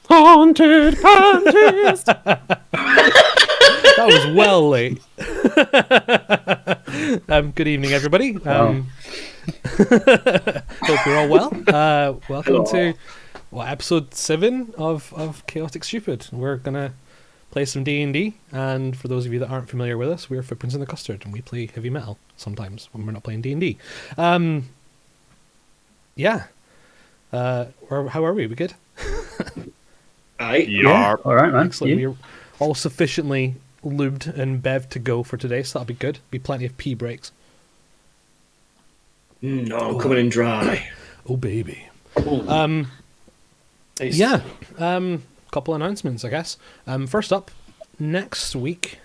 Haunted panties. That was well late. Good evening, everybody. Hope you're all well. Welcome to episode 7 of Chaotic Stupid. We're gonna play some D&D, and for those of you that aren't familiar with us, we're Footprints in the Custard, and we play heavy metal sometimes when we're not playing D&D. How are we? We good? Yeah. All right, man. Excellent. We're all sufficiently lubed and bevved to go for today, so that'll be good. Be plenty of pee breaks. No, coming in dry. Oh baby. Nice. Couple announcements, I guess. First up, next week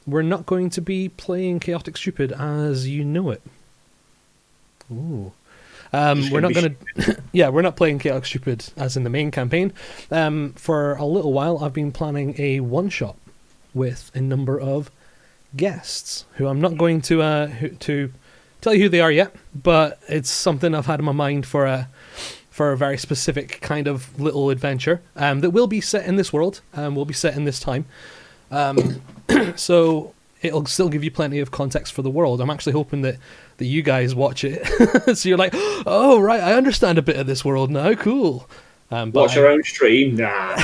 we're not going to be playing Chaotic Stupid as you know it. Ooh. We're not going to. We're not playing Chaotic Stupid as in the main campaign. For a little while, I've been planning a one-shot with a number of guests who I'm not going to tell you who they are yet, but it's something I've had in my mind for a very specific kind of little adventure that will be set in this world and will be set in this time. So it'll still give you plenty of context for the world. I'm actually hoping that you guys watch it. So you're like, oh, right, I understand a bit of this world now. Cool. Watch your own stream? Nah.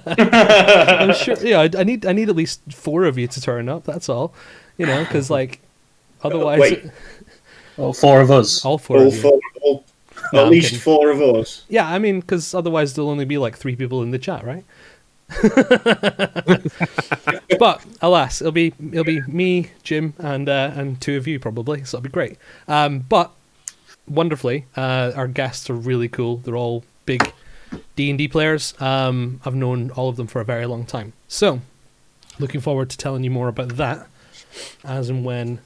I'm sure, I need at least 4 of you to turn up, that's all. Because, otherwise... Wait. All 4 of us. All 4 of you. No, at least 4 of us. Yeah, I mean, because otherwise there'll only be 3 people in the chat, right? But alas, it'll be me, Jim, and 2 of you probably, so it'll be great. But wonderfully, our guests are really cool. They're all big D&D players. I've known all of them for a very long time, so looking forward to telling you more about that as and when.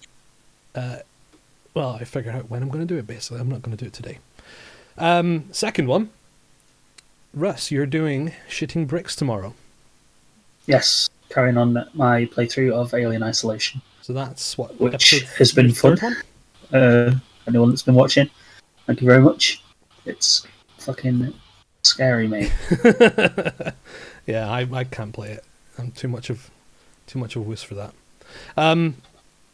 I figure out when I'm going to do it. Basically, I'm not going to do it today. Second one. Russ, you're doing Shitting Bricks tomorrow. Yes, carrying on my playthrough of Alien Isolation. So that's what, which has been fun. Anyone that's been watching, thank you very much. It's fucking scary, mate. Yeah, I can't play it. I'm too much of a wuss for that.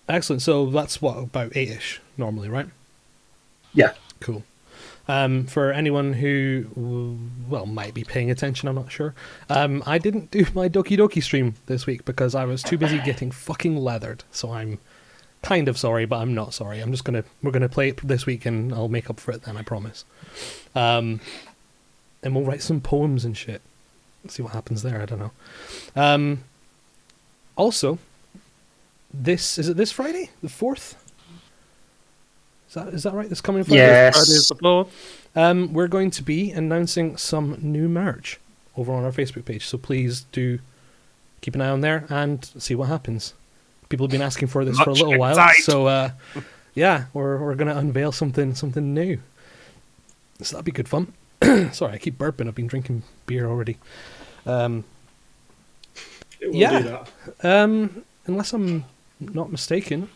Excellent. So that's about 8ish normally, right? Yeah. Cool. For anyone who, might be paying attention, I'm not sure. I didn't do my Doki Doki stream this week because I was too busy getting fucking leathered. So I'm kind of sorry, but I'm not sorry. We're gonna play it this week and I'll make up for it then, I promise. And we'll write some poems and shit. See what happens there, I don't know. Also, is it this Friday? The 4th? Is that right? This coming Friday? Yes. Friday is the 4th. We're going to be announcing some new merch over on our Facebook page, so please do keep an eye on there and see what happens. People have been asking for this for a little while, so we're going to unveil something new. So that'd be good fun. Sorry, I keep burping. I've been drinking beer already. Do that. Unless I'm not mistaken,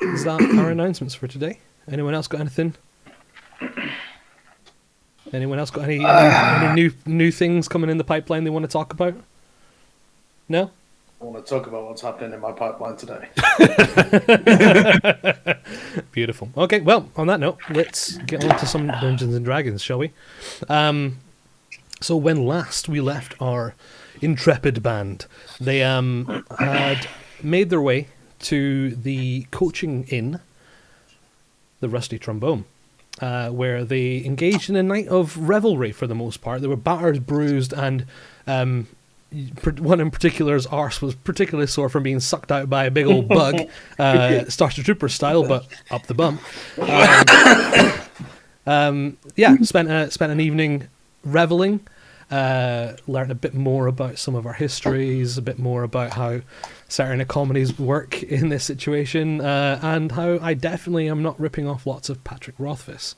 is that our announcements for today? Anyone else got anything? Anyone else got any new things coming in the pipeline they want to talk about? No? I want to talk about what's happening in my pipeline today. Beautiful. Okay, well, on that note, let's get on to some Dungeons and Dragons, shall we? So when last we left our intrepid band, they had made their way to the coaching inn, the Rusty Trombone, where they engaged in a night of revelry for the most part. They were battered, bruised, and one in particular's arse was particularly sore from being sucked out by a big old bug, Starship Trooper style, but up the bum. Spent an evening reveling, learned a bit more about some of our histories, a bit more about how certain economies work in this situation, and how I definitely am not ripping off lots of Patrick Rothfuss.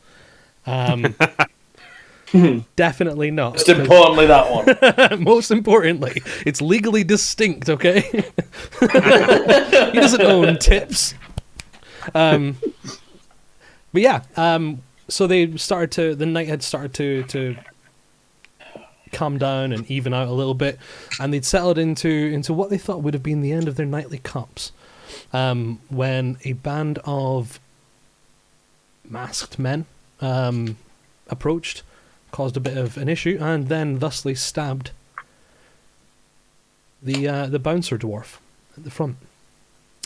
Definitely not. Most importantly, that one. Most importantly, it's legally distinct, okay? He doesn't own tips. But yeah, so they started to, the night had started to calm down and even out a little bit, and they'd settled into what they thought would have been the end of their nightly cups, when a band of masked men approached, caused a bit of an issue, and then thusly stabbed the bouncer dwarf at the front.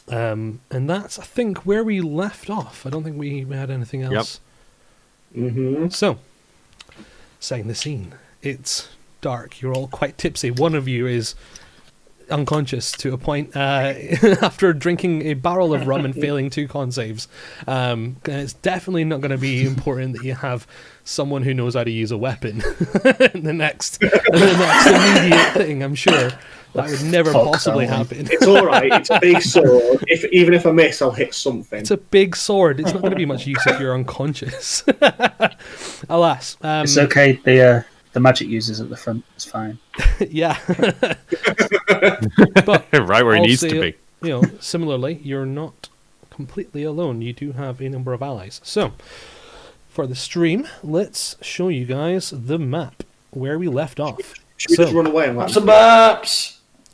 And that's, I think, where we left off. I don't think we had anything else. Yep. Mm-hmm. So, setting the scene. It's dark. You're all quite tipsy. One of you is unconscious to a point after drinking a barrel of rum and failing 2 con saves. And it's definitely not going to be important that you have someone who knows how to use a weapon in the next immediate thing, I'm sure. That would never possibly happen. It's alright, it's a big sword. Even if I miss, I'll hit something. It's a big sword. It's not going to be much use if you're unconscious. Alas. It's okay, the magic users at the front, it's fine. Yeah. But right where he needs to be. Similarly, you're not completely alone. You do have a number of allies. So, for the stream, let's show you guys the map where we left off. Should we just run away and Some maps!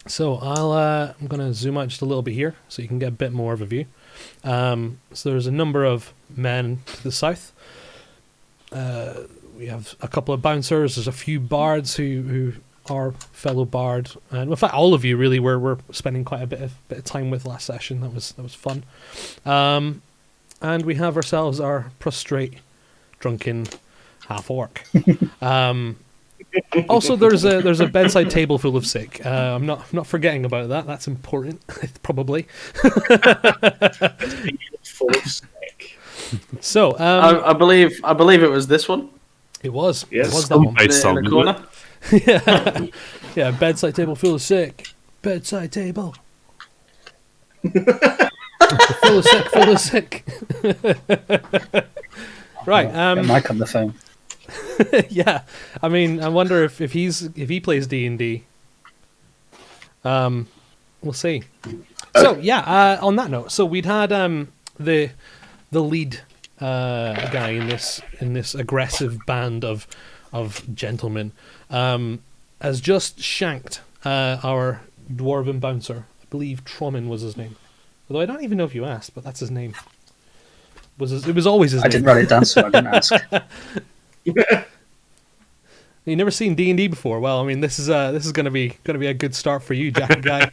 So I'm going to zoom out just a little bit here so you can get a bit more of a view. So there's a number of men to the south. We have a couple of bouncers. There's a few bards who are fellow bard, and in fact, all of you really were spending quite a bit of time with last session. That was fun. And we have ourselves our prostrate, drunken half orc. Also, there's a bedside table full of sick. I'm not forgetting about that. That's important, probably. full of sick. So, I believe it was this one. It was. Yes. It was that one. In the corner. Yeah, bedside table full of sick. Bedside table. Full of sick. Right. Get Mike on the phone. Yeah, I mean, I wonder if he plays D&D. We'll see. So yeah, on that note, so we'd had the lead guy in this aggressive band of gentlemen has just shanked our dwarven bouncer. I believe Tromin was his name. Although I don't even know if you asked, but that's his name. It was always his name. I didn't write it down, so I didn't ask. You've never seen D&D before? Well, I mean, this is going to be a good start for you, Jack guy.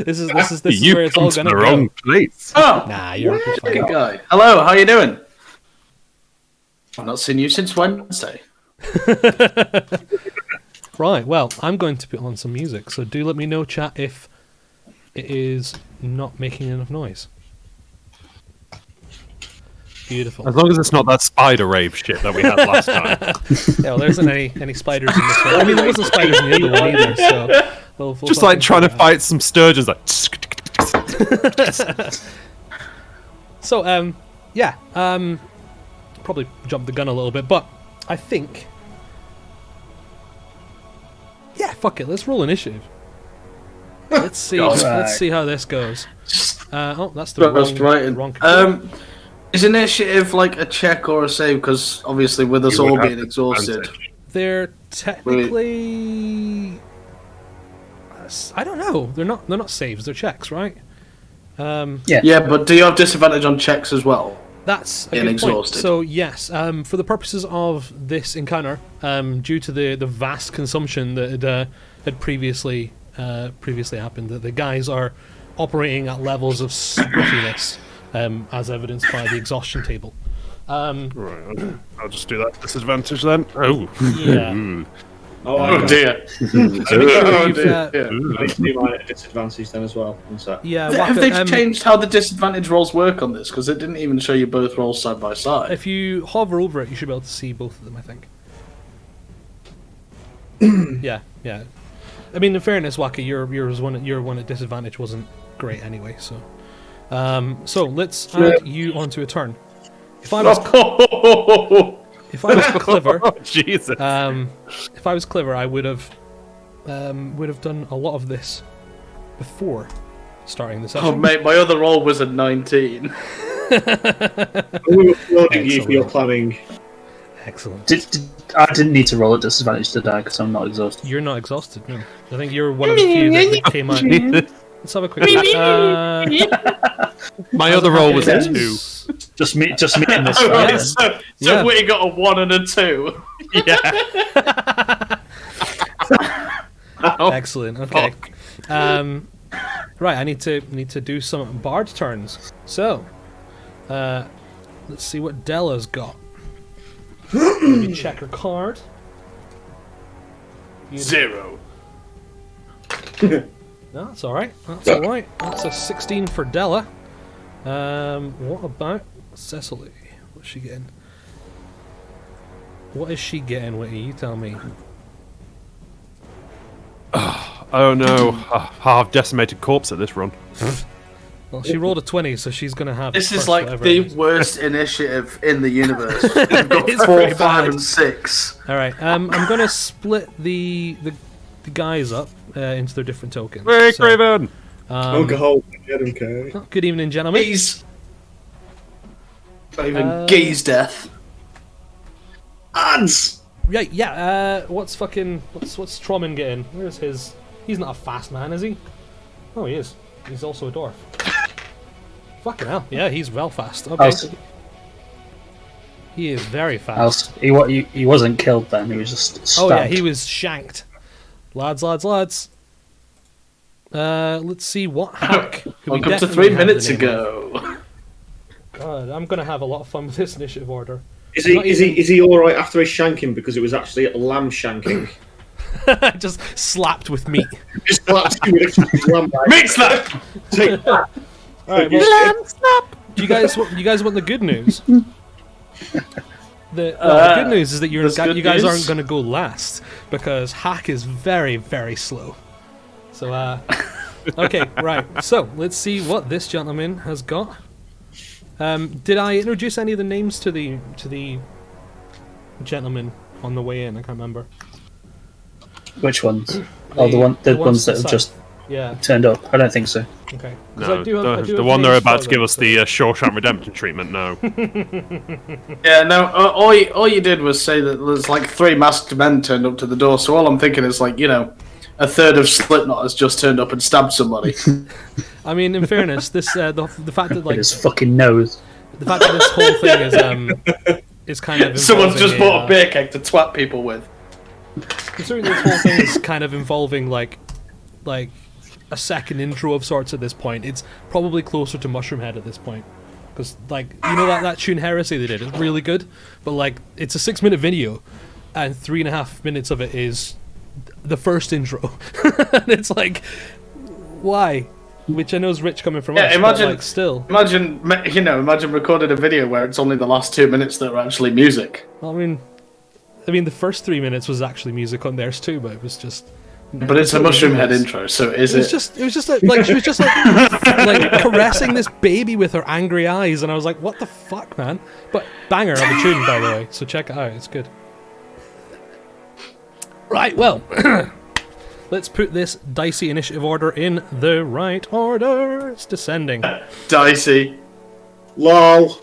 This is where it's all going to go. Wrong place. Oh, nah, you're fucking guy. Hello, how you doing? I've not seen you since Wednesday. Right. Well, I'm going to put on some music, so do let me know, chat, if it is not making enough noise. Beautiful. As long as it's not that spider rave shit that we had last time. Yeah, well, there isn't any spiders in this one. I mean, there wasn't spiders in the other one either, so... We'll Just like trying to fight some sturgeons, like... So, yeah. Probably jumped the gun a little bit, but I think... Yeah, fuck it, let's roll initiative. Let's see. Let's see how this goes. That's the wrong. Is initiative like a check or a save? Because obviously, with us all being exhausted, they're technically. I don't know. They're not saves. They're checks, right? Yeah, but do you have disadvantage on checks as well? That's a being good exhausted. Point. So yes, for the purposes of this encounter, due to the vast consumption that had previously happened, that the guys are operating at levels of squiffiness, as evidenced by the exhaustion table. Right, I'll just do that disadvantage then. Oh. Yeah. Oh dear. Disadvantage then as well. Yeah. Have they changed how the disadvantage rolls work on this? Because it didn't even show you both rolls side by side. If you hover over it, you should be able to see both of them, I think. Yeah. I mean, in fairness, Waka, your one at disadvantage wasn't great anyway. So let's add you onto a turn. If I was clever, Oh, Jesus. if I was clever, I would have done a lot of this before starting the session. Oh mate, my other roll was a 19. We were applauding you for your planning. Excellent. I didn't need to roll at disadvantage to die because I'm not exhausted. You're not exhausted, no. I think you're one of the few that came out. Let's have a quick look. My other roll was a Yes. 2. Just me in this Oh, fight. right, so Yeah. we got a 1 and a 2. Yeah. Oh, Excellent. Okay. Right, I need to do some bard turns. So, let's see what Della's got. Let me check her card. 0. No, that's all right. That's all right. That's a 16 for Della. What about Cecily? What's she getting? What is she getting, Whitty? You tell me. oh no. Half decimated corpse at this run. Well, she rolled a 20, so she's gonna have. This is first like whatever the it is. worst initiative in the universe. We've got It's 4, pretty 5, bad. and 6. All right. I'm gonna split the guys up into their different tokens. Hey, So, Craven! Alcohol. I don't care. good evening, gentlemen. Geese. Not even geese death. Ads! Right, yeah. What's Troman getting? Where's his? He's not a fast man, is he? Oh, he is. He's also a dwarf. Fucking hell. Yeah, he's well fast. Okay. He is very fast. He wasn't killed then. He was just stabbed. Oh yeah, he was shanked. Lads. Let's see what hack. who we Welcome to definitely 3 have minutes the name ago. of. God, I'm gonna have a lot of fun with this initiative order. Is he all right after his shanking because it was actually a lamb shanking? Just slapped with meat. Just slaps you with a lamb bite. Meat slap! Take that. All right, well, do you guys want the good news? The good news is that you guys news? aren't going to go last because hack is very, very slow. So okay, right. So let's see what this gentleman has got. Did I introduce any of the names to the gentleman on the way in? I can't remember. Which ones? The ones that have just turned up. I don't think so. Okay. 'Cause No, I do have the one they're names about for to give them, us the Shawshank Redemption treatment, no. Yeah, no, all you did was say that there's like 3 masked men turned up to the door, so all I'm thinking is like, a third of Slipknot has just turned up and stabbed somebody. I mean, in fairness, this the fact that His fucking nose. the fact that this whole thing is kind of Someone's just involving bought a beer keg to twat people with. considering this whole thing is kind of involving like a second intro of sorts at this point. It's probably closer to Mushroomhead at this point because that tune Heresy they did is really good, but it's a 6-minute video and 3.5 minutes of it is the first intro. And it's like, why? Which I know is rich coming from us, imagine, but still. Imagine recording a video where it's only the last 2 minutes that are actually music. I mean, the first 3 minutes was actually music on theirs too, but it was just. But it's a Mushroomhead intro, so is it? It was just like she was just like caressing this baby with her angry eyes, and I was like, "What the fuck, man?" But banger of a tune, by the way. So check it out; it's good. Right, well, let's put this dicey initiative order in the right order. It's descending. Dicey. LOL.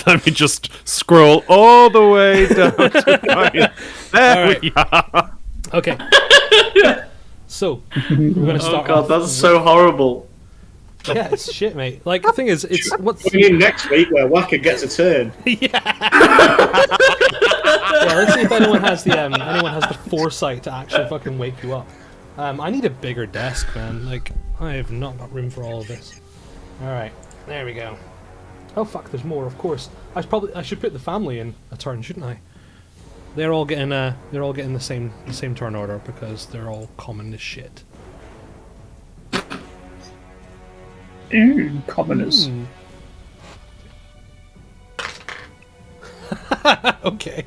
Let me just scroll all the way down to find. There we are. Okay. So we're gonna start. Oh god, that's so horrible. Yeah, it's shit, mate. Like the thing is, it's what's. Coming in next week where Wacker gets a turn. Yeah, let's see if anyone has the foresight to actually fucking wake you up. I need a bigger desk, man. Like I have not got room for all of this. All right, there we go. Oh fuck, there's more. Of course, I should put the family in a turn, shouldn't I? They're all getting the same turn order because they're all common as shit. Commoners. Okay.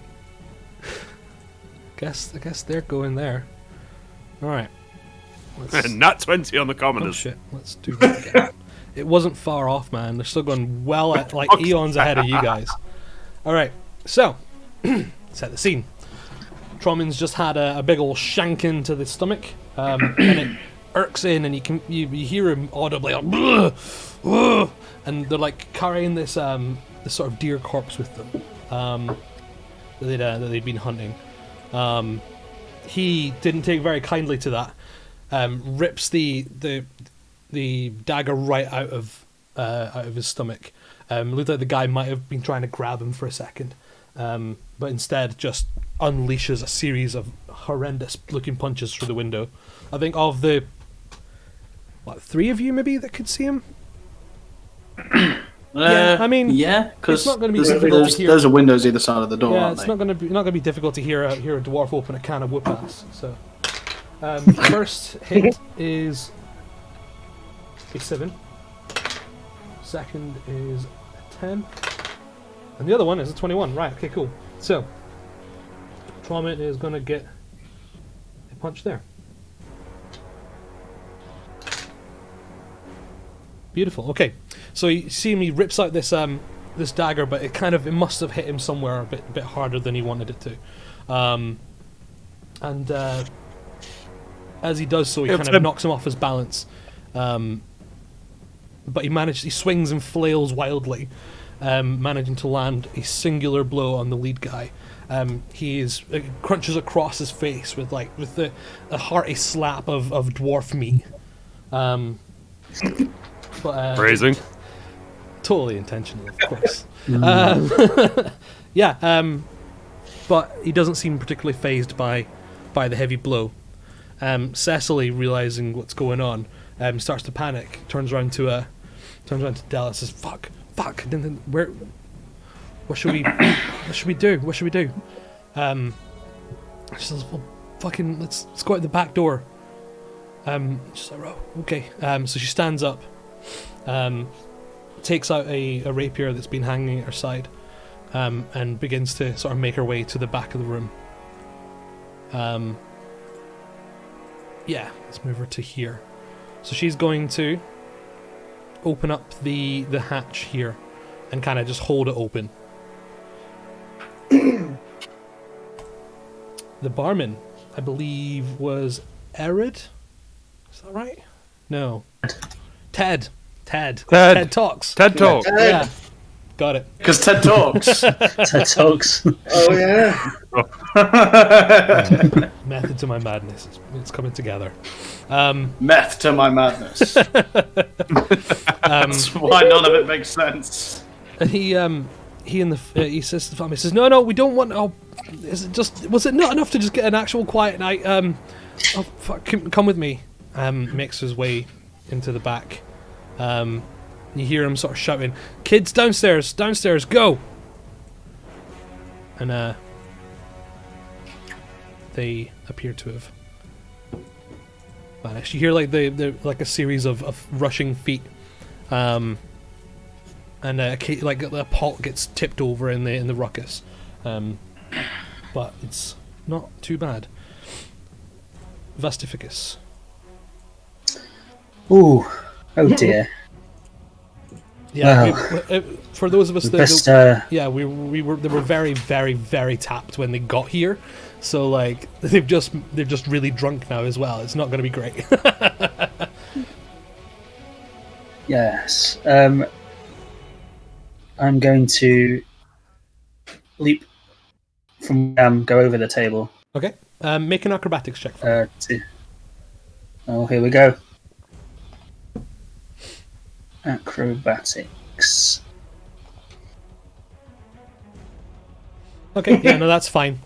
I guess they're going there. All right. Nat 20 on the Oh commoners. shit! Let's do that again. It wasn't far off, man. They're still going well at eons ahead of you guys. All right. So, set the scene. Tromin's just had a big old shank into the stomach, and it irks in, and you hear him audibly, like, "Bleh, bleh," and they're like carrying this sort of deer corpse with them. that they'd been hunting. He didn't take very kindly to that. Rips the dagger right out of his stomach. Looked like the guy might have been trying to grab him for a second, but instead just unleashes a series of horrendous-looking punches through the window. I think of the 3 of you maybe that could see him. Yeah, I mean, because it's not going to be difficult to hear. There's a windows either side of the door. Yeah, aren't it's they? not going to be difficult to hear a dwarf open a can of whoop ass. So, first hit is a 7. Second is a 10, and the other one is a 21. Right. Okay. Cool. So, Tromit is going to get a punch there. Beautiful. Okay, so you see him. He rips out this this dagger, but it must have hit him somewhere a bit harder than he wanted it to, and as he does so, he kind of knocks him off his balance. But he swings and flails wildly, managing to land a singular blow on the lead guy. It crunches across his face with a hearty slap of dwarf meat. But, Phrasing. Totally intentional, of course. But he doesn't seem particularly fazed by the heavy blow. Cecily, realizing what's going on, starts to panic. Turns around to Dell and says, "Fuck! And then what should we do? What should we do?" She says, "Well, fucking let's go out the back door." She's like, "Oh, okay." So she stands up. Takes out a rapier that's been hanging at her side, and begins to sort of make her way to the back of the room. Let's move her to here. So she's going to open up the hatch here and kind of just hold it open. The barman, I believe, was Arid. Is that right? No. Ted talks. TED Talk. Yeah. Got it. Because Ted talks. TED Talks. Oh yeah. Method to my madness. It's coming together. Meth to my madness. That's why none of it makes sense. And he says to the family, he says, no, we don't want. Oh, was it not enough to just get an actual quiet night? Come with me. Makes his way into the back. You hear him sort of shouting, "Kids downstairs, go!" And they appear to have vanished. You hear like a series of rushing feet, and a pot gets tipped over in the ruckus, but it's not too bad. Vastificus. Ooh, oh dear. Yeah, Wow. for those of us that Best, we were they were very, very, very tapped when they got here, so like they're just really drunk now as well. It's not going to be great. Yes. I'm going to leap from go over the table. Okay, make an acrobatics check for me. Oh, here we go. Acrobatics. Okay, yeah, no, that's fine.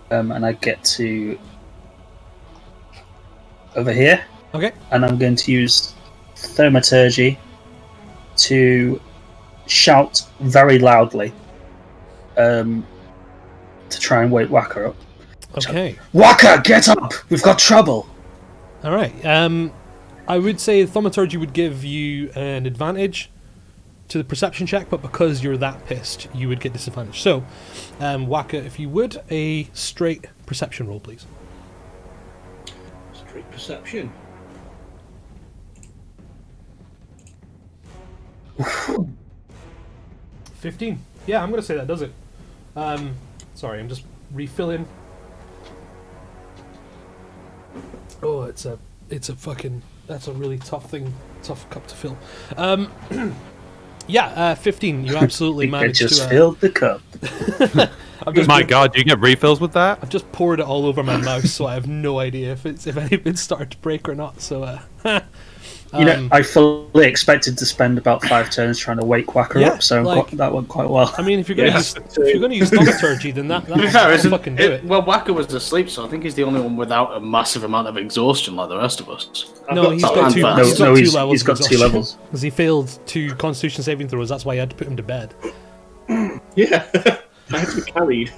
And I get to over here. Okay. And I'm going to use thaumaturgy to shout very loudly to try and wake Waka up. Okay. Waka, get up! We've got trouble! All right. I would say thaumaturgy would give you an advantage to the perception check, but because you're that pissed, you would get disadvantage. So, Waka, if you would, a straight perception roll, please. Straight perception. Ooh. 15. Yeah, I'm going to say that does it. Sorry, I'm just refilling. Oh, it's a fucking... That's a really tough cup to fill. Yeah, 15. You absolutely I managed just to. filled the cup. My God, do you get refills with that? I've just poured it all over my mouse, so I have no idea if any of it's started to break or not. So, I fully expected to spend about 5 turns trying to wake Whacker Yeah, up, so like- that went quite well. I mean, if you're going to use thaumaturgy, then To be fair, that'll fucking do it. well, Wacker was asleep, so I think he's the only one without a massive amount of exhaustion like the rest of us. No, he's got two. No, He's got no, two he's levels. got 2 levels. Because he failed 2 Constitution saving throws. That's why you had to put him to bed. Yeah, I had to be carried.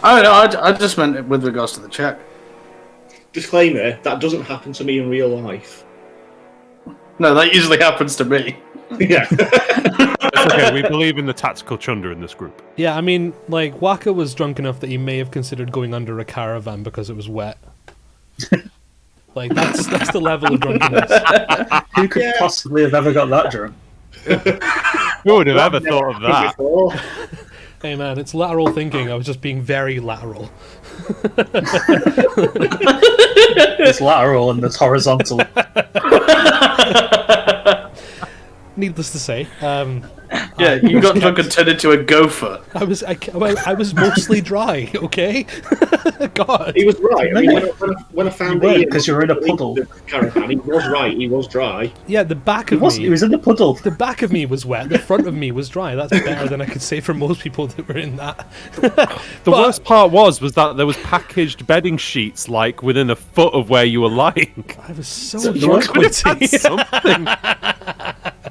I just meant with regards to the check. Disclaimer: that doesn't happen to me in real life. No, that usually happens to me. Yeah. It's okay, we believe in the tactical chunder in this group. Yeah, I mean, like, Waka was drunk enough that he may have considered going under a caravan because it was wet. Like, that's the level of drunkenness. Who could possibly have ever got that drunk? Who would have ever thought of that? Before. Hey man, it's lateral thinking. I was just being very lateral. There's lateral and there's horizontal. Needless to say, Yeah, you got drunk and turned into a gopher. I was mostly dry. Okay, God. He was right. I mean, when I found Ian, because you're in a puddle. the caravan, he was right. He was dry. Yeah, the back He of was me. in the puddle. The back of me was wet. The front of me was dry. That's better than I could say for most people that were in that. The worst part was that there was packaged bedding sheets like within a foot of where you were lying. I was so the worst drunk. That's something.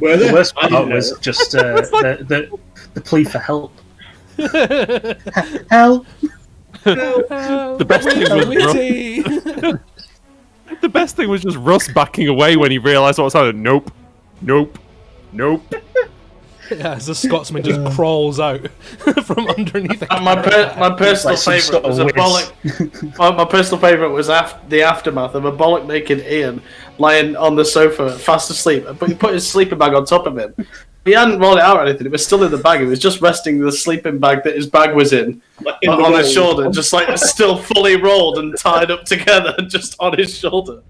Were The there? worst I didn't part know. was just the plea for help. Help! The best thing was Witty. the best thing was just Russ backing away when he realised what was happening. Nope, nope, nope. Yeah, as the Scotsman just crawls out from underneath. My personal Like some favourite sort was of a bollock. My personal favourite was the aftermath of a bollock naked Ian lying on the sofa, fast asleep. But he put his sleeping bag on top of him. He hadn't rolled it out or anything. It was still in the bag. It was just resting the sleeping bag that his bag was in on his shoulder, just like still fully rolled and tied up together, just on his shoulder.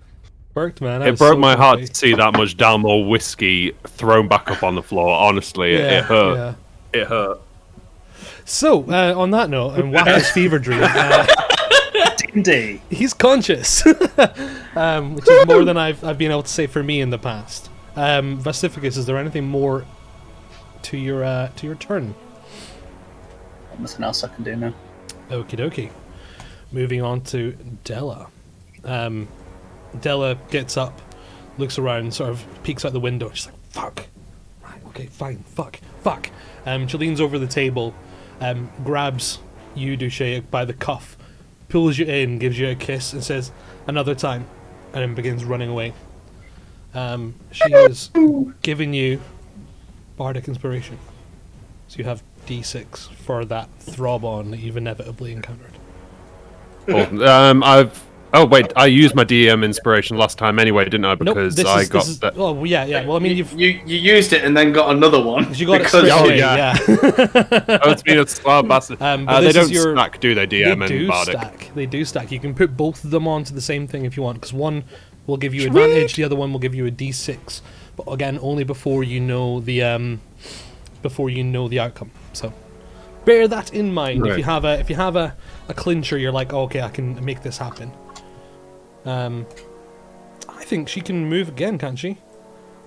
Worked, man. It broke my heart to see that much Dalmore whiskey thrown back up on the floor. Honestly, it hurt. Yeah. It hurt. So, on that note, and Wacker's fever dream, Indeed. he's conscious, which is more than I've been able to say for me in the past. Vestificus, is there anything more to your turn? Nothing else I can do now. Okie dokie. Moving on to Della. Della gets up, looks around, sort of peeks out the window. She's like, "Fuck." Right, okay, fine. Fuck. She leans over the table, grabs you, Duche, by the cuff, pulls you in, gives you a kiss, and says, "Another time," and then begins running away. She has given you Bardic Inspiration. So you have D6 for that throb on that you've inevitably encountered. Cool. I used my DM inspiration last time anyway, didn't I? Because this I is- got this is- that. Oh, yeah. Well, I mean, You used it and then got another one. you got it because straight away, yeah. yeah. Oh, it's been a slow bastard. But They this is don't your- stack, do they? DM They and do Bardic. stack. They do stack. You can put both of them onto the same thing if you want, because one will give you advantage, the other one will give you a D6. But again, only before you know the outcome. So bear that in mind. If Right. you have a clincher, you're like, oh, okay, I can make this happen. I think she can move again, can't she?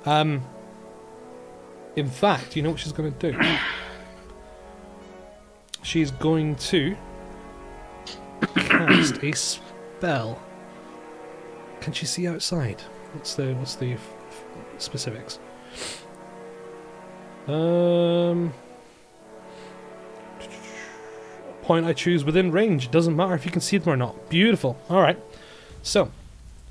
In fact, you know what she's going to do? She's going to cast a spell. Can she see outside? What's the specifics? Point I choose within range. It doesn't matter if you can see them or not. Beautiful. All right. So,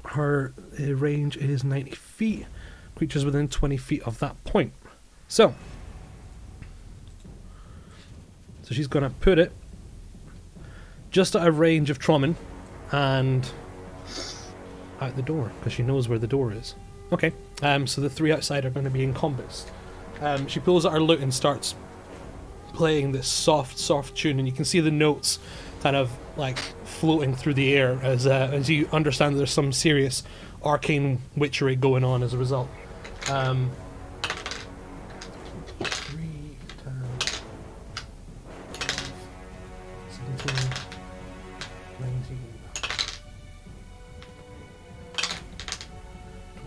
her range is 90 feet. Creatures within 20 feet of that point. So she's going to put it just out of range of Tromin and out the door, because she knows where the door is. Okay, so the three outside are going to be encompassed. She pulls out her lute and starts playing this soft tune, and you can see the notes kind of like floating through the air as you understand there's some serious arcane witchery going on as a result.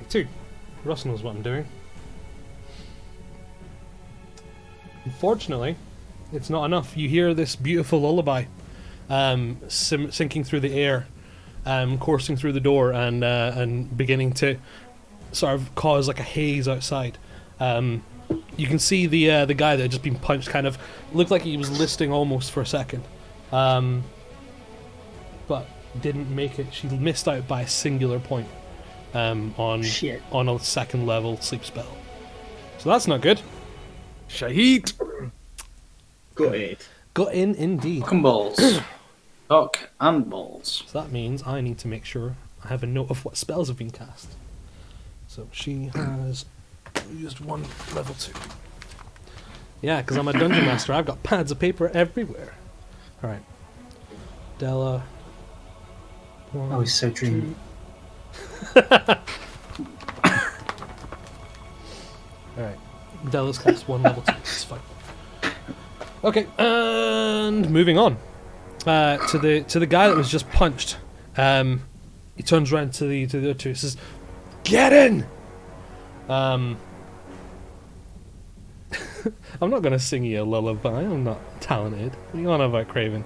2. Russ knows what I'm doing. Unfortunately, it's not enough. You hear this beautiful lullaby sinking through the air, coursing through the door, and beginning to sort of cause like a haze outside. You can see the guy that had just been punched kind of looked like he was listing almost for a second, but didn't make it. She missed out by a singular point on a second level sleep spell. So that's not good. Shahid! Got it. Got in indeed. Cock and balls. Cock and balls. So that means I need to make sure I have a note of what spells have been cast. So she has used one level 2. Yeah, because I'm a dungeon master. I've got pads of paper everywhere. Alright. Della. Oh, he's so dreamy. Alright. Della's cast 1 level 2. It's fine. Okay, and moving on. To the guy that was just punched. He turns around to the other two and says, "Get in!" I'm not going to sing you a lullaby. I'm not talented. What are you on about, Craven?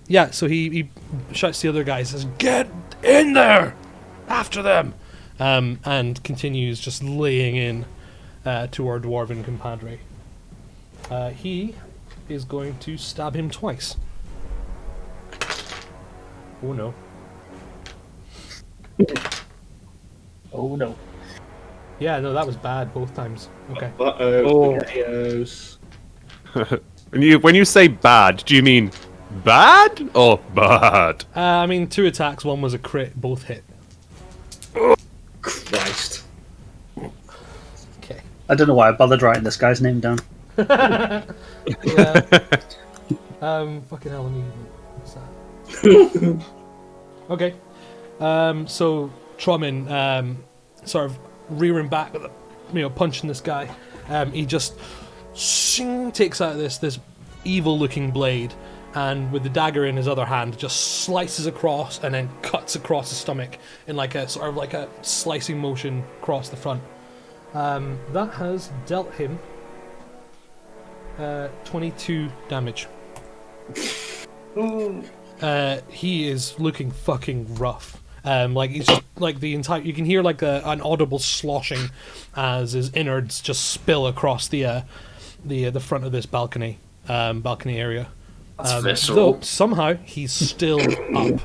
Yeah, so he shouts to the other guy, says, "Get in there! After them!" And continues just laying in to our dwarven compadre. He is going to stab him twice. Oh no. Oh no. Yeah, no, that was bad both times. Okay. Uh-oh. Potatoes. When you say bad, do you mean bad or bad? I mean, 2 attacks, 1 was a crit, both hit. Christ. Okay. I don't know why I bothered writing this guy's name down. Yeah. Fucking hell, let me... What's that? Okay. So, Tromin, sort of rearing back, punching this guy. He just takes out this evil-looking blade, and with the dagger in his other hand, just slices across and then cuts across the stomach in like a sort of like a slicing motion across the front. That has dealt him 22 damage. He is looking fucking rough. Like he's just like the entire. You can hear like an audible sloshing as his innards just spill across the front of this balcony area. That's visceral. Though somehow he's still up.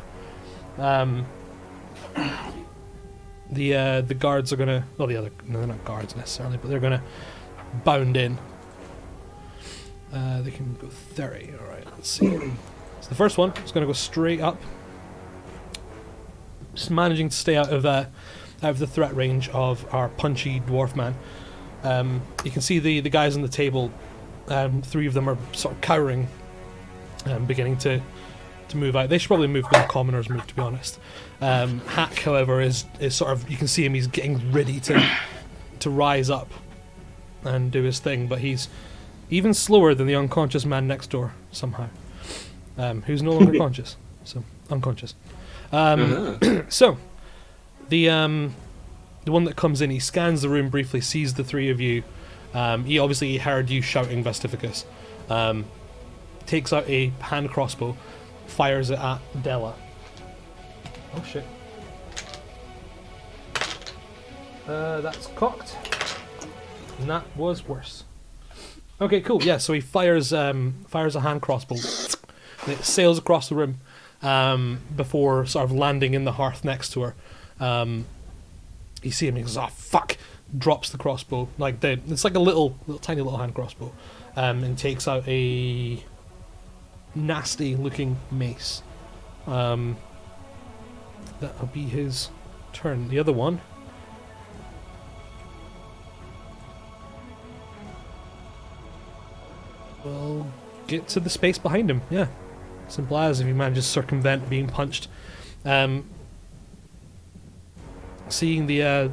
The guards are gonna. Well, they're not guards necessarily, but they're gonna bound in. They can go 30. All right, let's see. So the first one is gonna go straight up. Just managing to stay out of the threat range of our punchy dwarf man. You can see the guys on the table. 3 of them are sort of cowering, beginning to move out. They should probably move when the commoners move, to be honest. Hack, however, is sort of, you can see him. He's getting ready to rise up and do his thing, but he's even slower than the unconscious man next door somehow, who's no longer conscious, so unconscious. So, the one that comes in, he scans the room briefly, sees the 3 of you. He obviously heard you shouting Vestificus. Takes out a hand crossbow, fires it at Della. Oh shit. That's cocked. And that was worse. Okay, cool. Yeah, so he fires a hand crossbow. And it sails across the room. Before sort of landing in the hearth next to her. You see him, he goes, "Oh fuck," drops the crossbow, it's like a little tiny little hand crossbow, and takes out a nasty looking mace. That'll be his turn. The other one will get to the space behind him. Yeah. Simple as, if he manages to circumvent being punched. Seeing their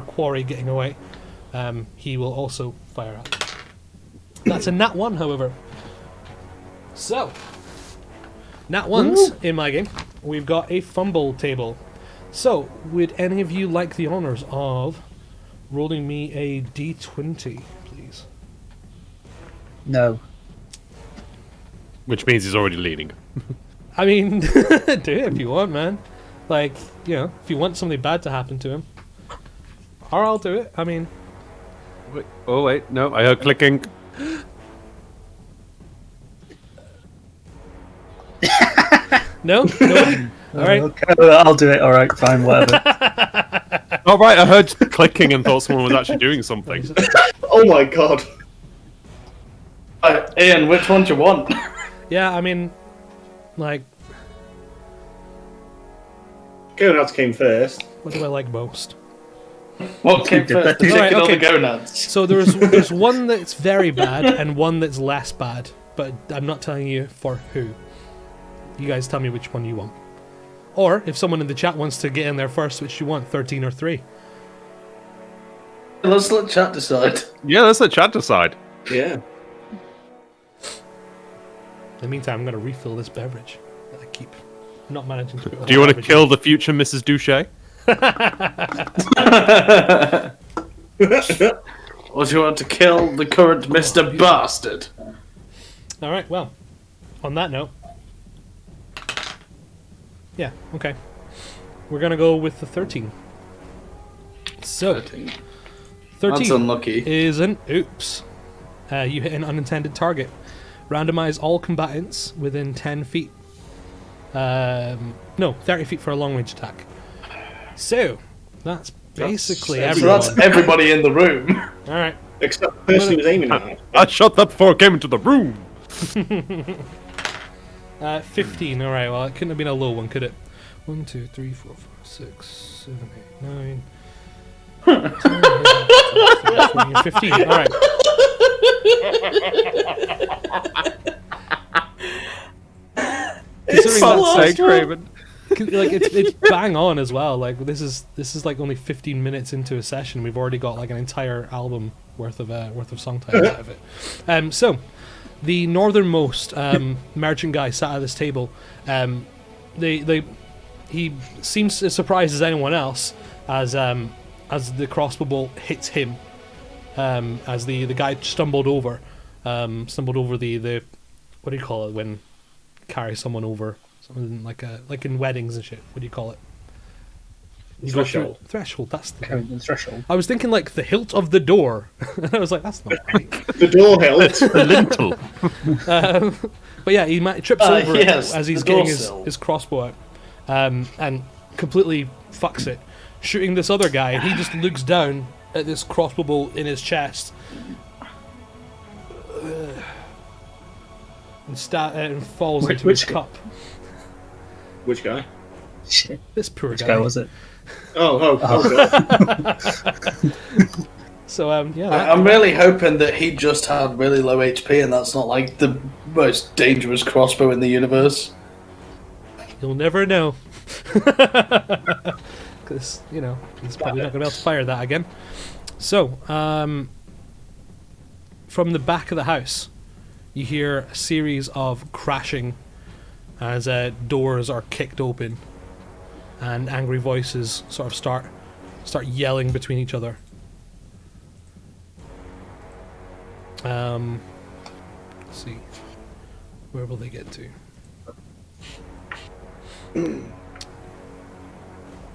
quarry getting away, he will also fire up. That's a nat 1, however. So, nat 1s in my game. We've got a fumble table. So, would any of you like the honours of rolling me a d20, please? No. Which means he's already leading. I mean, do it if you want, man. Like, you know, if you want something bad to happen to him. Or I'll do it. I mean... Wait, oh, wait. No, I heard clicking. No? No? Alright. Okay, I'll do it. All right, fine, whatever. Oh, right, I heard clicking and thought someone was actually doing something. Oh my god. Ian, which one do you want? Yeah, I mean, like, Gonads came first. what do I like most? What came first? The chicken Alright, or okay. the gonads? So there's one that's very bad and one that's less bad, but I'm not telling you for who. You guys tell me which one you want. Or, if someone in the chat wants to get in there first, which you want, 13 or 3. Let's let chat decide. Yeah, let's let chat decide. Yeah. In the meantime, I'm going to refill this beverage that I keep not managing to put. Do you want to kill the future Mrs. Douche? Or do you want to kill the current Mr. Bastard? Alright, well, on that note. Yeah, okay. We're going to go with the 13. So, 13 That's unlucky. is an oops. You hit an unintended target. Randomize all combatants within 10 feet. No, 30 feet for a long range attack. So, that's basically So everyone. that's everybody in the room. Alright. Except the person who was aiming at it. I shot that before I came into the room. 15, alright, well, it couldn't have been a low one, could it? 1, 2, 3, 4, 5, 6, 7, 8, 9. 15, alright. It's Considering so Sake, Raven. like it's bang on as well. Like this is like only 15 minutes into a session. We've already got like an entire album worth of song titles out of it. So the northernmost merchant guy sat at this table. He seems as surprised as anyone else as the crossbow bolt hits him. As the guy stumbled over the what do you call it when you carry someone over something like in weddings and shit? What do you call it? You go through- Threshold. Threshold. That's the Carrying the threshold. I was thinking like the hilt of the door. And I was like, that's not right. The door hilt. The lintel. But yeah, he trips over it yes, as he's the getting doorsill. his crossbow out, and completely fucks it, shooting this other guy. And he just looks down at this crossbow bolt in his chest, and falls into his Which guy? cup. Which guy? Shit. This poor Which guy. guy was it? Oh, God. So yeah, I'm really hoping that he just had really low HP and that's not like the most dangerous crossbow in the universe. you'll never know, because he's probably not going to be able to fire that again. So from the back of the house, you hear a series of crashing as doors are kicked open, and angry voices sort of start yelling between each other. Let's see, where will they get to?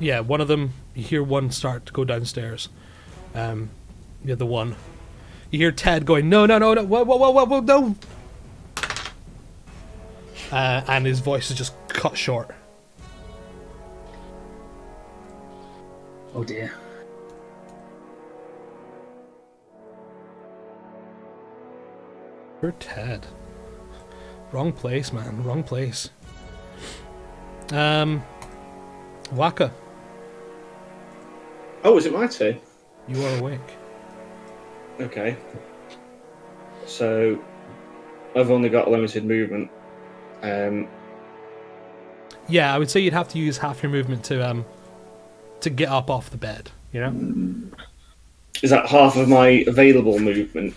Yeah, one of them. You hear one start to go downstairs. The other one. You hear Ted going, no, whoa, no. And his voice is just cut short. Oh dear. You're Ted. Wrong place, man. Wrong place. Waka, Oh, is it my turn? you are awake. Okay. So, I've only got limited movement. Yeah, I would say you'd have to use half your movement to get up off the bed. You know. Is that half of my available movement?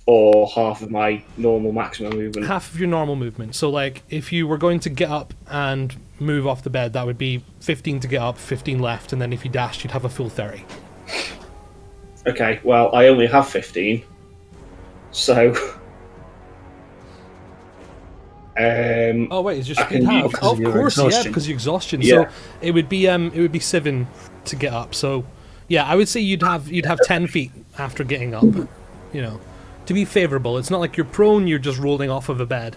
or half of my normal maximum movement? Half of your normal movement. So, like, if you were going to get up and move off the bed, that would be 15 to get up, 15 left, and then if you dashed, you'd have a full 30. Okay, well, I only have 15, so... Oh wait, it's just I you'd can have. use- Oh, of your course, yeah, exhaustion. because your exhaustion. Yeah. So it would be 7 to get up. So yeah, I would say you'd have 10 feet after getting up. You know, to be favourable. It's not like you're prone. You're just rolling off of a bed.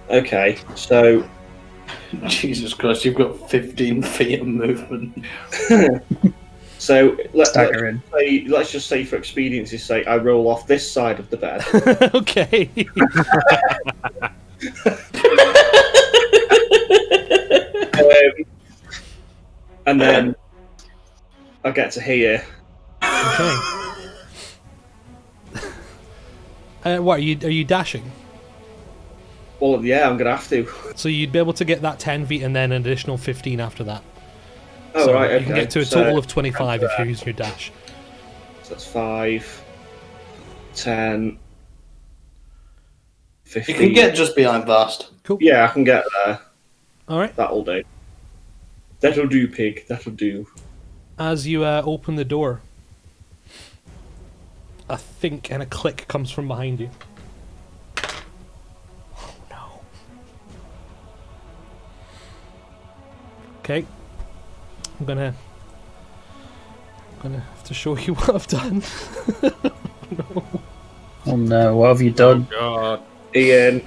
Okay, so... Jesus Christ, you've got 15 feet of movement. So Stagger in. let's just say, for expediency's sake, I roll off this side of the bed. Okay. And then I get to here. Okay. What are you dashing? Well, yeah, I'm gonna have to. So you'd be able to get that 10 feet and then an additional 15 after that. Oh, So right, okay. you can get to a So- total of 25 if you're using your dash. So that's 5, 10, 15. You can get just behind Vast. Cool. Yeah, I can get there. All right. That'll do. That'll do, pig. That'll do. As you open the door, a think and a click comes from behind you. Oh no. Okay. I'm gonna have to show you what I've done. Oh no, what have you done? God. Ian.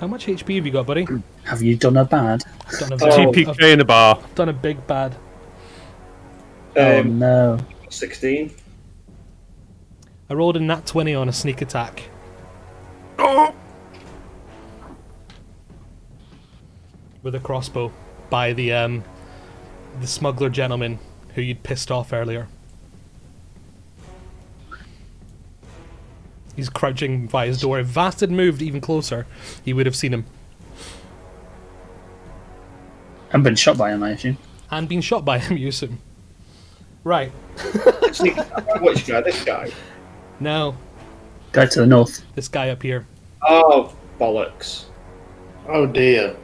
How much HP have you got, buddy? Have you done a bad? I've done a, Oh. TPK in the bar. I've done a big bad. Oh no. 16. I rolled a nat 20 on a sneak attack. Oh! With a crossbow by the smuggler gentleman who you'd pissed off earlier. He's crouching by his door. If Vast had moved even closer, he would have seen him. I've been shot by him, I assume. And been shot by him, you assume. Right. Which guy? This guy? Now, Guy to the north. this guy up here. Oh, bollocks. Oh dear.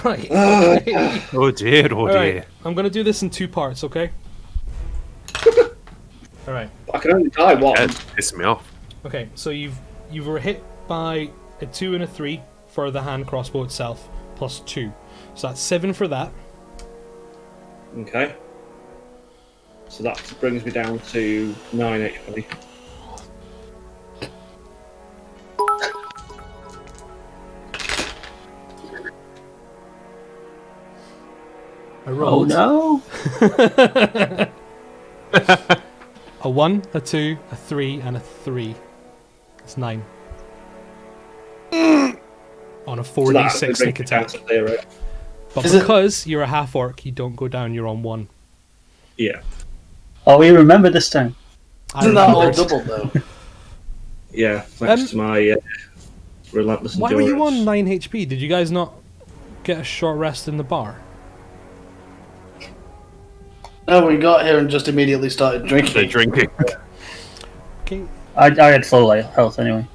Right. Ah. Okay. Oh dear, oh dear. Alright. I'm going to do this in 2 parts, okay? Alright. I can only die one. That pissed me off. Okay, so you were hit by a 2 and a 3 for the hand crossbow itself, plus 2. So that's 7 for that. Okay. So that brings me down to 9 HP. I Oh rolled no. a 1, a 2, a 3, and a 3. That's 9. On a So 4d6 that brings sneak me down attack. to 0. But Is it- because you're a half orc, you don't go down, you're on 1. Yeah. Oh, we remember this time. I Isn't that all remembered. double though? Yeah, thanks to my relentless Why endurance. were you on 9 HP? Did you guys not get a short rest in the bar? No, we got here and just immediately started They're drinking. drinking. Okay, I had full health anyway.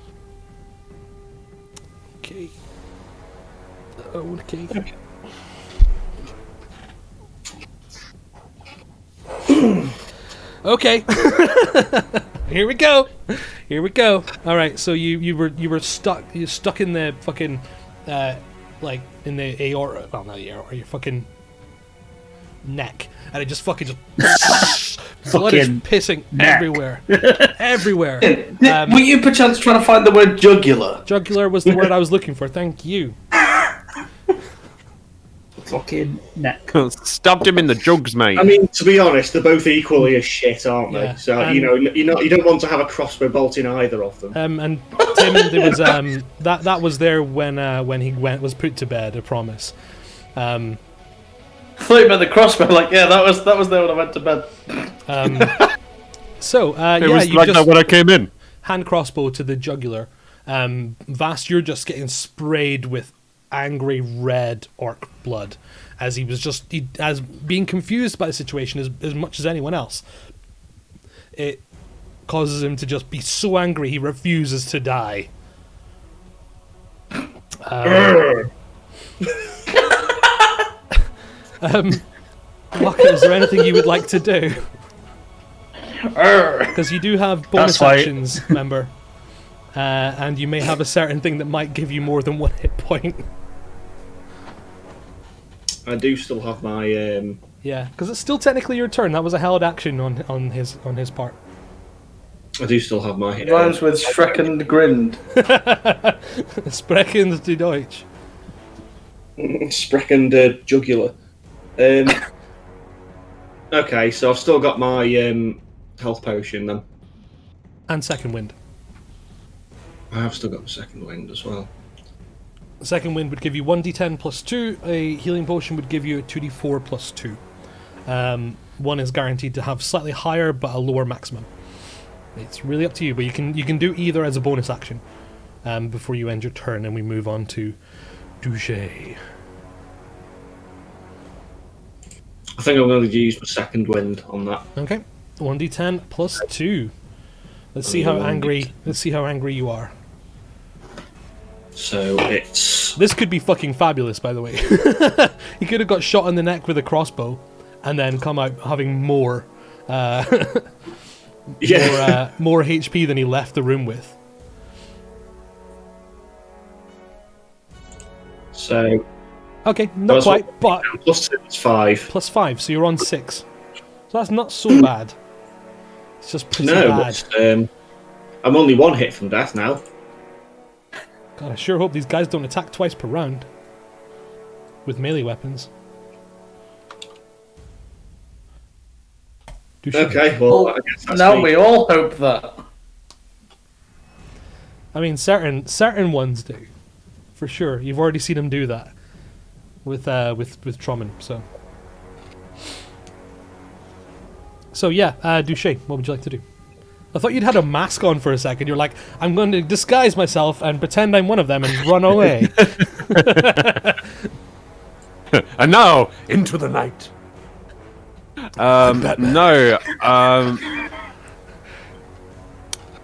okay. Okay. Okay. Here we go. Here we go. All right. So you were stuck. You're stuck in the fucking like in the aorta. Well, not the aorta. Your fucking neck, and it just fucking just blood is Fucking pissing neck. everywhere, everywhere. Were you perchance trying to find the word jugular? Jugular was the word I was looking for. Thank you. fucking neck. Stabbed him in the jugs, mate. I mean, to be honest, they're both equally as shit, aren't they? Yeah, So and- you don't want to have a crossbow bolt in either of them. And Tim, there was that was there when he was put to bed. I promise. I thought you meant the crossbow. Like, yeah, that was there when I went to bed. So it yeah, was you like just that when I came in. hand crossbow to the jugular. Vast, you're just getting sprayed with angry red orc blood, as he was as being confused by the situation as much as anyone else. it causes him to just be so angry he refuses to die. Waka, is there anything you would like to do? Because you do have bonus actions, remember, and you may have a certain thing that might give you more than 1 hit point. I do still have my. Yeah, because it's still technically your turn. That was a held action on his part. I do still have my. Rhymes with Schreckend Grind. Sprechen du Deutsch. Sprechen jugular. Okay, so I've still got my health potion then. And second wind. I have still got the second wind as well. The second wind would give you 1d10 plus 2. A healing potion would give you a 2d4 plus 2. One is guaranteed to have slightly higher but a lower maximum. It's really up to you, but you can do either as a bonus action before you end your turn, and we move on to Douche. I think I'm going to use my second wind on that. Okay, 1d10 plus 2. Let's see how angry. Let's see how angry you are. So it's. This could be fucking fabulous, by the way. He could have got shot in the neck with a crossbow, and then come out having more, more HP than he left the room with. So. Okay, not quite, but plus 2 is 5. plus 5, so you're on 6. So that's not so bad. It's just pretty bad. But, I'm only 1 hit from death now. God, I sure hope these guys don't attack twice per round with melee weapons. Okay, well, I guess that's Now me. we all hope that. I mean, certain ones do, for sure. You've already seen him do that with Troman. So yeah, Douche, what would you like to do? I thought you'd had a mask on for a second. You're like, I'm going to disguise myself and pretend I'm one of them and run away. And now, into the night. No. I'm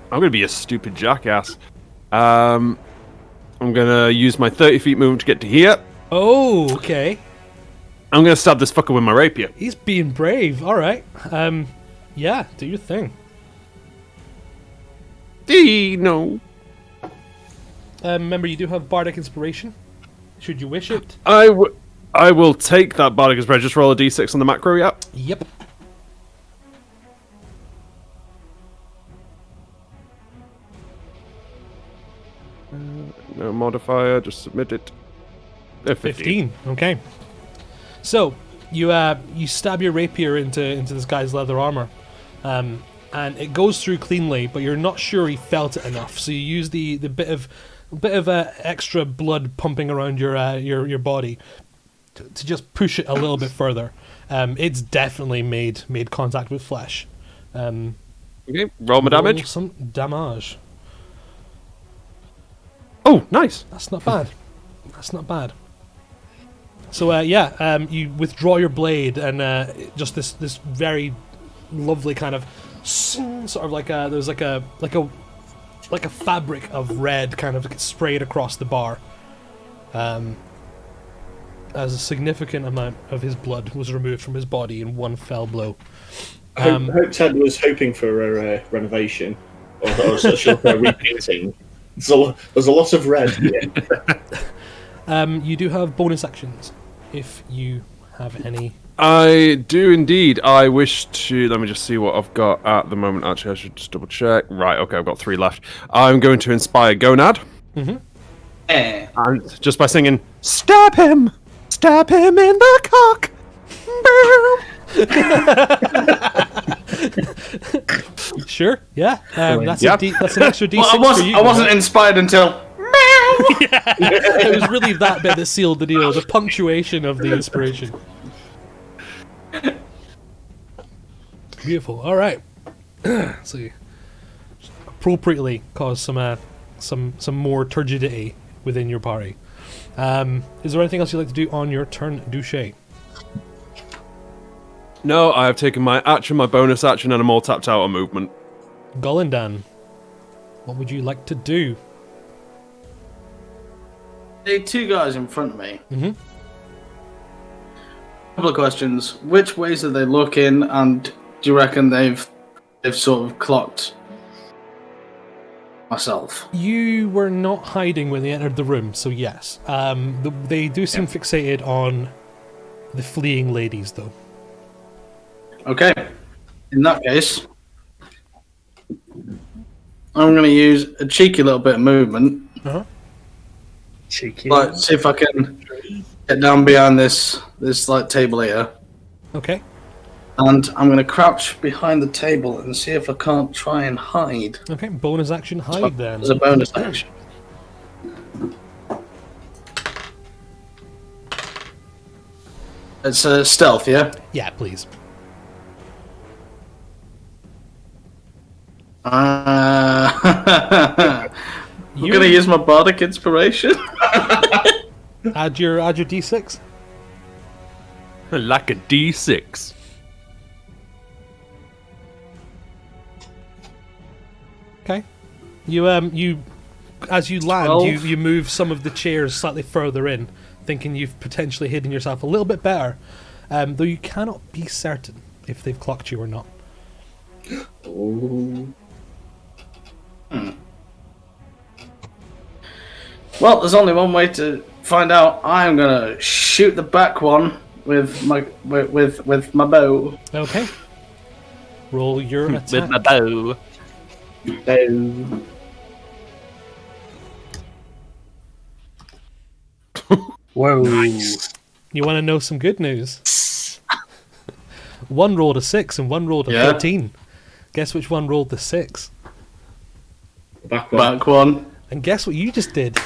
going to be a stupid jackass. I'm going to use my 30 feet movement to get to here. Oh, okay. I'm going to stab this fucker with my rapier. He's being brave. All right. Yeah, do your thing. No. Remember, you do have Bardic Inspiration, should you wish it. I will take that Bardic Inspiration. Just roll a d6 on the macro, yeah? Yep. No modifier, just submit it. 15. Okay. So you stab your rapier into this guy's leather armor, and it goes through cleanly, but you're not sure he felt it enough. So you use the bit of extra blood pumping around your body to just push it a little bit further. It's definitely made contact with flesh. Okay, roll my damage. Roll some damage. Oh, nice. That's not bad. That's not bad. So you withdraw your blade, and just this very lovely kind of sort of like there's like a fabric of red kind of sprayed across the bar. As a significant amount of his blood was removed from his body in one fell blow. I hope Ted was hoping for a renovation or such a repainting. There's a lot of red here. You do have bonus actions if you have any. I do indeed. I wish to. Let me just see what I've got at the moment. Actually, I should just double check. Right, okay, I've got 3 left. I'm going to inspire Gonad. Mm-hmm. And just by singing, stab him in the cock. Sure, yeah. That's an extra D6 Well, for you. I wasn't inspired until. It was really that bit that sealed the deal, the punctuation of the inspiration. Beautiful. All right. So you appropriately cause some more turgidity within your party. Is there anything else you'd like to do on your turn, Douche? No, I have taken my action, my bonus action, and I'm all tapped out on movement. Golindan, what would you like to do? The two guys in front of me. Mhm. Couple of questions. Which ways are they looking, and do you reckon they've sort of clocked myself? You were not hiding when they entered the room, so yes. They do seem fixated on the fleeing ladies, though. Okay. In that case, I'm going to use a cheeky little bit of movement. Uh-huh. Cheeky. Like, see if I can get down behind this like table here, Okay. and I'm going to crouch behind the table and see if I can't try and hide Okay, bonus action hide then. as a bonus action. It's a stealth, yeah. Yeah, please. I'm You going to use my bardic inspiration. add your d6. Like a D6. Okay. You as you land, 12. you move some of the chairs slightly further in, thinking you've potentially hidden yourself a little bit better, though you cannot be certain if they've clocked you or not. Oh. Well, there's only one way to find out. I'm going to shoot the back one with my with my bow. Okay. Roll your attack. With my bow. No. Whoa. You want to know some good news? One rolled a 6 and one rolled a Yeah. 13. Guess which one rolled the 6? Back one. Back one. And guess what you just did?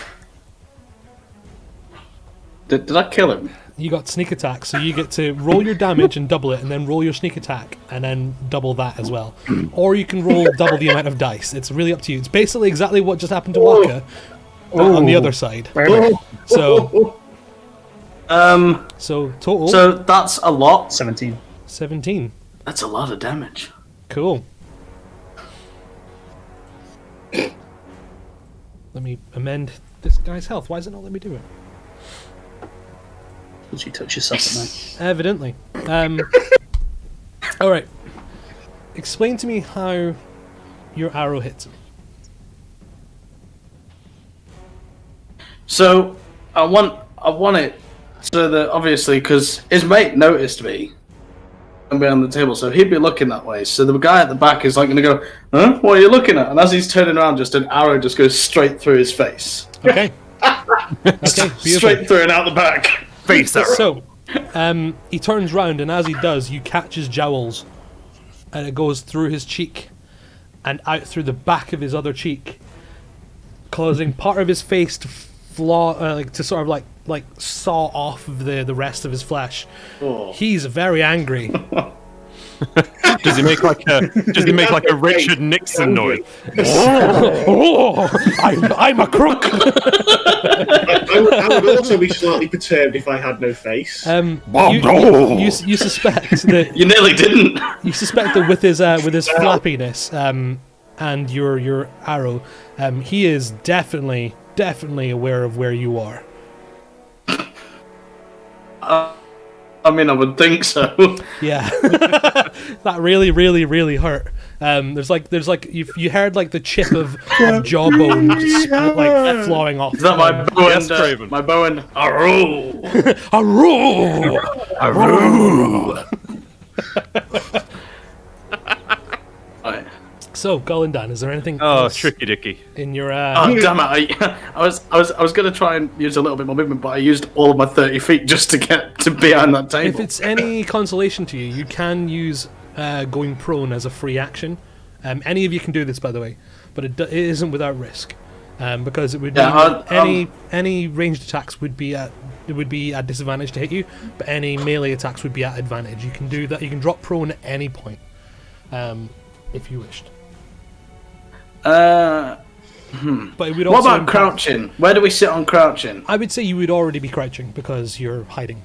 Did I kill him? You got sneak attack, so you get to roll your damage and double it, and then roll your sneak attack and then double that as well. Or you can roll double the amount of dice. It's really up to you. It's basically exactly what just happened to Waka, but on the other side. Really? So total So that's a lot. 17. 17. That's a lot of damage. Cool. Let me amend this guy's health. Why does it not let me do it? Because you touch yourself at night. Evidently. Alright. Explain to me how your arrow hits him. So I want it so that obviously because his mate noticed me and behind the table, so he'd be looking that way. So the guy at the back is like going to go, "Huh? What are you looking at?" And as he's turning around, just an arrow just goes straight through his face, Okay. Okay, beautiful. straight through and out the back. Face arrow. So, he turns round, and as he does, you catch his jowls, and it goes through his cheek and out through the back of his other cheek, causing part of his face to to sort of like saw off of the rest of his flesh. Oh. He's very angry. Does he make like a Richard Nixon noise? Oh, I'm a crook. I would also be slightly perturbed if I had no face. You suspect that You nearly didn't. you suspect that with his flappiness and your arrow, he is definitely aware of where you are. I mean, I would think so. Yeah, that really hurt. There's like you heard like the chip of jawbone like flowing off. Is that my bow Yes, and Craven. my bow and arrow? Right. So, Golindan, is there anything Oh, else tricky dicky. in your Oh damn it! I was gonna try and use a little bit more movement, but I used all of my 30 feet just to get to behind that table. If it's any consolation to you, you can use going prone as a free action. Any of you can do this, by the way, but it isn't without risk, because it would mean any ranged attacks would be at disadvantage to hit you, but any melee attacks would be at advantage. You can do that. You can drop prone at any point, if you wished. But it would What also about impact- crouching? Where do we sit on crouching? I would say you would already be crouching because you're hiding.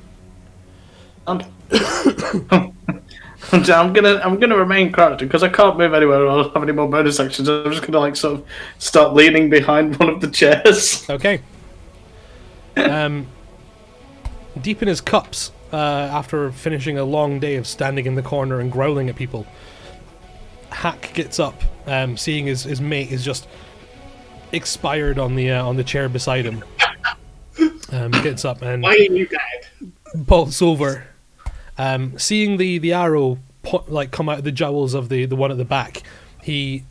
And I'm gonna remain crouched because I can't move anywhere or I'll have any more bonus actions. I'm just gonna like sort of start leaning behind one of the chairs. Okay. Deep in his cups, after finishing a long day of standing in the corner and growling at people, Hack gets up, seeing his mate is just expired on the chair beside him. Gets up and Why are you dead? bolts over. Seeing the arrow come out of the jowls of the one at the back, he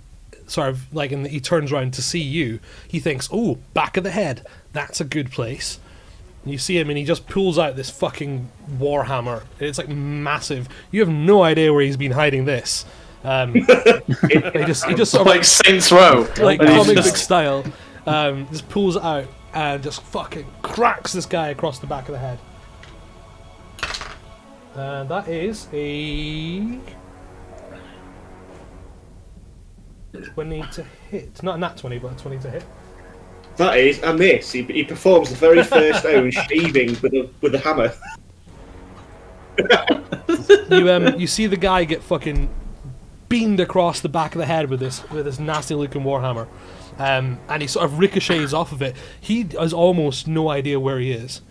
sort of he turns around to see you. He thinks, "Oh, back of the head. That's a good place." And you see him, and he just pulls out this fucking warhammer. It's like massive. You have no idea where he's been hiding this. He just sort of Like Saints Row, like And he's comic book just- style, just pulls it out and just fucking cracks this guy across the back of the head. And that is a 20 to hit. Not a nat 20, but a 20 to hit. That is a miss. He performs the very first own shaving with a hammer. You see the guy get fucking beamed across the back of the head with this nasty looking warhammer, and he sort of ricochets off of it. He has almost no idea where he is,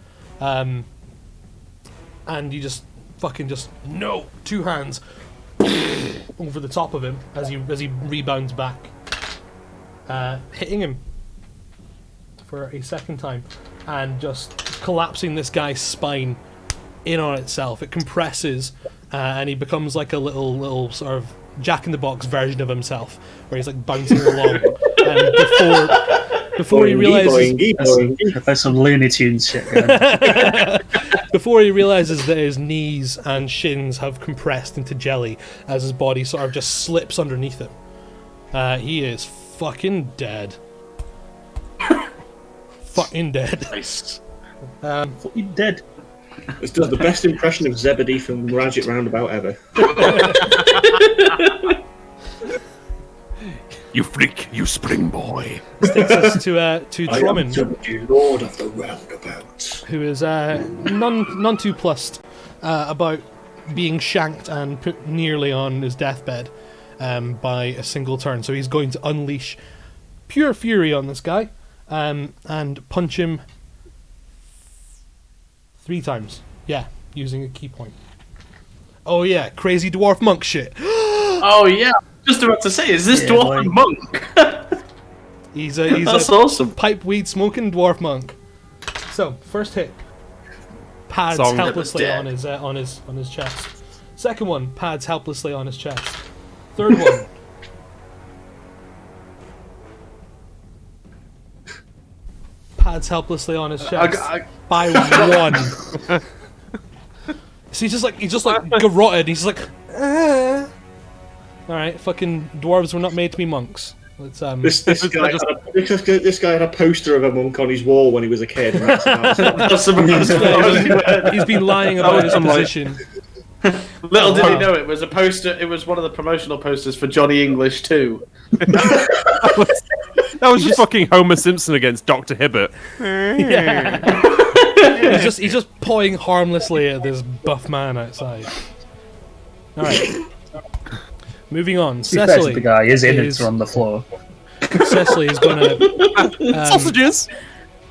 and you just no, two hands over the top of him as he rebounds back, hitting him for a second time and just collapsing this guy's spine in on itself. It compresses, and he becomes like a little sort of Jack-in-the-Box version of himself, where he's like bouncing along. And before he realizes, There's some Looney Tunes shit going. before he realizes that his knees and shins have compressed into jelly as his body sort of just slips underneath him, he is fucking dead. Fucking dead. Nice. Fucking dead. This does the best impression of Zebedee from Ratchet Roundabout ever. You freak, you spring boy. This takes us to I am Drummond, Zebedee, Lord of the Roundabout. who is none too plussed about being shanked and put nearly on his deathbed by a single turn. So he's going to unleash pure fury on this guy and punch him 3 times. Yeah, using a key point. Oh yeah, crazy dwarf monk shit. Oh yeah, just about to say, is this Yeah, dwarf a boy. monk? He's That's a awesome. pipe weed smoking dwarf monk. So first hit, pads Song helplessly dead. on his chest. Second one, pads helplessly on his chest. Third one. Pads helplessly on his chest by 1. So he's just like garroted. He's like, all right, fucking dwarves were not made to be monks. Let's This guy had a poster of a monk on his wall when he was a kid. And That's about he's been lying about his position. Little did he know it was a poster. It was one of the promotional posters for Johnny English too. That was just fucking Homer Simpson against Dr. Hibbert. Yeah. he's just pawing harmlessly at this buff man outside. All right. Moving on. To be fair to Cecily. the guy, his is- innards are on the floor. Cecily is gonna Sausages!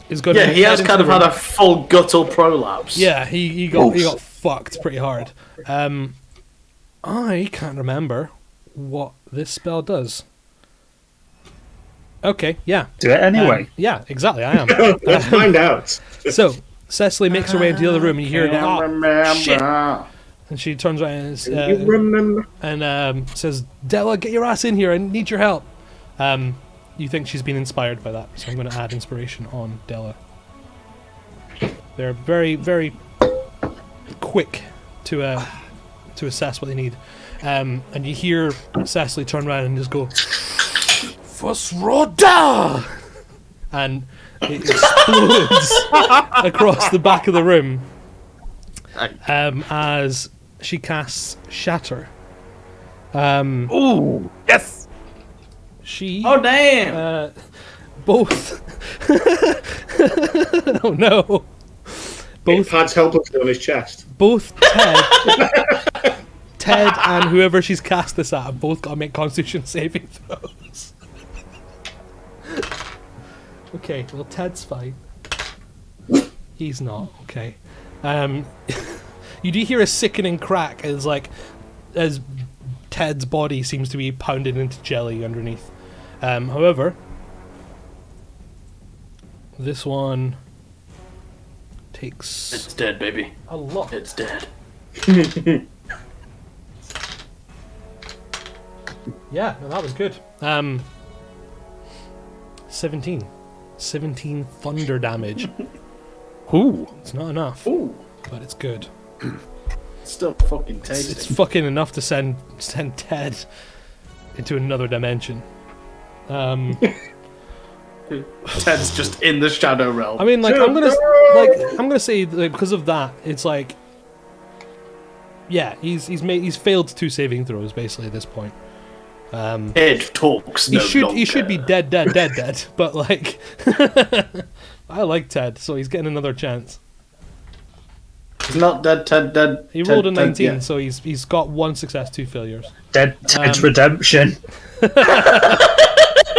Yeah, he has kind of had a full guttal prolapse. Yeah, he got fucked pretty hard. I can't remember what this spell does. Okay, yeah. Do it anyway. Yeah, exactly, I am. let's find out. So, Cecily makes her way into the other room and you hear her go, "Oh, Remember. shit." And she turns around You remember? and says, "Della, get your ass in here, I need your help." You think she's been inspired by that, so I'm going to add inspiration on Della. They're very, very quick to assess what they need. And you hear Cecily turn around and just go, "Fosroda!" And it explodes across the back of the room as she casts Shatter. Ooh, yes! She Oh damn! both oh no, Both pads helplessly on his chest. both Ted Ted and whoever she's cast this at have both got to make Constitution saving throws. Okay, well, Ted's fine. He's not, okay. You do hear a sickening crack as Ted's body seems to be pounded into jelly underneath. However, this one takes... It's dead, baby. A lot. It's dead. Yeah, no, that was good. 17 thunder damage. Ooh. It's not enough, Ooh. but it's good. Still fucking It's tasty. fucking enough to send Ted into another dimension. Ted's just in the shadow realm. I mean, I'm gonna say like, because of that, it's like, yeah, he's failed 2 saving throws basically at this point. Ted talks. He should be dead, but like, I like Ted, so he's getting another chance. He's not dead. Ted dead. He rolled a Ted, 19, yeah. so he's got 1 success, 2 failures. Dead Ted's redemption.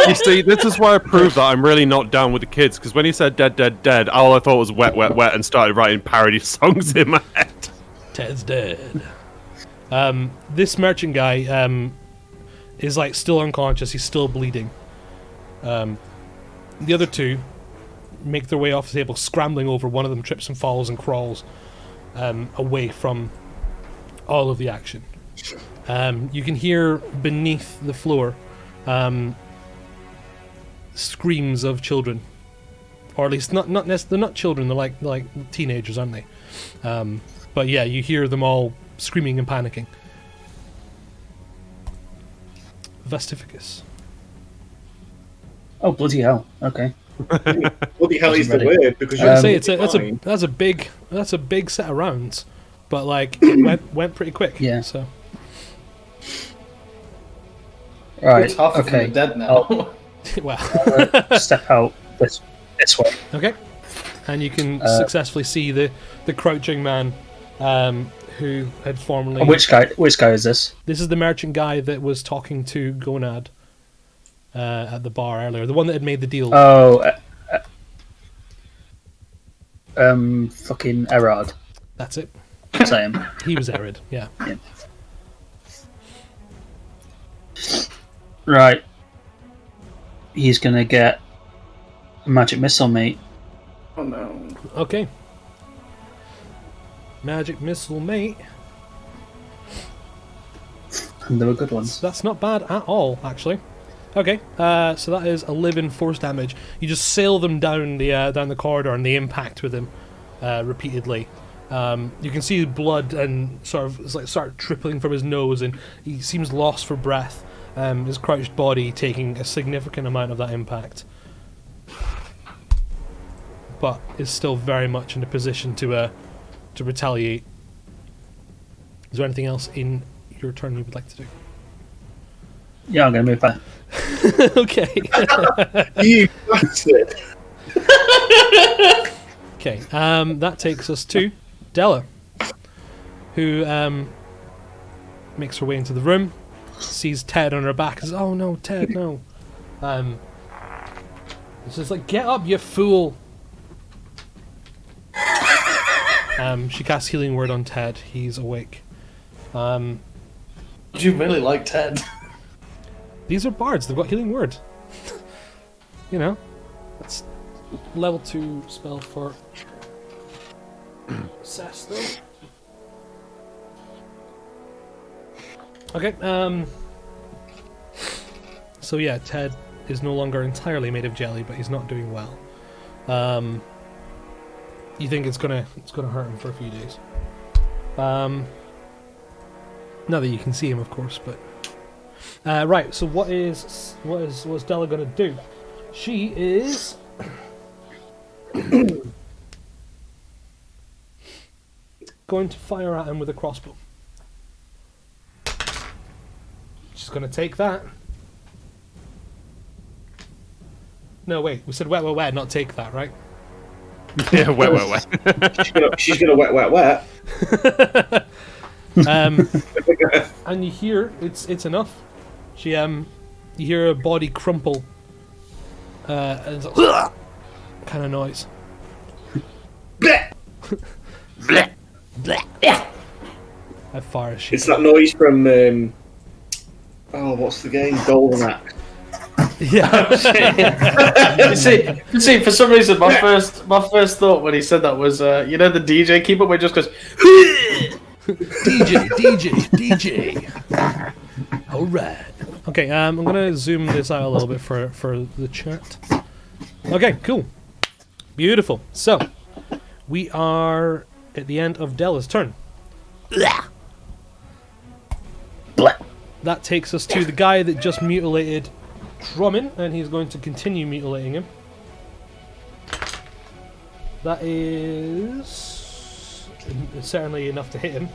You see, this is why I prove that I'm really not down with the kids, because when he said dead, all I thought was wet, and started writing parody songs in my head. Ted's dead. This merchant guy is like still unconscious. He's still bleeding. The other 2 make their way off the table, scrambling over. One of them trips and falls and crawls away from all of the action. You can hear beneath the floor screams of children, or at least they're not children. They're like teenagers, aren't they? But yeah, you hear them all screaming and panicking. Vestificus. Oh, bloody hell. Okay. Bloody hell is the Ready. word, because I you're say that's a big set of rounds, but like it went pretty quick. Yeah. So Right. It's half of them Okay. are dead now. well, Step out this way. okay, and you can successfully see the crouching man who had formerly. Which guy is this? This is the merchant guy that was talking to Gonad at the bar earlier. The one that had made the deal. Oh, fucking Erard. That's it. Same. He was Erid. Yeah. Right. He's gonna get a magic missile, mate. Oh no. Okay. Magic missile, mate. And they were good ones. That's not bad at all, actually. Okay, so that is 11 force damage. You just sail them down the corridor, and they impact with him repeatedly. You can see blood and start trickling from his nose, and he seems lost for breath. His crouched body taking a significant amount of that impact, but is still very much in a position to retaliate. Is there anything else in your turn you would like to do? Yeah, I'm gonna move back. Okay. You bastard. Okay, that takes us to Della, who makes her way into the room, sees Ted on her back, and says, "Oh no, Ted, no." It's just like, "Get up, you fool!" She casts Healing Word on Ted. He's awake. Do you really like Ted? These are bards. They've got Healing Word. You know, that's level 2 spell for Cess, though. Okay. So yeah, Ted is no longer entirely made of jelly, but he's not doing well. You think it's gonna hurt him for a few days. Now that you can see him, of course, but right. So what's Della gonna do? She is going to fire at him with a crossbow. She's gonna take that. No, wait. We said wet, not take that, right? Yeah, wet. She's gonna wet. And you hear it's enough. She you hear her body crumple. And it's like, kind of noise. Bleh! Bleh. Bleh. How far is she? It's that noise from what's the game? Golden Axe. Yeah. you see, for some reason, my first thought when he said that was, the DJ keep up, where it just goes, DJ. All right. Okay, I'm gonna zoom this out a little bit for the chat. Okay, cool, beautiful. So we are at the end of Della's turn. That takes us to the guy that just mutilated Drummond, and he's going to continue mutilating him. That is certainly enough to hit him.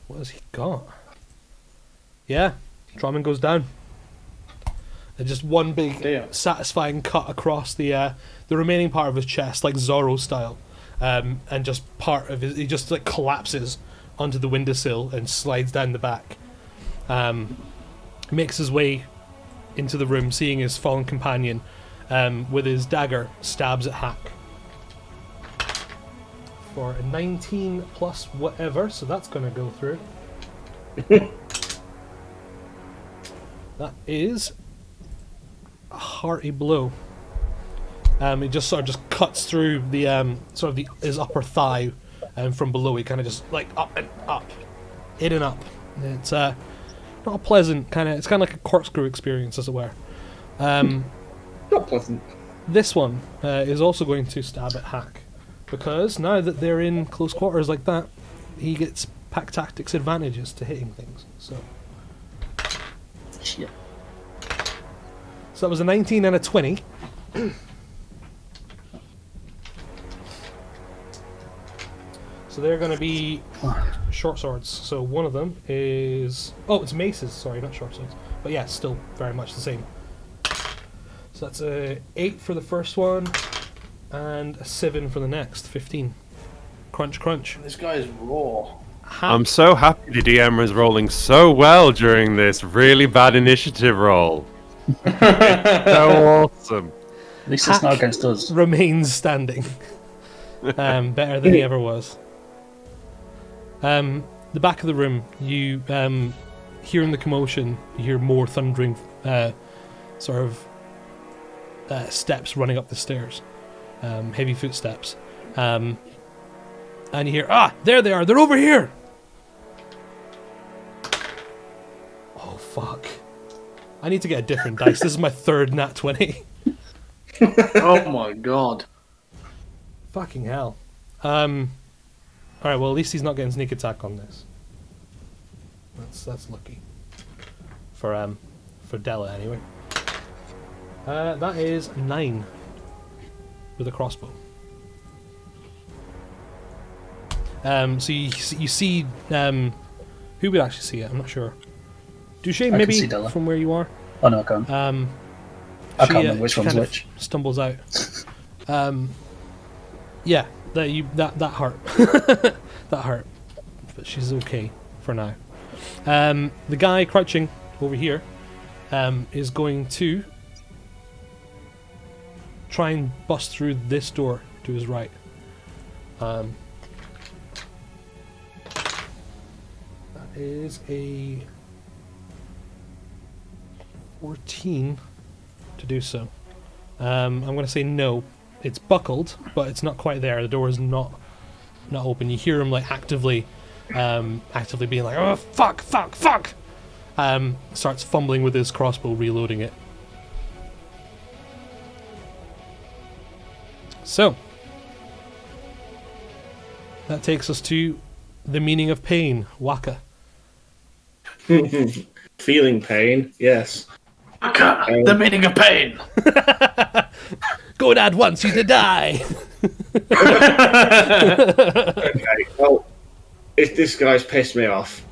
What has he got? Yeah, Drummond goes down. And just one big satisfying cut across the remaining part of his chest, like Zorro style. And just part of he just like collapses onto the windowsill and slides down the back. Makes his way into the room, seeing his fallen companion, with his dagger stabs at Hack for a 19 plus whatever, so that's going to go through. That is a hearty blow. It just sort of just cuts through the his upper thigh, from below. He kind of just like up and up, in and up. It's not a pleasant kind of. It's kind of like a corkscrew experience, as it were. Not pleasant. This one is also going to stab at Hack, because now that they're in close quarters like that, he gets pack tactics advantages to hitting things. So that was a 19 and a 20. So they're going to be short swords. So one of them is... Oh, it's maces. Sorry, not short swords. But yeah, still very much the same. So that's a 8 for the first one, and a 7 for the next. 15. Crunch, crunch. This guy is raw. I'm so happy the DM was rolling so well during this really bad initiative roll. So awesome. At least it's not against us. Remains standing. Better than he ever was. The back of the room, you hearing the commotion, you hear more thundering steps running up the stairs. Heavy footsteps. And you hear, there they are, they're over here! Oh, fuck. I need to get a different dice. This is my third nat 20. Oh my god. Fucking hell. Alright, well, at least he's not getting sneak attack on this. That's lucky. For Della, anyway. That is 9 with a crossbow. So you see, who would actually see it? I'm not sure. Duche, maybe from where you are. Oh no, I can't. I can't remember which one's which. Stumbles out. Yeah, that hurt. That hurt, but she's okay for now. The guy crouching over here is going to try and bust through this door to his right. That is a 14 to do so. I'm going to say no. It's buckled, but it's not quite there. The door is not open. You hear him like actively being like, "Oh fuck!" Starts fumbling with his crossbow, reloading it. So that takes us to the meaning of pain, Waka. Feeling pain, yes. Waka, the meaning of pain. Godad wants you to die. Okay, well, if this guy's pissed me off,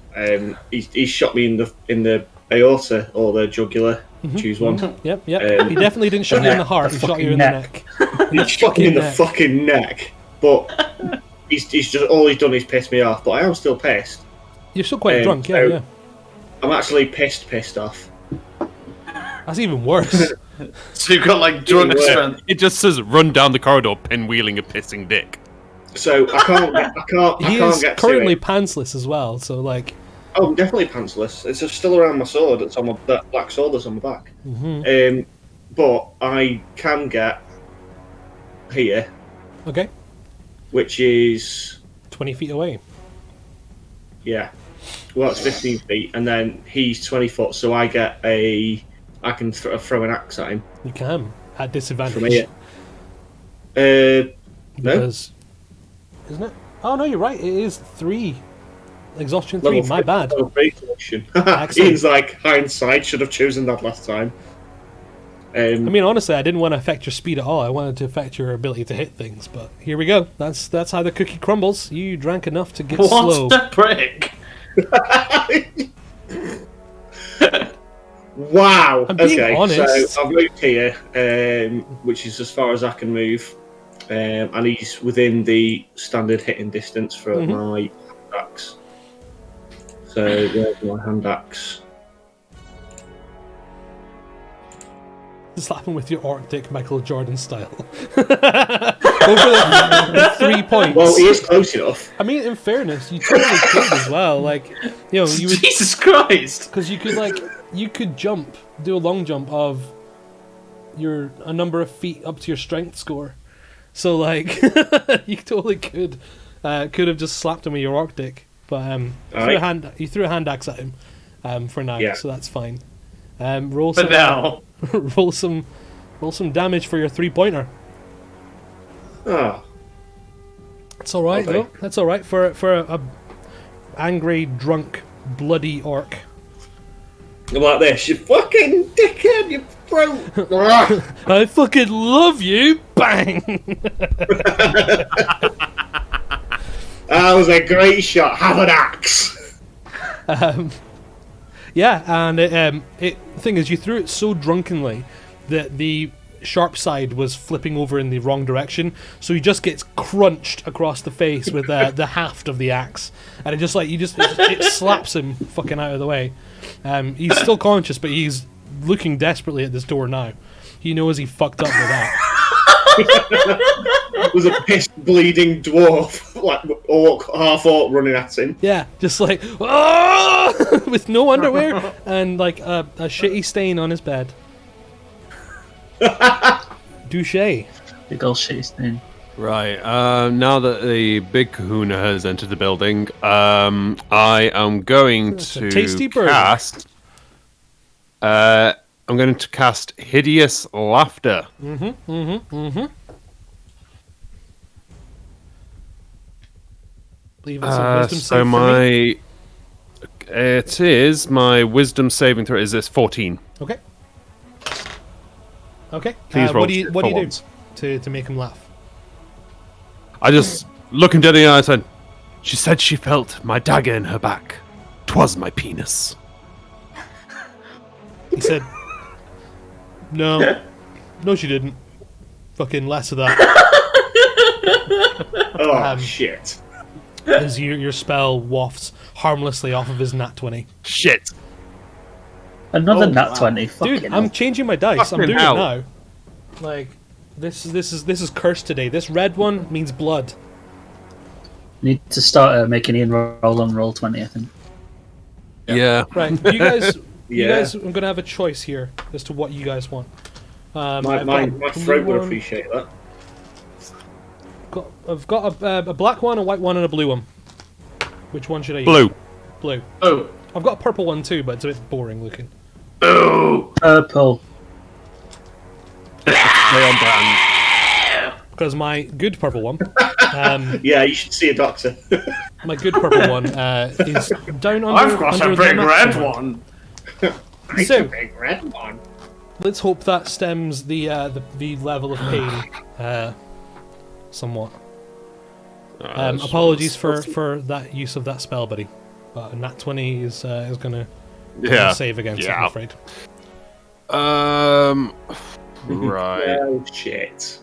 he's shot me in the aorta or the jugular. Choose one. Yep. He definitely didn't shot you in the heart. He shot you in the neck. He's fucking in the fucking neck. But he's just all he's done is piss me off. But I am still pissed. You're still quite drunk, so yeah. I'm actually pissed off. That's even worse. So you've got like drunk strength. It just says run down the corridor, pinwheeling a pissing dick. So I can't He get is to currently it. pantsless as well, so like. Oh, I'm definitely pantsless. It's just still around my sword. It's on that black sword that's on my back. Mm-hmm. But I can get here. Okay. Which is 20 feet away. Yeah. Well, it's 15 feet, and then he's 20 foot, so I can throw an axe at him. You can at disadvantage. From here. No. Because, isn't it? Oh no, you're right. It is 3. Exhaustion 3. Level My bad. Level 3 exhaustion. Excellent. Ian's like hindsight. Should have chosen that last time. I mean, honestly, I didn't want to affect your speed at all. I wanted to affect your ability to hit things. But here we go. That's how the cookie crumbles. You drank enough to get slow. What a prick! Wow. I'm being Okay, honest. so I've moved here, which is as far as I can move, and he's within the standard hitting distance for my hand axe. So there's my hand axe. Slap him with your Arctic Michael Jordan style. Go for the 3 points. Well, he is close enough. I mean, in fairness, you totally could as well. Like, you know, you would, Jesus Christ! because you could jump, do a long jump of a number of feet up to your strength score. So like, you totally could have just slapped him with your Arctic, but you threw a hand axe at him for now, so that's fine. Roll some damage for your 3-pointer. Oh. That's all right, Okay. though. That's all right for a angry, drunk, bloody orc. Like this, you fucking dickhead, you throat. I fucking love you. Bang. That was a great shot. Have an axe. Yeah, and the thing is, you threw it so drunkenly that the sharp side was flipping over in the wrong direction, so he just gets crunched across the face with the haft of the axe, and it slaps him fucking out of the way. He's still conscious, but he's looking desperately at this door now. He knows he fucked up with that. There's a pissed, bleeding dwarf, like half orc, running at him. Yeah, just like "Ah!" with no underwear and like a shitty stain on his bed. Douche. Big old shitty stain. Right. Now that the big kahuna has entered the building, I am going It's a to tasty burger. cast. I'm going to cast Hideous Laughter. Believe it's a wisdom So save for me. it is my wisdom saving throw. Is this 14? Okay. Okay. Please roll what do you for do once. to make him laugh? I just look him dead in the eye and said, "She said she felt my dagger in her back. 'Twas my penis." He said, "No, no, she didn't. Fucking less of that." Oh, shit. As your spell wafts harmlessly off of his nat 20. Shit. Another Oh, nat wow. 20. Dude, Fucking I'm hell. changing my dice. I'm Fucking doing hell. it now. Like, this is cursed today. This red one means blood. Need to start making Ian roll on roll 20, I think. Yeah. Right, you guys. You Yeah. guys, I'm gonna have a choice here as to what you guys want. My I've throat would one- appreciate that. I've got a black one, a white one, and a blue one. Which one should I use? Blue. Blue. Oh. I've got a purple one too, but it's a bit boring looking. Oh. Purple. Stay on brand. Because my good purple one, Yeah, you should see a doctor. my good purple one is down under. I've got under a the big map red somewhere. one. It's So- a big red one. Let's hope that stems the level of pain somewhat. Apologies for that use of that spell, buddy. But a nat 20 is gonna save against it, I'm Yeah. afraid. Right. Oh, shit.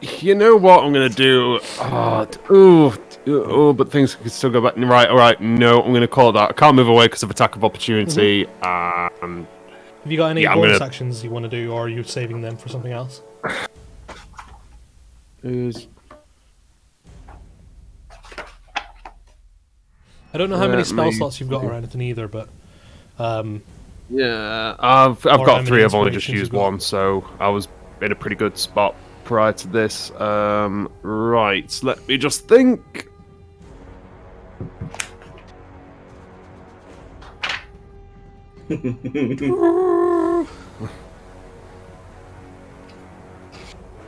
You know what I'm gonna do? But things can still go back. Right, all right. No, I'm gonna call that. I can't move away because of attack of opportunity. Have you got any bonus actions you want to do, or are you saving them for something else? I don't know how many spell slots you've got or anything either, but yeah, I've got 3. I've only just inspirations used you've got. 1, so I was in a pretty good spot prior to this. Right, let me just think.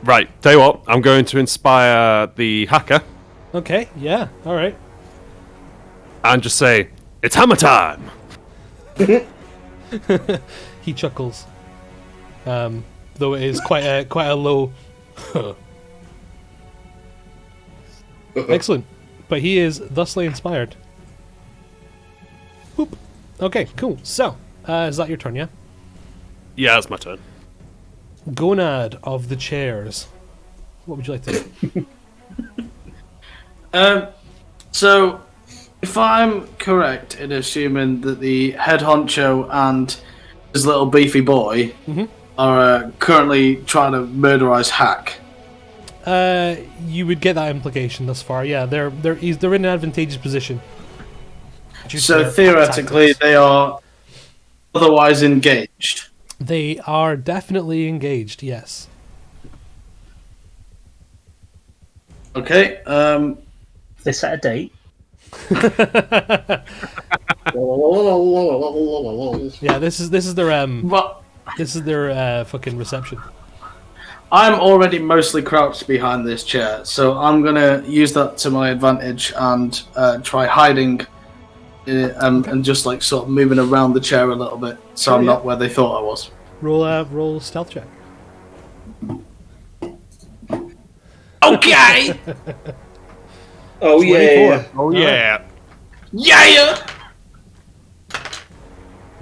Right, tell you what, I'm going to inspire the hacker okay, yeah, all right. and just say, "It's hammer time!" He chuckles, though it is quite a low. Excellent, but he is thusly inspired. Boop. Okay, cool. So, is that your turn? Yeah. Yeah, it's my turn. Gonad of the chairs. What would you like to do? So, if I'm correct in assuming that the head honcho and his little beefy boy are currently trying to murderize Hack. You would get that implication thus far. Yeah, they're in an advantageous position. So theoretically, they are otherwise engaged. They are definitely engaged. Yes. Okay. They set a date. Yeah, this is their But this is their fucking reception. I'm already mostly crouched behind this chair, so I'm gonna use that to my advantage and try hiding and just like sort of moving around the chair a little bit, so I'm not where they thought I was. Roll stealth check. Okay. Oh 24. yeah. Oh yeah. Yeah.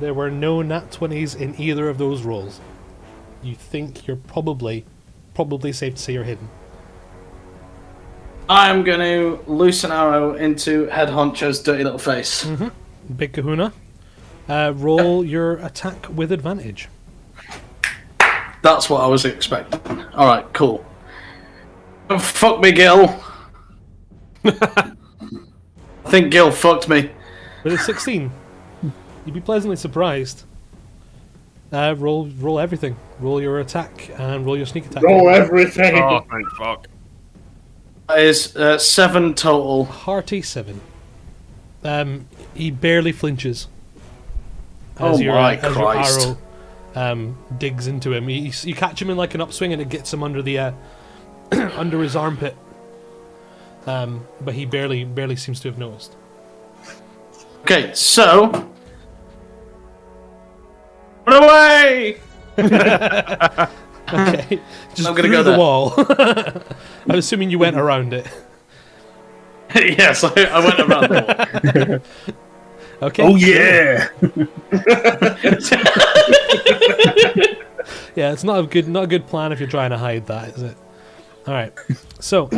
There were no nat 20s in either of those rolls. You think you're probably safe to say you're hidden. I'm gonna loose an arrow into Head Honcho's dirty little face. Big Kahuna. Roll your attack with advantage. That's what I was expecting. All right, cool. Oh, fuck me, Gil. I think Gil fucked me. With a 16, you'd be pleasantly surprised. Roll everything. Roll your attack and roll your sneak attack. Roll everything. Oh, thank fuck. That is 7 total. Hearty 7. He barely flinches. Oh my as Christ. your arrow digs into him. You catch him in like an upswing and it gets him under the under his armpit. But he barely seems to have noticed. Okay, so run away! Okay, just I'm gonna through go the there. wall. I'm assuming you went around it. Yes, I went around the wall. Okay. Oh yeah! Yeah, it's not a good plan if you're trying to hide that, is it? All right. So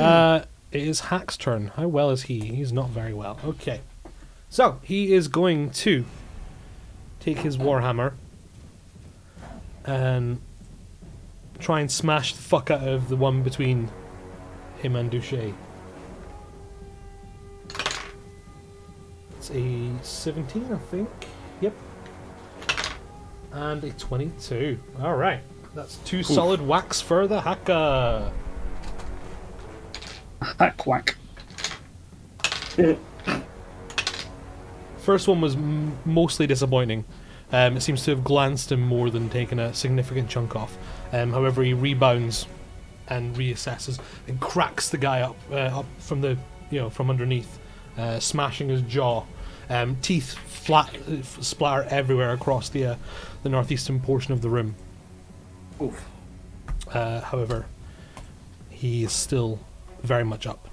it is Hack's turn. How well is he? He's not very well. Okay. So he is going to take his warhammer and try and smash the fuck out of the one between him and Duché. It's a 17, I think. Yep. And a 22. Alright. That's 2 solid whacks for the hacker. Hack whack. First one was mostly disappointing. It seems to have glanced him more than taken a significant chunk off. However, he rebounds and reassesses and cracks the guy up from the from underneath, smashing his jaw. Teeth splatter everywhere across the northeastern portion of the room. Oof. However, he is still very much up.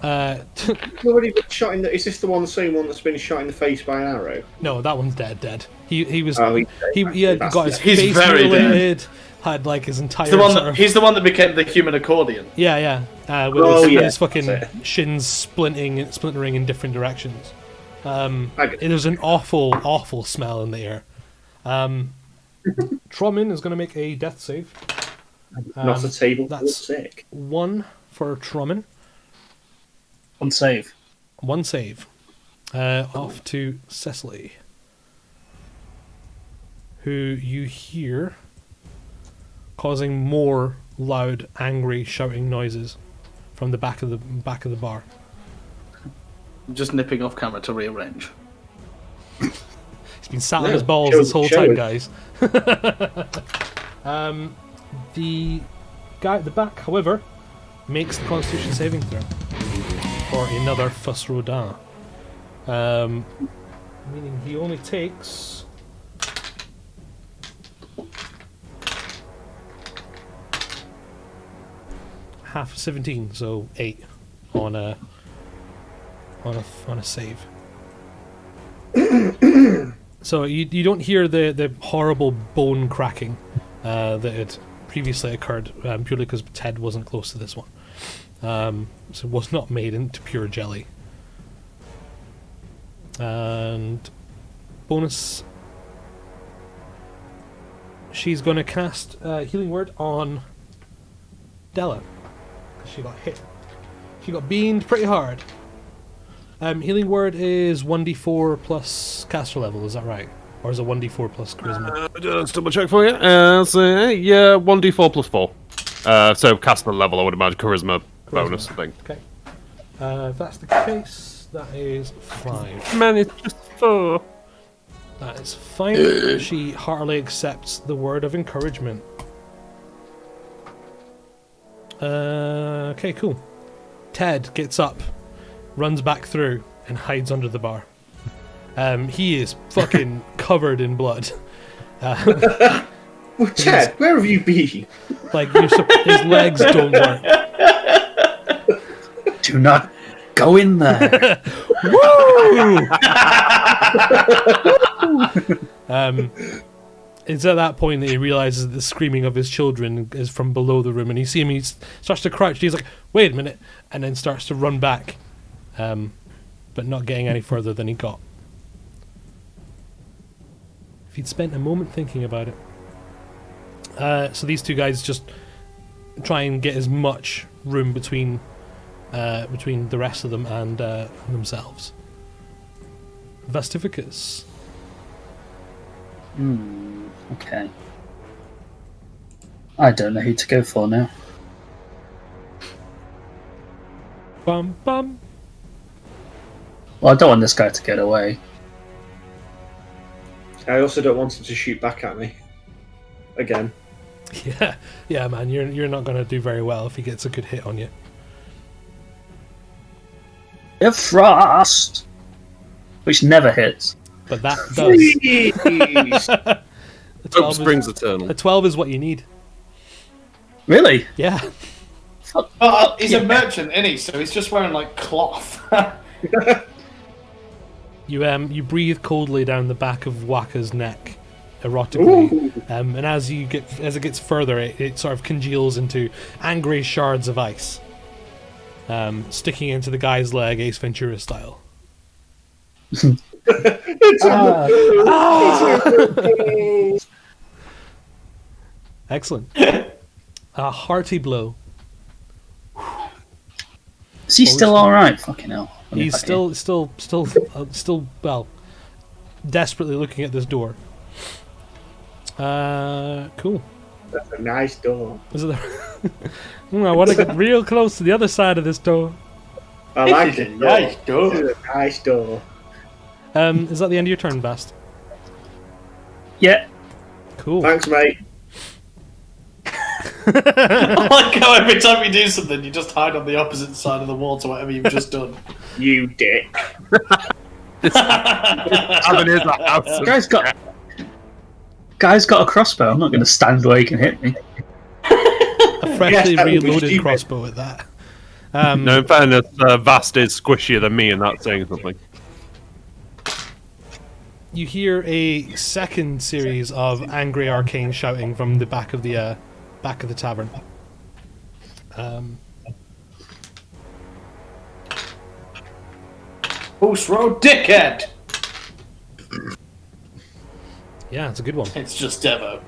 Already been shot in the. Is this the same one that's been shot in the face by an arrow? No, that one's dead. He was Oh, he had got his He's face very mutilated, had like his entire. He's the one that became the human accordion. Yeah. With his fucking shins splintering in different directions. There's an awful smell in the air. Tromin is going to make a death save. Not a table. That's sick. 1 for Tromin. One save. One save. Off to Cecily, who you hear causing more loud, angry, shouting noises from the back of the bar. I'm just nipping off camera to rearrange. He's been sat on his balls this whole time, guys. The guy at the back, however, makes the Constitution saving throw for another Fuss Rodin. Meaning he only takes half of 17, so 8 on a save. So you don't hear the horrible bone cracking that had previously occurred, purely because Ted wasn't close to this one. So it was not made into pure jelly. And bonus, she's going to cast Healing Word on Della. She got hit. She got beamed pretty hard. Healing Word is 1d4 plus caster level, is that right? Or is it 1d4 plus charisma? Let's double check for you. Yeah, 1d4 plus 4. So caster level, I would imagine. Charisma bonus thing. Okay. If that's the case, that is 5. Man, it's just 4. That is fine. She heartily accepts the word of encouragement. Okay, cool. Ted gets up, runs back through, and hides under the bar. He is fucking covered in blood. Well, Ted, where have you been? Like, his legs don't work. Do not go in there. Woo! It's at that point that he realizes that the screaming of his children is from below the room, and you see him, he starts to crouch, he's like, wait a minute, and then starts to run back, but not getting any further than he got. If he'd spent a moment thinking about it. So these two guys just try and get as much room between the rest of them and themselves. Vastificus. Okay. I don't know who to go for now. Bum bum. Well, I don't want this guy to get away. I also don't want him to shoot back at me. Again. Yeah, man. You're not going to do very well if he gets a good hit on you. You have Frost, which never hits. But that does. Hope springs eternal. A 12 is what you need. Really? Yeah. He's a merchant, isn't he? So he's just wearing like cloth. You breathe coldly down the back of Waka's neck, erotically, and as it gets further, it sort of congeals into angry shards of ice, sticking into the guy's leg, Ace Ventura style. Excellent. A hearty blow. Is he still all right? Fucking hell. He's still, well, desperately looking at this door. Cool. That's a nice door. Is it I want to get real close to the other side of this door. I like it. Nice door. This is a nice door. Is that the end of your turn, Bast? Yeah. Cool. Thanks, mate. I like how every time you do something, you just hide on the opposite side of the wall to whatever you've just done. You dick. Guy's got a crossbow. I'm not going to stand where he can hit me. A freshly reloaded crossbow at that. No, in fairness, Vast is squishier than me, and that's saying something. you hear a second series of angry arcane shouting from the back of the tavern. Post road dickhead! Yeah, it's a good one. It's just Devo.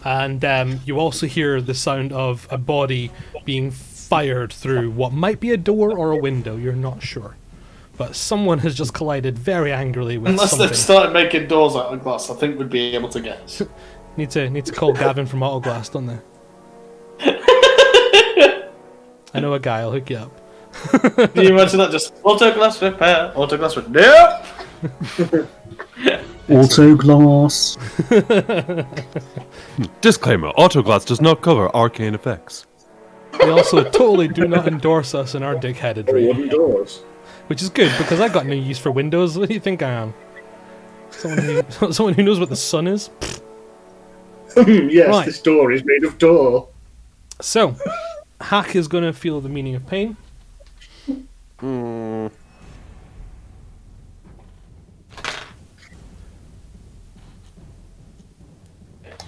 And you also hear the sound of a body being fired through what might be a door or a window. You're not sure, but someone has just collided very angrily with Unless something. they've started making doors out of glass, I think we'd be able to guess. Need to call Gavin from Autoglass, don't they? I know a guy. I'll hook you up. Can you imagine that? Just autoglass repair, autoglass repair. Nope. Autoglass. Disclaimer: Autoglass does not cover arcane effects. They also totally do not endorse us in our dickheadedry, Wooden doors. which is good because I got no use for Windows. What do you think I am? Someone who knows what the sun is. Yes, Right. this door is made of door. So, Hack is going to feel the meaning of pain.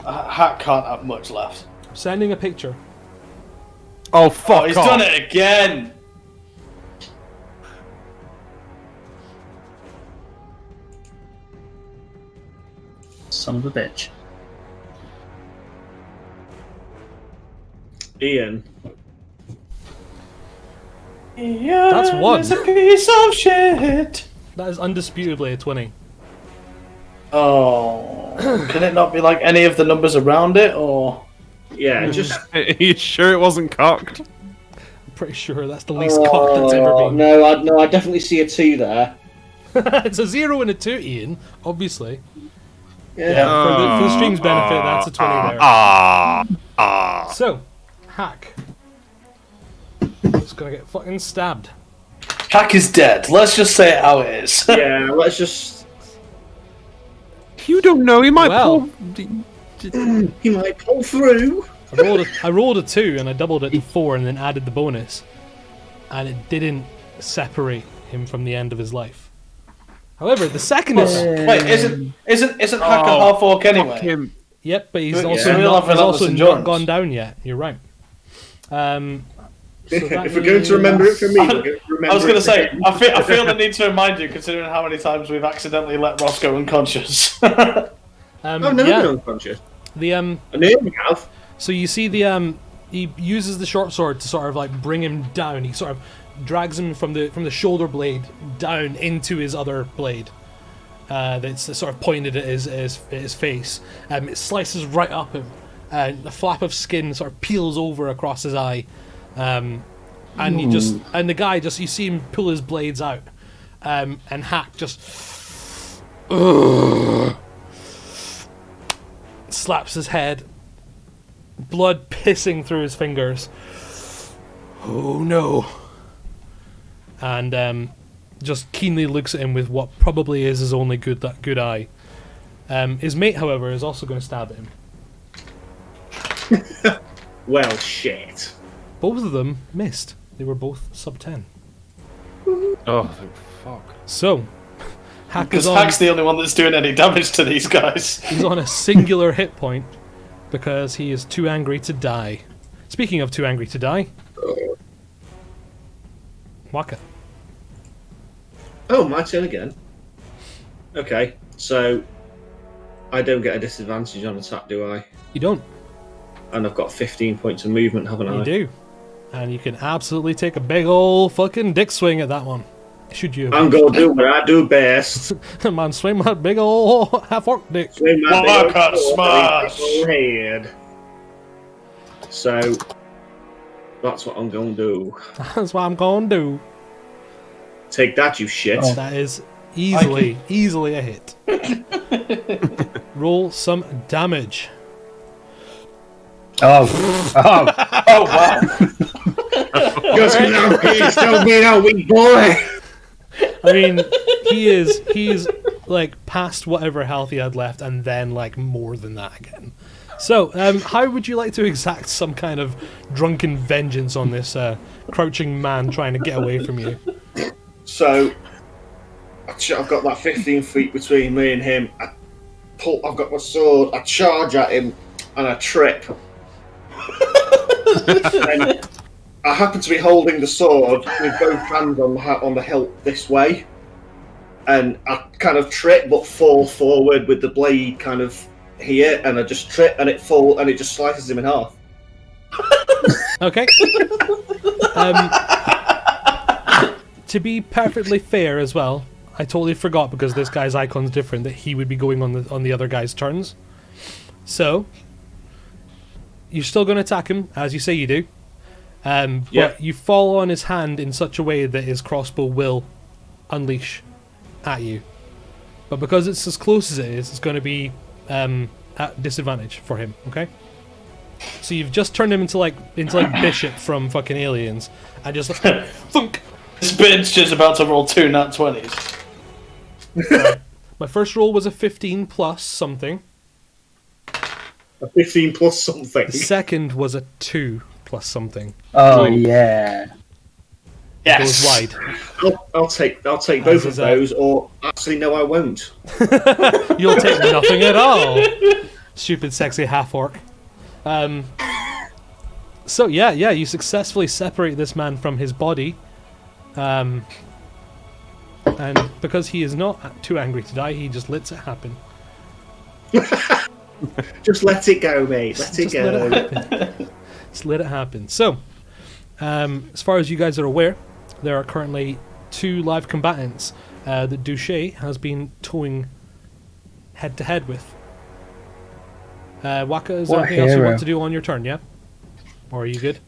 Hack can't have much left. Sending a picture. Oh fuck! Oh, he's off. done it again! Son of a bitch. Ian. Yeah, That's one. It's a piece of shit. That is undisputably a 20. Oh, can it not be like any of the numbers around it, or? Yeah, just. Are you sure it wasn't cocked? I'm pretty sure that's the least cocked it's ever been. No, I definitely see a 2 there. It's a 0 and a 2, Ian, obviously. Yeah. For the stream's benefit, that's a 20 there. So, Hack. Just gonna get fucking stabbed. Hack is dead. Let's just say it how it is. Yeah, let's just. You don't know. He might Well. pull. He might pull through. I rolled a 2 and I doubled it to 4 and then added the bonus. And it didn't separate him from the end of his life. However, the second is... Wait, isn't Hack a half orc Fuck anyway? him. Yep, but he's Yeah. also, He'll not, have he's also relentless not endurance. gone down yet. You're right. So that If we're going to remember it from me, we're going to remember I was going to it say, for him. I feel the need to remind you, considering how many times we've accidentally let Ross go unconscious. I've never been unconscious. The I nearly have. So you see the he uses the short sword to sort of like bring him down. He sort of drags him from the shoulder blade down into his other blade. That's sort of pointed at his face. It slices right up him, and a flap of skin sort of peels over across his eye. And the guy you see him pull his blades out, and Hack just slaps his head, blood pissing through his fingers. Oh no! And just keenly looks at him with what probably is his only good eye. His mate, however, is also going to stab at him. Well, shit. Both of them missed. They were both sub 10. Oh, thank fuck. So, Hack is Because on. Hack's the only one that's doing any damage to these guys. He's on a singular hit point because he is too angry to die. Speaking of too angry to die, Waka. Oh, my turn again. Okay, so I don't get a disadvantage on attack, do I? You don't. And I've got 15 points of movement, haven't I? You do. And you can absolutely take a big ol' fucking dick swing at that one. Should you? I'm gonna do what I do best. Man, swing my big ol' half-orc dick. Swing my Well, big I can't old smash. old head. So that's what I'm gonna do. That's what I'm gonna do. Take that, you shit. Oh. That is easily a hit. Roll some damage. Oh. Oh wow! Just because I'm being a weak boy. I mean, he's like past whatever health he had left, and then like more than that again. So, how would you like to exact some kind of drunken vengeance on this crouching man trying to get away from you? So I've got that 15 feet between me and him. I've got my sword. I charge at him, and I trip. And I happen to be holding the sword with both hands on the hilt this way, and I kind of trip but fall forward with the blade kind of here, and I just trip and it just slices him in half. Okay. To be perfectly fair as well, I totally forgot because this guy's icon's different that he would be going on the other guy's turns. So you're still going to attack him as you say you do, but you fall on his hand in such a way that his crossbow will unleash at you. But because it's as close as it is, it's going to be at disadvantage for him. Okay. So you've just turned him into like Bishop from fucking Aliens, and just thunk. This bitch is about to roll 2 nat 20s. My first roll was a 15 plus something. A 15 plus something. The second was a 2 plus something. Oh yeah. Yes. Goes wide. I'll take both of those, or actually no, I won't. You'll take nothing at all. Stupid, sexy half orc. So yeah, you successfully separate this man from his body. And because he is not too angry to die, he just lets it happen. Just let it go, mate. Let it go. Let it happen. Just let it happen. So, as far as you guys are aware, there are currently 2 live combatants that Duché has been towing head to head with. Waka, is there What anything else you hero. want to do on your turn? Yeah, or are you good?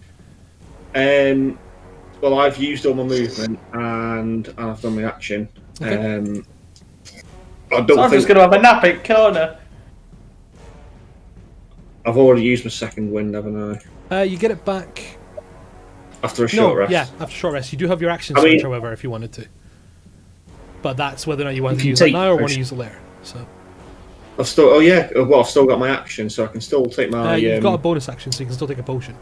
Well, I've used all my movement and I've done my action. Okay. I don't So I'm think just going to have a nap in corner. I've already used my second wind, haven't I? You get it back. After a short rest. Yeah, after short rest. You do have your action I mean- switch, however, if you wanted to. But that's whether or not you want You to can use it take now or want to potion. use it later. So I've still. Oh yeah. Well, I've still got my action, so I can still take my you've got a bonus action, so you can still take a potion.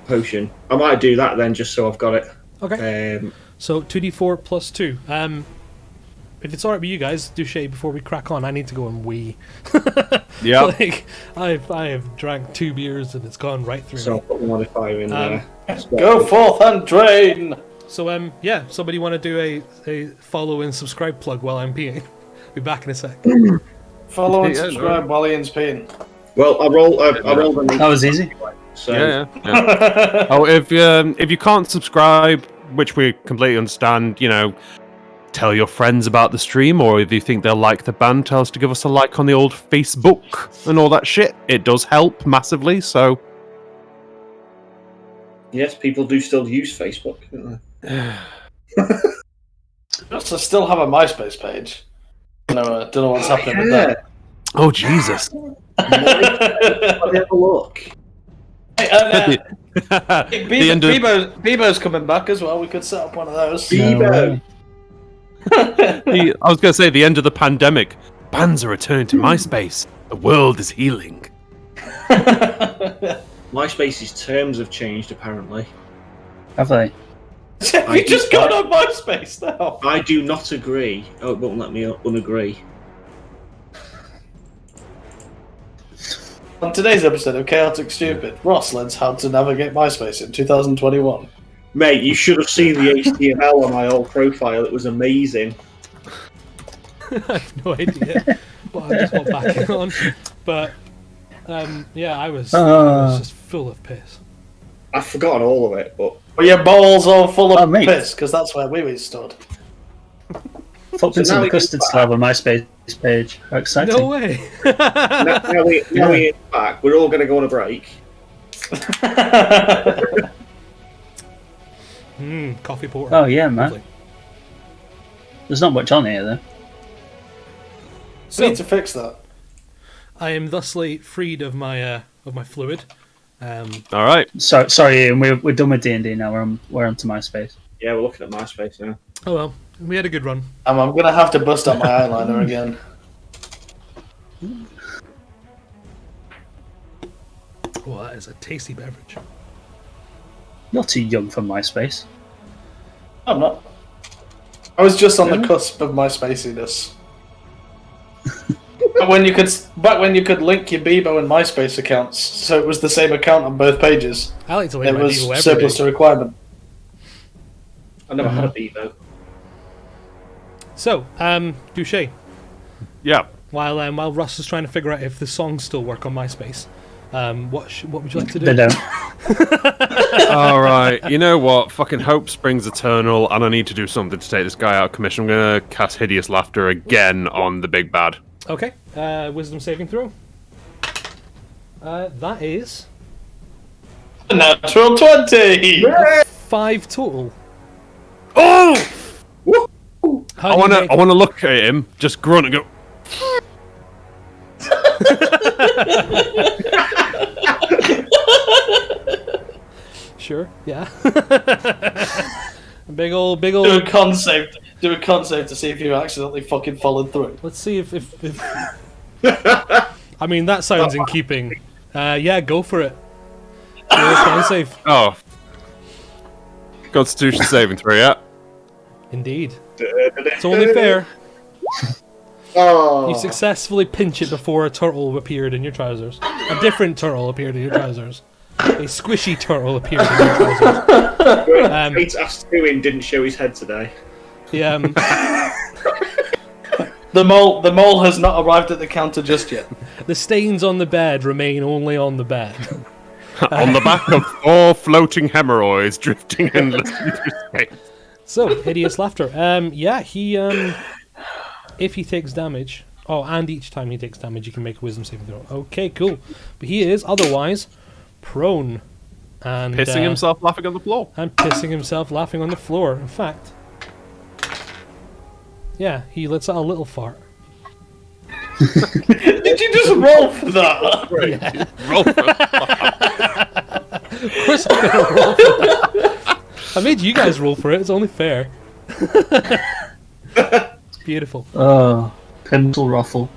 potion. I might do that then, just so I've got it. Okay. So 2d4 plus 2. If it's alright with you guys, Duché, before we crack on, I need to go and wee. Yeah. Like I have drank 2 beers and it's gone right through So me. I'll put the modifier in there. Go forth and drain. So yeah, somebody want to do a follow and subscribe plug while I'm peeing? Be back in a sec. Follow and Yeah, subscribe while Ian's peeing. Well, I roll the That was easy. So Yeah. Oh, if you can't subscribe, which we completely understand, tell your friends about the stream, or if you think they'll like the band, tell us to give us a like on the old Facebook and all that shit. It does help massively. So yes, people do still use Facebook, don't they? I still have a MySpace page. Don't know what's happening with that. oh Jesus. Have a look. Hey, The end of- Bebo's coming back as well. We could set up one of those. Bebo. I was going to say the end of the pandemic. Bands are returning to MySpace. The world is healing. MySpace's terms have changed, apparently. Have they? Have you just gone on MySpace now? I do not agree. Oh, it won't let me unagree. On today's episode of Chaotic Stupid, Ross learns how to navigate MySpace in 2021. Mate, you should have seen the HTML on my old profile. It was amazing. I have no idea what I just got back on. But yeah, I was just full of piss. I've forgotten all of it, but Well, your balls all full of mate. piss, because that's where we stood. Footprints So in now the we Custard can- still have a MySpace page. How exciting. No way. now we're back. We're all going to go on a break. Coffee porter. Oh, yeah, man. Lovely. There's not much on here, though. We So need to fix that. I am thusly freed of my fluid. All right. Sorry, Ian. We're done with D&D now. We're on to MySpace. Yeah, we're looking at MySpace now. Oh well, we had a good run. I'm going to have to bust up my eyeliner again. Oh, that is a tasty beverage. You're too young for MySpace. I'm not. I was just on the cusp of my spaciness. But when you could link your Bebo and MySpace accounts, so it was the same account on both pages. I like to link It my was Bebo every surplus day. to requirement. I never had a Bebo. So, Douche, Yeah. while Russ is trying to figure out if the songs still work on MySpace, what would you like to do? They don't. All right. You know what? Fucking hope springs eternal, and I need to do something to take this guy out of commission. I'm gonna cast Hideous Laughter again on the big bad. Okay, wisdom saving throw. That is Natural 20! 5 total. Oh! How I do you wanna make- I wanna look at him, just grunt and go. Sure, yeah. big old. Do a con save to see if you accidentally fucking followed through. Let's see if. I mean, that sounds in keeping. Yeah, go for it. Do a con save. Oh. Constitution saving throw, yeah. Indeed. It's only fair. Oh. You successfully pinch it before a turtle appeared in your trousers. A different turtle appeared in your trousers. A squishy turtle appeared in your trousers. Kate's asked who in didn't show his head today. Yeah, The mole has not arrived at the counter just yet. the stains on the bed remain only on the bed. On the back of 4 floating hemorrhoids drifting endlessly through space. So, hideous laughter. Yeah, he if he takes damage. Oh, and each time he takes damage, you can make a wisdom saving throw. Okay, cool. But he is otherwise prone and Pissing himself laughing on the floor. and pissing himself laughing on the floor. In fact, yeah, he lets out a little fart. Did you just roll for that? Yeah, Roll for it. of course I'm gonna roll for that. I made you guys roll for it. It's only fair. Beautiful. Oh, pencil ruffle.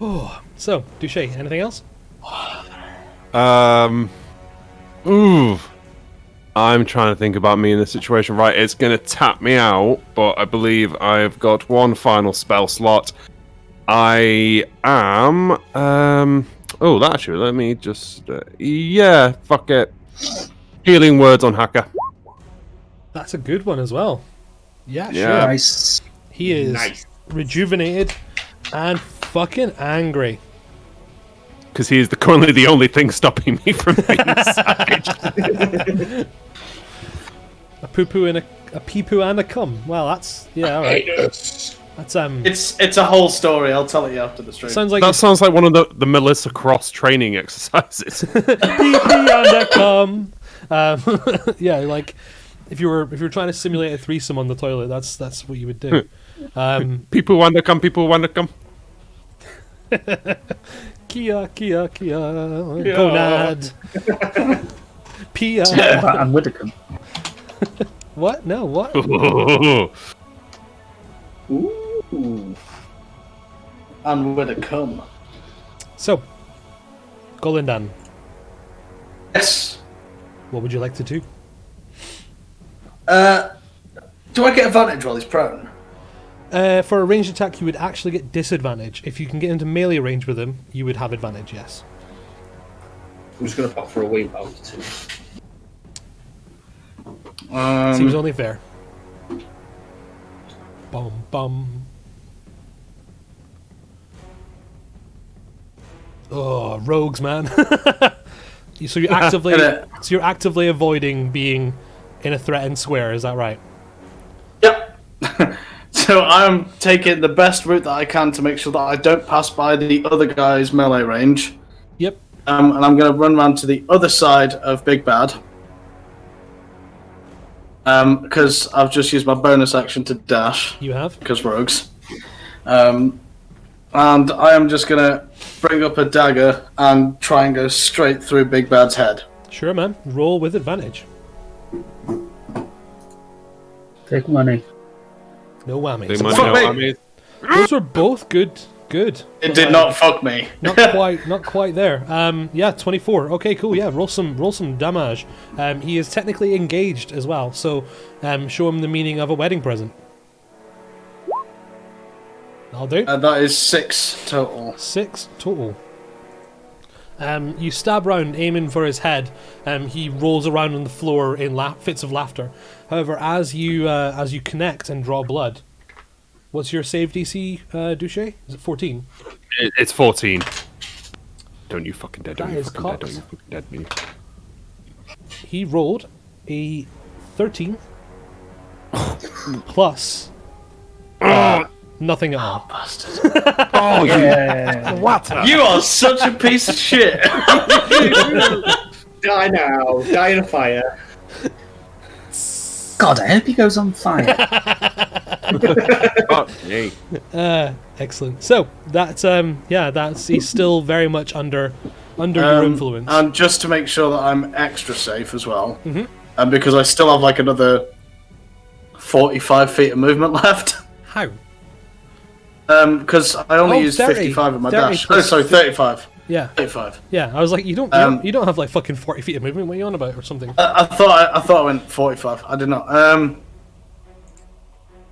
Oh, so Douche, anything else? Ooh. I'm trying to think about me in this situation. Right, it's going to tap me out, but I believe I've got one final spell slot. I am... Oh, actually, let me just... yeah, fuck it. Healing Words on Hacker. That's a good one as well. Yeah, Yeah. sure. Nice. He is Nice. rejuvenated and fucking angry. Because he is currently the only thing stopping me from being savage. A poo-poo and a pee-poo and a cum. Well, that's all right. Yes. That's It's a whole story. I'll tell it you after the stream. sounds like That sounds like one of the Melissa Cross training exercises. pee-pee and a cum. Yeah, like if you were trying to simulate a threesome on the toilet, that's what you would do. People want to come, people want to come. Kia, gonad. Pia. And Widdicombe. What? No, what? Ooh. And with a cum. So, Golindan, Yes. what would you like to do? Do I get advantage while he's prone? For a ranged attack, you would actually get disadvantage. If you can get into melee range with him, you would have advantage, yes. I'm just going to pop for a wee bout too. Seems only fair. Bum bum. Oh, rogues, man. So you're actively avoiding being in a threatened square, is that right? Yep. So I'm taking the best route that I can to make sure that I don't pass by the other guy's melee range. Yep. And I'm going to run round to the other side of Big Bad. Because I've just used my bonus action to dash. You have? Because rogues. And I am just going to bring up a dagger and try and go straight through Big Bad's head. Sure, man. Roll with advantage. Take money. No whammies. They might Fuck know me. what I mean. Those were both good Good. It did not fuck me. Not quite there. Yeah, 24. Okay, cool. Yeah, roll some damage. He is technically engaged as well, so show him the meaning of a wedding present. I'll do. That is 6 total. 6 total. You stab round, aiming for his head. He rolls around on the floor in fits of laughter. However, as you connect and draw blood, what's your save DC, Duche? Is it 14? It's 14. Don't you fucking dead! Don't That you is fucking dead! cocked. Don't you fucking dead me! He rolled a 13 plus nothing at all. Oh, Yeah. what? You are such a piece of shit. Die now. Die in a fire. God, I hope he goes on fire. Oh, yay. Excellent. So that's he's still very much under your influence. And just to make sure that I'm extra safe as well, and because I still have like another 45 feet of movement left, How? because I only used 30. 55 of my 30 dash. Oh, plus sorry, 35. Yeah. 35. Yeah, I was like, you don't have like fucking 40 feet of movement. What are you on about, or something? I thought I went 45. I did not. I'm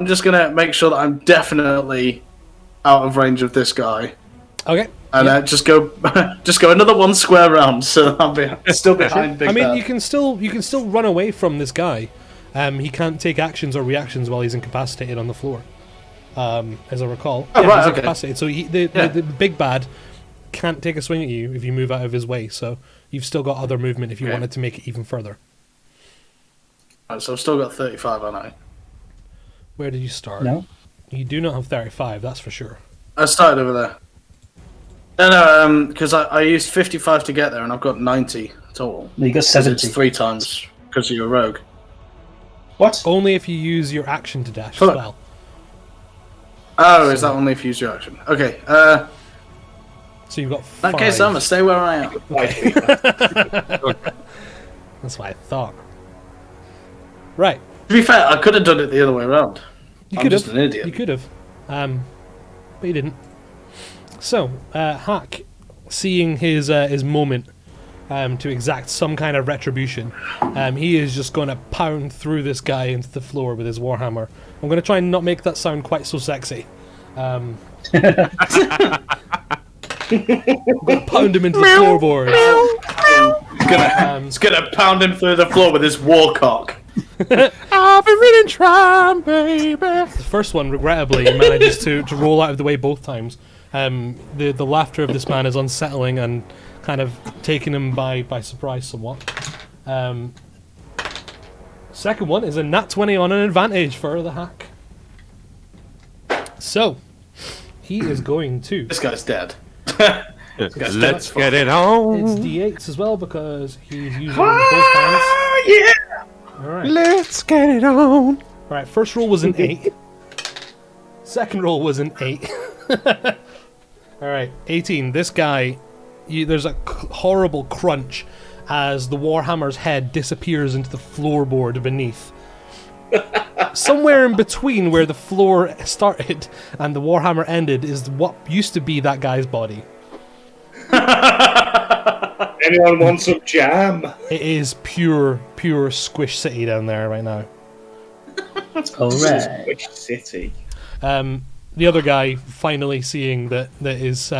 just gonna make sure that I'm definitely out of range of this guy, Okay. and just go another one square round, so I'll be still behind Big I mean, Bad. you can still run away from this guy. He can't take actions or reactions while he's incapacitated on the floor. As I recall, Oh, right, he's okay. incapacitated. So the big bad can't take a swing at you if you move out of his way. So you've still got other movement if you Okay. wanted to make it even further. Right, so I've still got 35, haven't I? Where did you start? No. You do not have 35, that's for sure. I started over there. No, because I used 55 to get there, and I've got 90 total. No, you got 'Cause 70. It's 3 times because you're a rogue. What? Only if you use your action to dash as Fuck. well. Oh, is that only if you use your action? Okay. So you've got In 5. that case, I'm gonna stay where I am. 5 feet left. That's what I thought. Right. To be fair, I could have done it the other way around. You I'm could just have. an idiot. You could have. But you didn't. So, Hack, seeing his moment to exact some kind of retribution, he is just going to pound through this guy into the floor with his warhammer. I'm going to try and not make that sound quite so sexy. I'm going to pound him into the floorboard. It's gonna pound him through the floor with his war cock. I've been reading trying, baby. The first one, regrettably, manages to roll out of the way both times. The laughter of this man is unsettling and kind of taking him by surprise somewhat. Second one is a nat 20 on an advantage for the Hack. So, he is going to... This guy's dead. Let's get it on. It's d8s as well because he's using both hands. Yeah. Alright. Let's get it on. Alright, first roll was an 8. Second roll was an 8. Alright, 18. This guy, there's a horrible crunch as the Warhammer's head disappears into the floorboard beneath. Somewhere in between where the floor started and the Warhammer ended is what used to be that guy's body. Anyone want some jam? It is pure Squish City down there right now. Alright. Which city? The other guy, finally seeing that is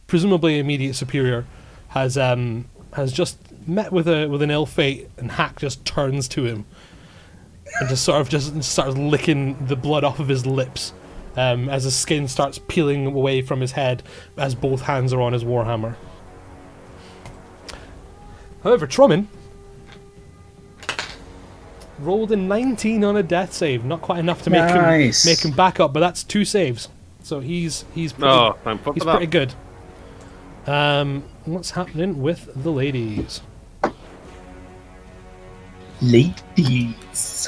presumably immediate superior, has just met with an ill fate, and Hack just turns to him and just starts licking the blood off of his lips as his skin starts peeling away from his head as both hands are on his warhammer. However, Truman rolled a 19 on a death save, not quite enough to make him back up, but that's 2 saves, so he's pretty good. What's happening with the ladies? Ladies.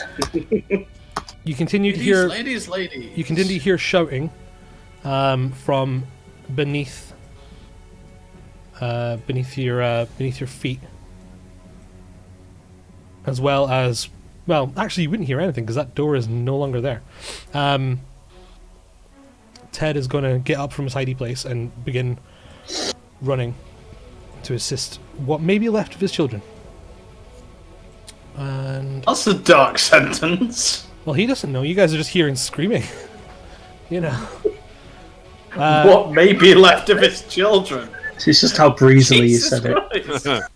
You continue to hear Ladies. you continue to hear shouting from beneath your feet, as well as, well, actually you wouldn't hear anything because that door is no longer there. Ted is going to get up from his hidey place and begin running to assist what may be left of his children. And That's a dark sentence. well, he doesn't know. You guys are just hearing screaming. You know. What may be left of his children? It's just how breezily you Jesus said it. Christ.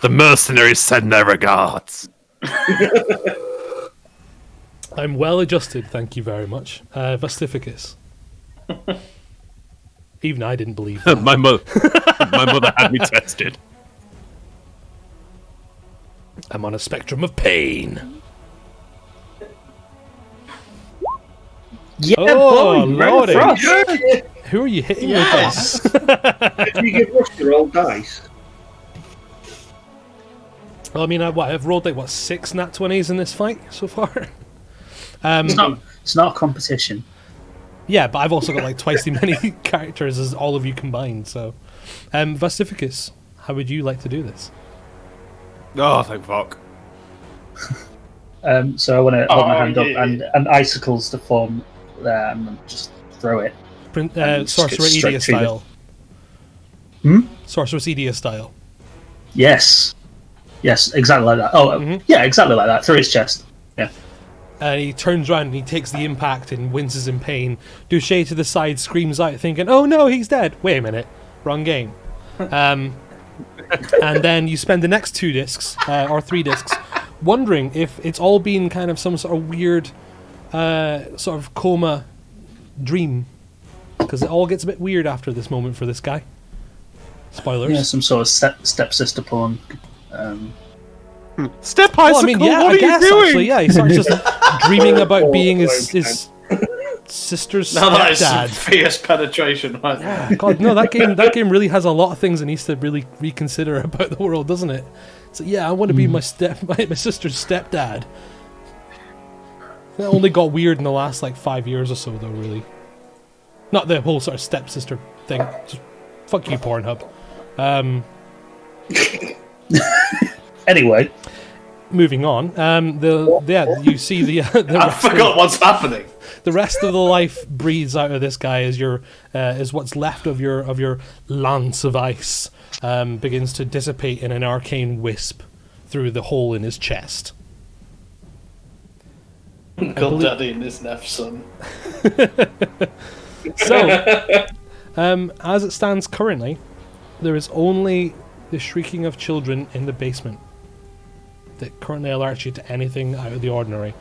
The mercenaries send their regards. I'm well adjusted, thank you very much. Vastificus. Even I didn't believe that. my mother had me tested. I'm on a spectrum of pain. Yeah, Oh, boy, lordy. right for us. Who are you hitting Yes. with that? Did you give Rush your old dice? Well, I mean, I've rolled like, 6 nat 20s in this fight so far? It's not a competition. Yeah, but I've also got like twice as many characters as all of you combined, so... Vastificus, how would you like to do this? Oh, thank fuck. So I want to hold my Oh, hand up yeah. and icicles to form there and then just throw it. just Sorcerer get straight Edia through style. Hmm? Sorceress Edia style. Yes. Yes, exactly like that. Oh, yeah, exactly like that. Through his chest. Yeah. And he turns around and he takes the impact and winces in pain. Duché to the side screams out, thinking, "Oh no, he's dead!" Wait a minute, wrong game. And then you spend the next 2 discs or 3 discs, wondering if it's all been kind of some sort of weird, sort of coma dream, because it all gets a bit weird after this moment for this guy. Spoilers. Yeah, some sort of stepsister porn. Step Well, icicle, I mean, yeah, what I are guess you doing? actually, yeah, he starts just dreaming about being his sister's Now that is some stepdad. fierce penetration right there. God, no, that game really has a lot of things it needs to really reconsider about the world, doesn't it? So yeah, I want to be my sister's stepdad. That only got weird in the last like 5 years or so, though. Really, not the whole sort of stepsister thing. Just fuck you, Pornhub. Anyway, Moving on. You see the I forgot what's happening. the rest of the life breathes out of this guy as is what's left of your lance of ice begins to dissipate in an arcane wisp through the hole in his chest. Uncle Daddy and his nephew son. So, as it stands currently, there is only the shrieking of children in the basement that currently alerts you to anything out of the ordinary.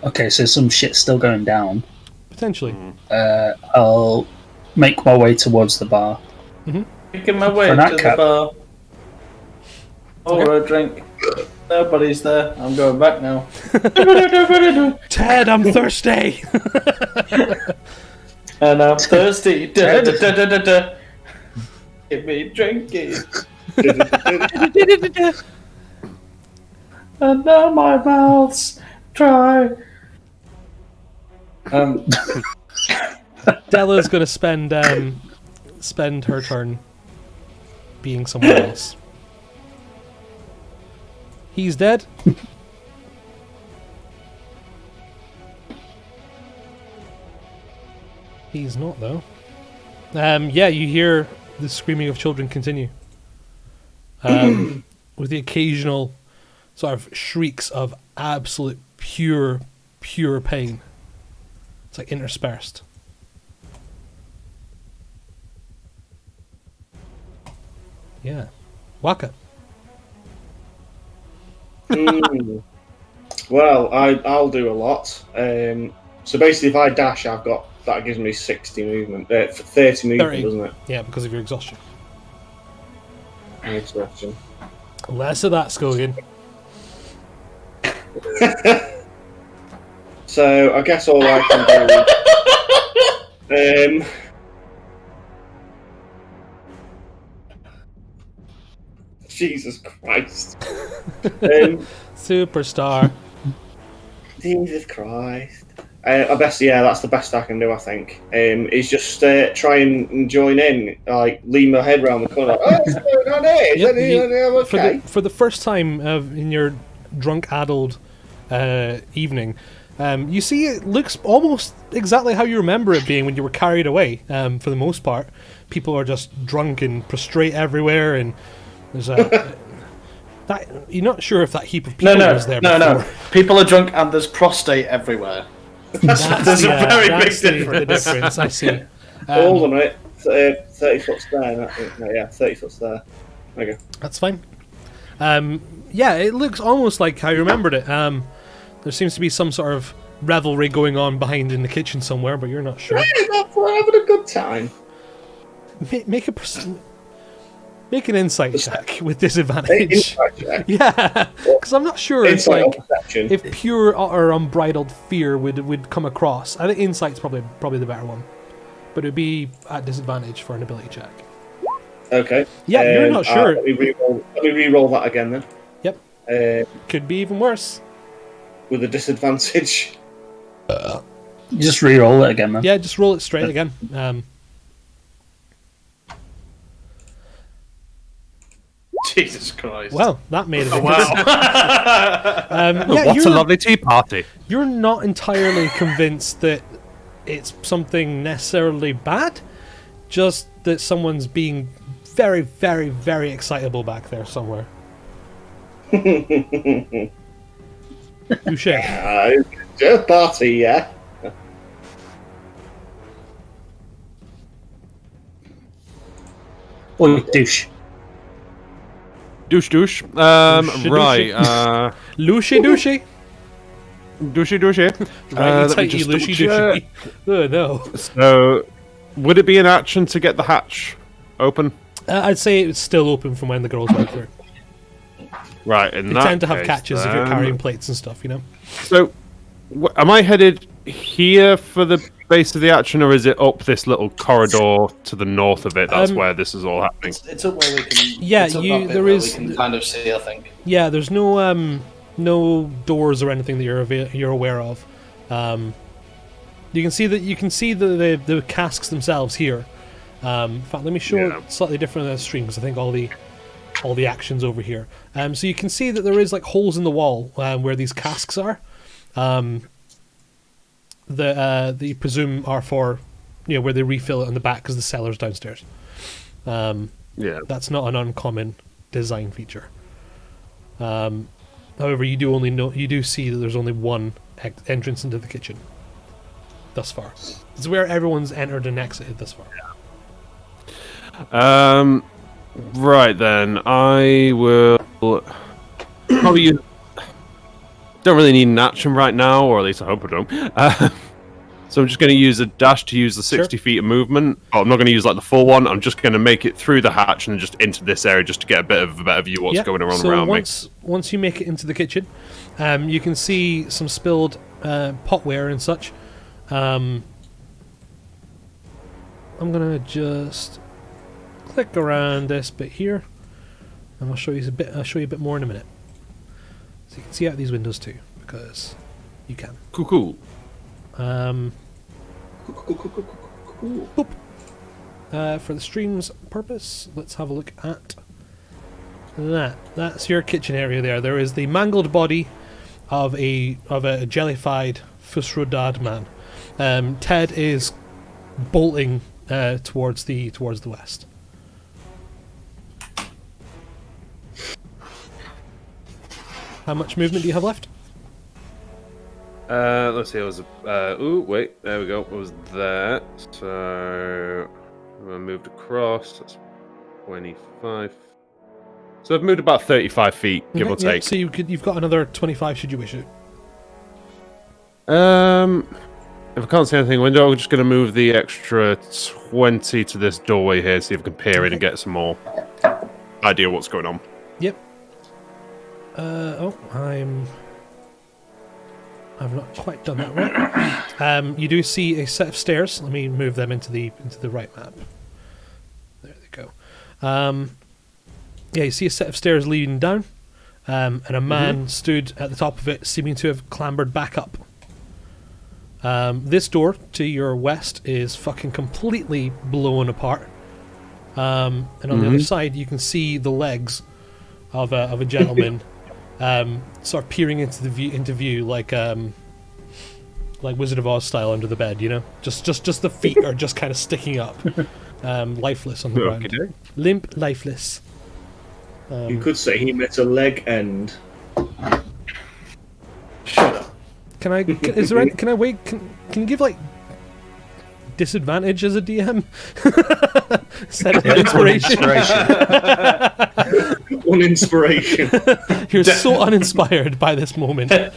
okay, so some shit's still going down. Potentially. I'll make my way towards the bar. Making my way For to that the cap. bar. Or Okay. a drink. Nobody's there. I'm going back now. Ted, I'm thirsty! And I'm thirsty. Da, da, da, da, da, da. Give me drinking. And now my mouth's dry. Della's gonna spend her turn being someone else. He's dead. He's not though. Yeah, you hear the screaming of children continue, with the occasional sort of shrieks of absolute pure pain. It's like interspersed. Yeah. Waka. Well, I'll do a lot. So basically, if I dash, that gives me 60 movement, 30 movement, 30. doesn't it? Yeah, because of your exhaustion. Exhaustion. Less of that, Skogan. So I guess all I can do. Jesus Christ. Superstar. Jesus Christ. That's the best I can do, I think. Is just try and join in, like lean my head around the corner. Oh, what's going on here? Is Yep, anything okay? for the first time in your drunk, addled evening, You see, it looks almost exactly how you remember it being when you were carried away. For the most part, people are just drunk and prostrate everywhere, and there's a. That, you're not sure if that heap of people was there before. No. People are drunk and there's prostate everywhere. There's a very big the difference. I see. Hold on, right? 30 foot there. Yeah, 30 foot there. Okay. That's fine. Yeah, it looks almost like how you remembered it. There seems to be some sort of revelry going on behind in the kitchen somewhere, but you're not sure. Yeah, we're having a good time. Make an insight check with disadvantage. Insight check. Yeah, because I'm not sure if Insight like or perception. if pure or unbridled fear would come across. I think insight's probably the better one, but it'd be at disadvantage for an ability check. Okay. Yeah, you're not sure. Let me re-roll that again then. Yep. Could be even worse. With a disadvantage. You just re-roll it again, man. Yeah, just roll it straight again. Jesus Christ. Well, that made it. Oh, wow. Yeah, What a lovely tea party. You're not entirely convinced that it's something necessarily bad, just that someone's being very, very, very excitable back there somewhere. Touche. Just party, yeah. Or douche. Douche. Douche. Right. Lushy douchey. Douche. Right, Let me tighty just lushy double-check. douchey. Oh no. So, would it be an action to get the hatch open? I'd say it's still open from when the girls went through. Right, in They that tend to have case, catches if you're then. carrying plates and stuff, you know? So, am I headed here for the base of the action, or is it up this little corridor to the north of it? That's where this is all happening. It's up where we can. Yeah, it's up you- that bit there where is- We can kind of see, I think. Yeah, there's no doors or anything that you're aware of. You can see the casks themselves here. In fact, let me show it slightly different on the stream because I think all the actions over here. So you can see that there is like holes in the wall where these casks are. That you presume are for, where they refill it on the back because the cellar's downstairs. Yeah. That's not an uncommon design feature. However, you do see that there's only one entrance into the kitchen thus far. It's where everyone's entered and exited thus far. Right then, I will probably use. Don't really need an action right now, or at least I hope I don't. So I'm just going to use a dash to use the 60 feet of movement. Oh, I'm not going to use like the full one. I'm just going to make it through the hatch and just into this area just to get a better view of what's going on around me. Once you make it into the kitchen, you can see some spilled potware and such. I'm going to just click around this bit here, and I'll show you a bit more in a minute. So you can see out these windows too, because you can. Cool. Boop. For the stream's purpose, let's have a look at that. That's your kitchen area there. There is the mangled body of a jellified Fusrodad man. Ted is bolting towards the west. How much movement do you have left? Let's see. It was. Ooh, wait. There we go. What was that? So I moved across. That's 25. So I've moved about 35 feet, give or take. So you've got another 25 should you wish it. If I can't see anything in the window, I'm just going to move the extra 20 to this doorway here, see if I can peer in and get some more idea what's going on. Yep. I've not quite done that right. You do see a set of stairs. Let me move them into the right map. There they go. Yeah, you see a set of stairs leading down, and a man stood at the top of it, seeming to have clambered back up. This door to your west is fucking completely blown apart, and on the other side you can see the legs of a gentleman, sort of peering into view like like Wizard of Oz style under the bed, you know? Just the feet are just kind of sticking up, lifeless on the ground. Okay. Limp, lifeless. You could say he met a leg end. Shut up. Can I? Is there? Can I wait? Can you give like disadvantage as a DM? Instead of inspiration. One inspiration. You're so uninspired by this moment. No,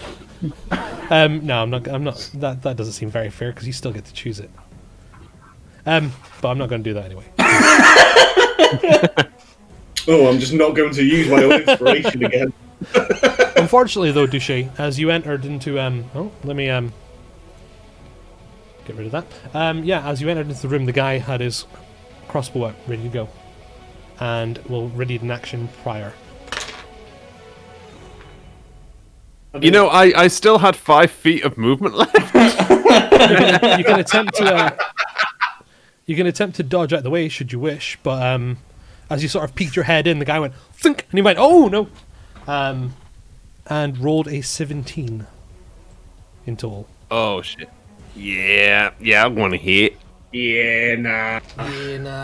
I'm not. That doesn't seem very fair because you still get to choose it. But I'm not going to do that anyway. Oh, I'm just not going to use my own inspiration again. Unfortunately, though, Duché, as you entered into let me get rid of that. As you entered into the room, the guy had his crossbow out, ready to go, and will ready an action prior. You know, I still had 5 feet of movement left. You can attempt to dodge out the way should you wish, but as you sort of peeked your head in, the guy went think, and he went, "Oh no!" And rolled a 17 in total. Oh shit! Yeah, I want to hit. Yeah, nah.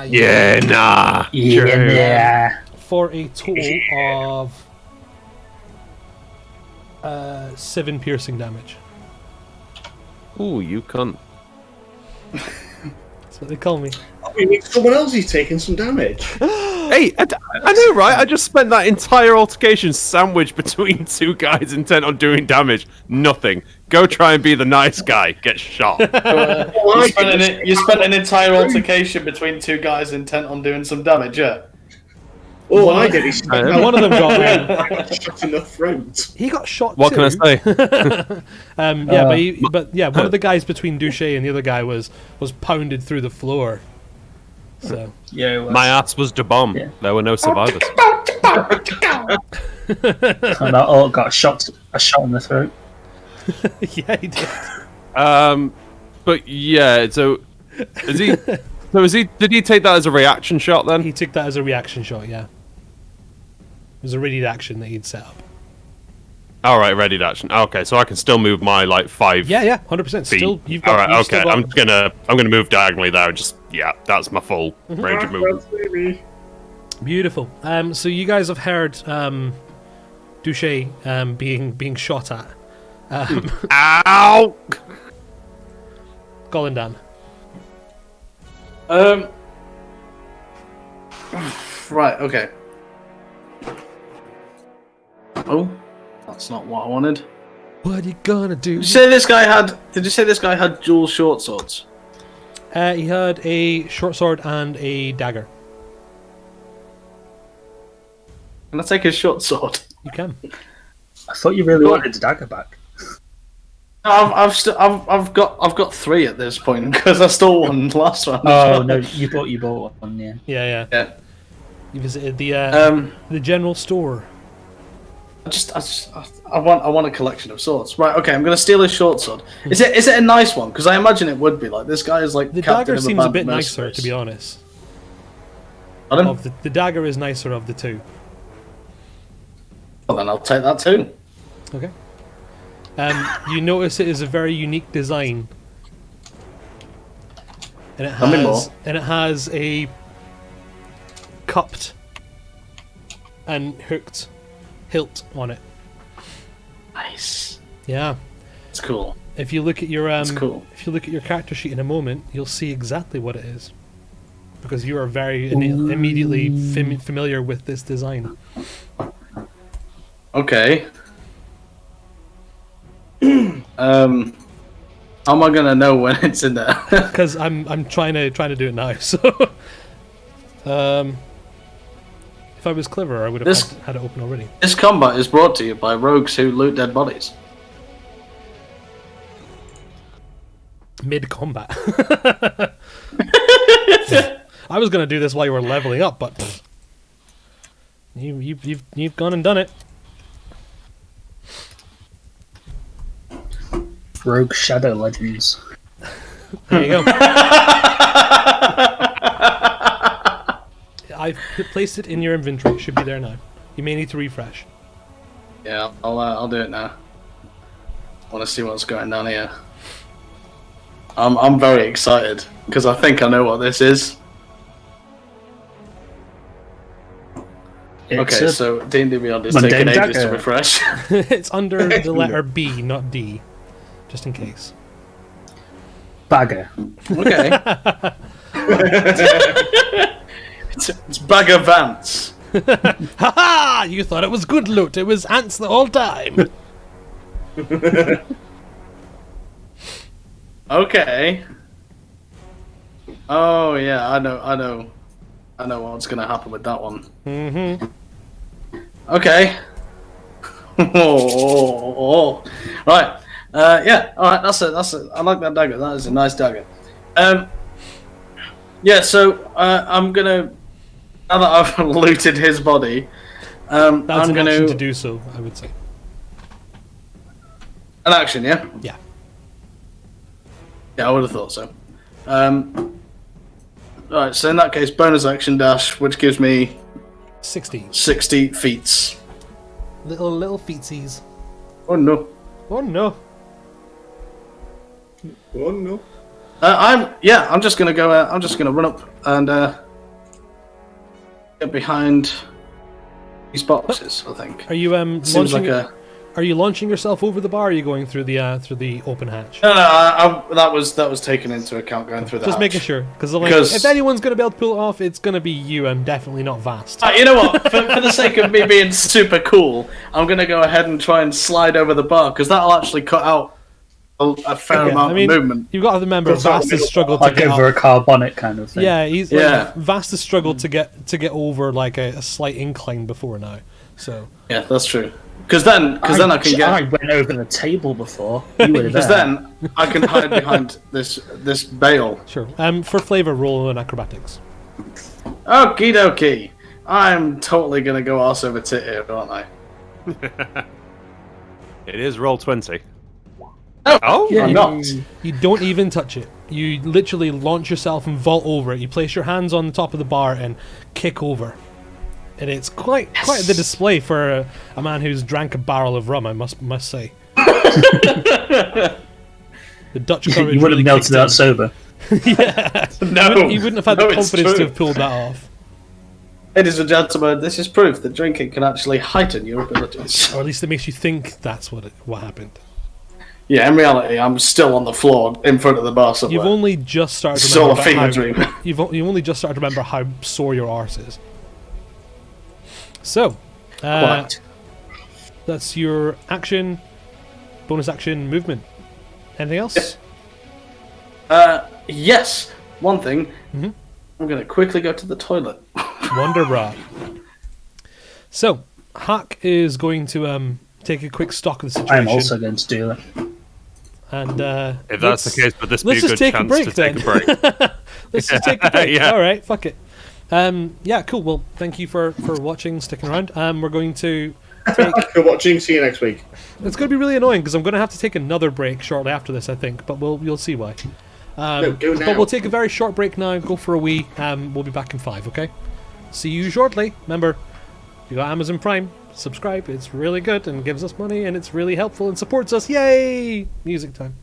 Yeah, nah. Yeah. For a total of 7 piercing damage. Ooh, you cunt. That's what they call me. I mean, someone else is taking some damage. Hey, I know, right? I just spent that entire altercation sandwiched between 2 guys intent on doing damage. Nothing. Go try and be the nice guy. Get shot. You spent an entire altercation between 2 guys intent on doing some damage, yeah? All I did is One of them got shot in the throat. he got shot. What too. can I say? One of the guys between Duché and the other guy was pounded through the floor. So Yeah, it was. My ass was the bomb. Yeah. There were no survivors. And I all got a shot in the throat. yeah, he did. But yeah, so is he? Did he take that as a reaction shot then? He took that as a reaction shot. Yeah, it was a ready action that he'd set up. All right, ready to action. Okay, so I can still move my 5. Yeah, 100%. Still, you've got. All right, you've okay. still got- I'm gonna move diagonally there. That's my full range of movement. Beautiful. So you guys have heard Duché being shot at. Ow! Golindan. Right, okay. Oh, that's not what I wanted. What are you gonna do? Did you say this guy had dual short swords? He had a short sword and a dagger. Can I take his short sword? You can. I thought you really wanted the dagger back. I've got 3 at this point because I stole one last round. Oh no, you bought one, yeah. Yeah. Yeah. You visited the general store. I want a collection of swords. Right, okay, I'm gonna steal his short sword. Is it a nice one? Because I imagine it would be. Like this guy is like The captain dagger of seems band a bit of nicer, mercenaries. to be honest. Pardon? The dagger is nicer of the 2. Well, then I'll take that too. Okay. You notice it is a very unique design, and it has a cupped and hooked hilt on it. Nice. Yeah. It's cool. If you look at your cool. if you look at your character sheet in a moment, you'll see exactly what it is, because you are very immediately familiar with this design. Okay. How am I gonna know when it's in there? Because I'm trying to do it now. So, if I was clever, I would have had it open already. This combat is brought to you by rogues who loot dead bodies. Mid combat. I was gonna do this while you were leveling up, but pfft. You've gone and done it. Rogue Shadow Legends. There you go. I've placed it in your inventory. It should be there now. You may need to refresh. Yeah, I'll do it now. I want to see what's going on here. I'm very excited because I think I know what this is. Okay, so D&D Beyond is taking ages to refresh. It's under the letter B, not D, just in case. Bagger. Okay. it's Bagger Vance. Ha ha! You thought it was good loot. It was ants the whole time. Okay. Oh yeah, I know what's gonna happen with that one. Mm-hmm. Okay. Right. Yeah. All right. That's it. I like that dagger. That is a nice dagger. Yeah. So I'm gonna, now that I've looted his body, That's I'm an gonna action to do so, I would say. an action. Yeah. Yeah. Yeah, I would have thought so. Alright, so in that case, bonus action dash, which gives me 60. 60 feats. Little feetsies. Oh no. Oh no. Oh no. I'm just gonna go. I'm just gonna run up and get behind these boxes. I think. Are you Seems launching? like a. Are you launching yourself over the bar? Or are you going through the open hatch? No, that was taken into account going through the Just hatch. making sure, because if anyone's going to be able to pull it off, it's going to be you, and definitely not Vast. You know what? For the sake of me being super cool, I'm going to go ahead and try and slide over the bar, because that'll actually cut out a fair amount of movement. You've got to remember, Vast has struggled to Like get over up. a carbonic kind of thing. Yeah, he's Yeah. Vast has struggled to get over like a slight incline before now. So Yeah, that's true. Because then I can get. I went over the table before. You were Because there. then I can hide behind this bale. sure. For flavor, roll an acrobatics. Okie dokie. I'm totally gonna go arse over tit here, aren't I? It is roll 20. Oh, Yeah, I'm not. You don't even touch it. You literally launch yourself and vault over it. You place your hands on the top of the bar and kick over. And it's quite the display for a man who's drank a barrel of rum, I must say. The Dutch courage you would have really melted kicked out in. sober. Yeah. No, You wouldn't have had no, the it's confidence to true. have pulled that off. Ladies and gentlemen, this is proof that drinking can actually heighten your abilities. Or at least it makes you think that's what happened. Yeah, in reality, I'm still on the floor in front of the bar somewhere. You've only just started to It's all a remember fever dream. You've only just started to remember how sore your arse is. So, Quite. that's your action, bonus action, movement. Anything else? Yes. One thing. Mhm. I'm going to quickly go to the toilet. Wonder bra. So, Hack is going to take a quick stock of the situation. I'm also going to do that. And If that's the case, would this be a let's just good take a chance break, to take a then. break? Let's just take a break. Yeah. All right, fuck it. Yeah, cool. Well, thank you for watching, sticking around. We're going to take. Thank you for watching. See you next week. It's going to be really annoying because I'm going to have to take another break shortly after this, I think. But you'll see why. No, go now. But we'll take a very short break now. Go for a wee. We'll be back in 5. Okay. See you shortly. Remember, if you got Amazon Prime, subscribe. It's really good and gives us money, and it's really helpful and supports us. Yay! Music time.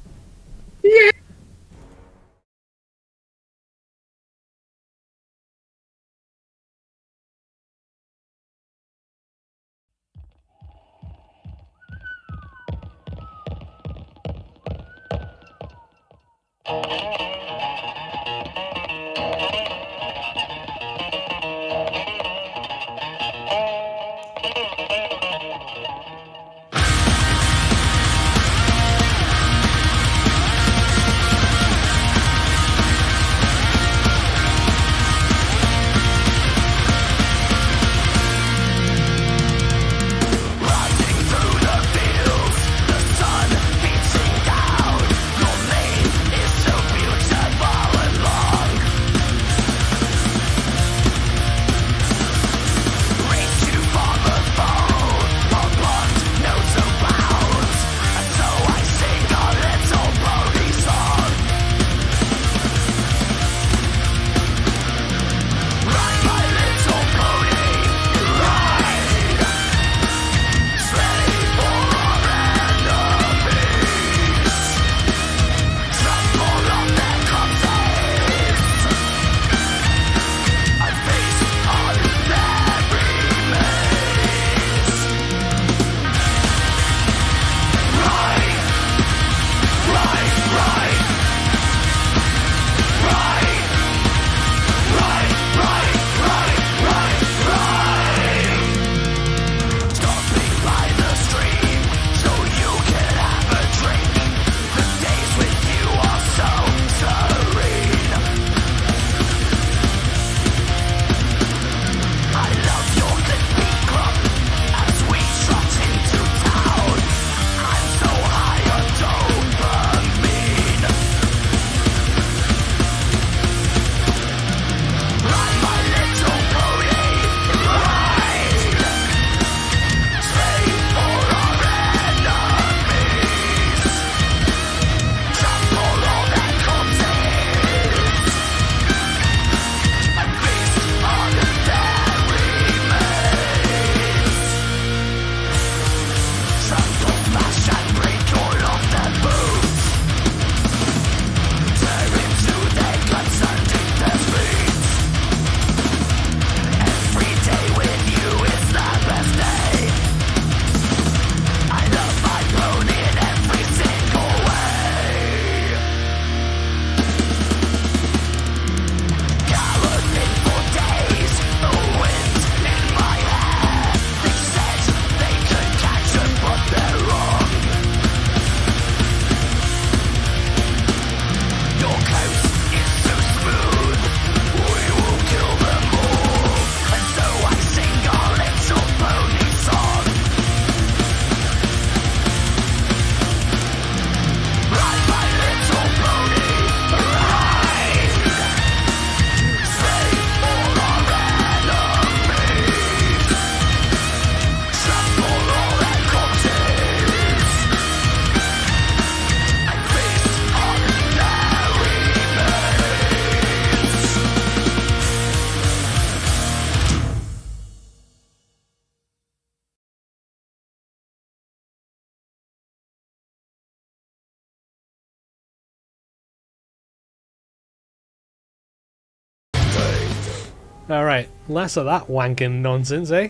All right, less of that wanking nonsense, eh?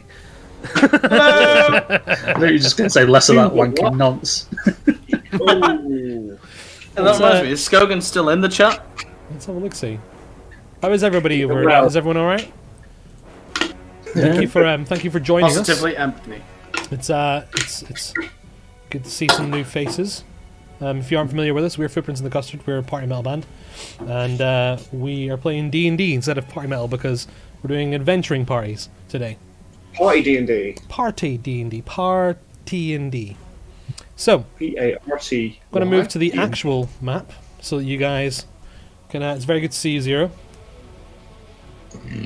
I thought you were just going to say less of that wanking nonce. Ooh. And that reminds me, is Skogan still in the chat? Let's have a look. See, how is everybody over? Well. Is everyone all right? Thank you for joining Positively us. empty. It's good to see some new faces. If you aren't familiar with us, we're Footprints in the Custard. We're a party metal band, and we are playing D&D instead of party metal because we're doing adventuring parties today. Party D&D. Party D&D. Party D. So, P-A-R-T. I'm going to move to the actual map so that you guys can. It's very good to see you, Zero.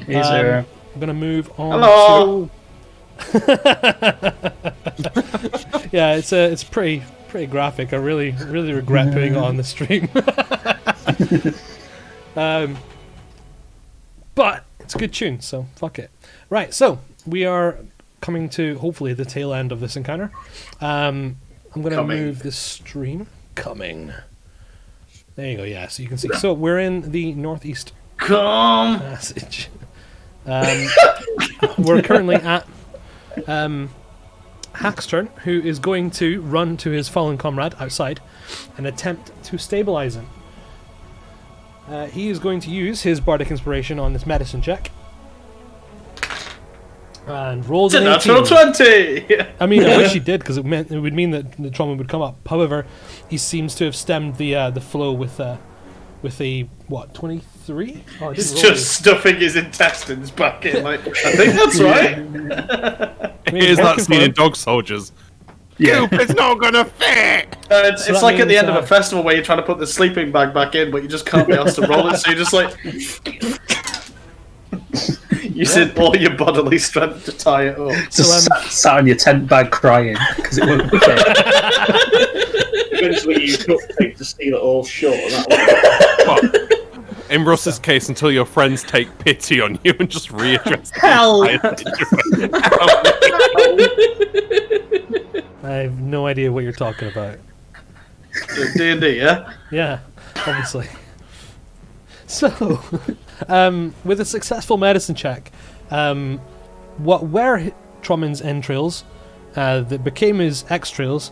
Hey, Zero. I'm going to move on. Hello. Yeah, it's pretty graphic. I really regret putting it on the stream. But it's a good tune, so fuck it. Right, so we are coming to hopefully the tail end of this encounter. I'm going to move the stream. Coming. There you go. Yeah, so you can see. So we're in the northeast Come. passage. We're currently at Hack's turn, who is going to run to his fallen comrade outside and attempt to stabilize him. He is going to use his bardic inspiration on this medicine check. And rolls an 18. Natural 20! I mean, I wish he did, because it would mean that the trauma would come up. However, he seems to have stemmed the flow with a what, 23? Oh, I He's didn't roll just stuffing his intestines back in. Like, I think that's right. Here's that working scene for in him. Dog Soldiers. Yeah. Coop, it's not gonna fit! It's So that like at the means, end of a festival where you're trying to put the sleeping bag back in, but you just can't be asked to roll it, so you're just like... using all your bodily strength to tie it up. Just sat on your tent bag crying because it won't fit. Eventually you duct tape to seal it all shut. And that In Russ's case, until your friends take pity on you and just readdress Hell! I have no idea what you're talking about. D&D, yeah? Yeah, obviously. So, with a successful medicine check, what were Trumman's entrails that became his extrails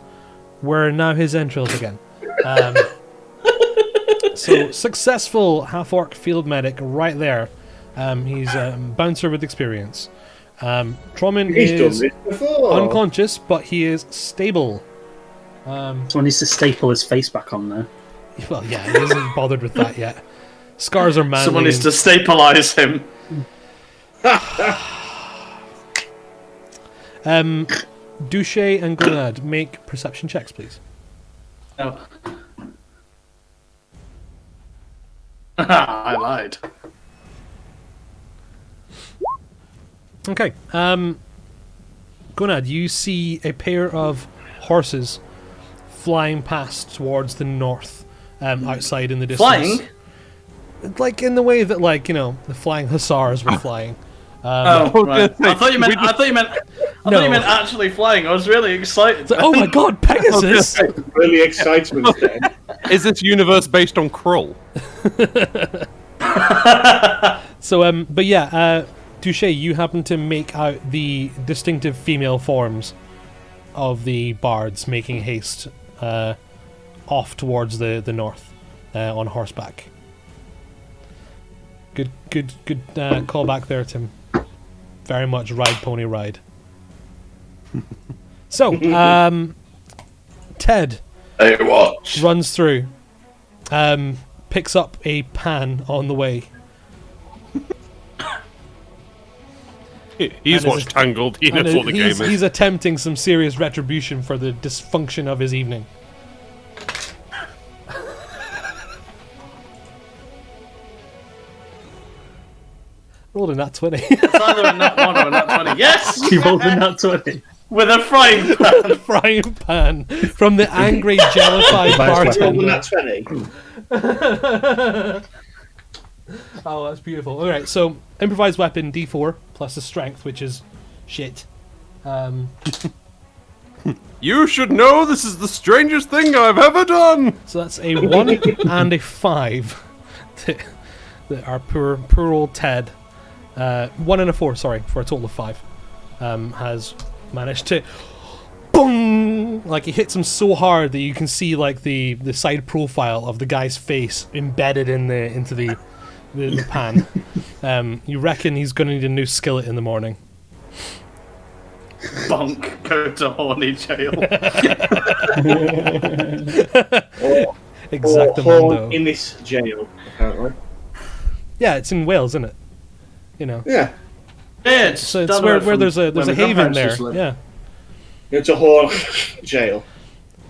were now his entrails again. So, successful half-orc field medic right there. He's a bouncer with experience. Trumman he's done is this before. unconscious, but he is stable. Someone needs to staple his face back on there. Well, yeah, he isn't bothered with that yet. Scars are manly. Someone needs to stabilize him. Douche and Gonad, make perception checks, please. No. I lied. Okay. Gonad, you see a pair of horses flying past towards the north, outside in the distance. Flying? Like in the way that, like, you know, the flying hussars were flying. Oh, right. I thought you meant actually flying. I was really excited. It's like, oh my god, Pegasus! Really excitement then. Is this universe based on Krull? So, but yeah, Touche, you happen to make out the distinctive female forms of the bards making haste off towards the north on horseback. Good call back there, Tim. Very much ride pony ride. So, Ted Hey, watch. runs through, picks up a pan on the way. He's And watched Tangled. He knows what the game is. He's attempting some serious retribution for the dysfunction of his evening. Rolled a nat 20. It's either a nat 1 or a nat 20. Yes! You rolled a nat 20. With a frying pan. Frying pan from the angry, jellified Roll bartender. that 20. Oh, that's beautiful. Alright, so improvised weapon D4 plus the strength, which is shit. You should know this is the strangest thing I've ever done! So that's a 1 and a 5 that our poor old Ted 1 and a 4, sorry, for a total of 5, has managed to, boom! Like, he hits him so hard that you can see like the side profile of the guy's face embedded into the pan. You reckon he's going to need a new skillet in the morning? Bonk, go to horny jail. Exactamundo. In this jail, apparently. Yeah, it's in Wales, isn't it? You know. Yeah. Yeah, So it's where there's a haven there. Yeah. It's a whole jail.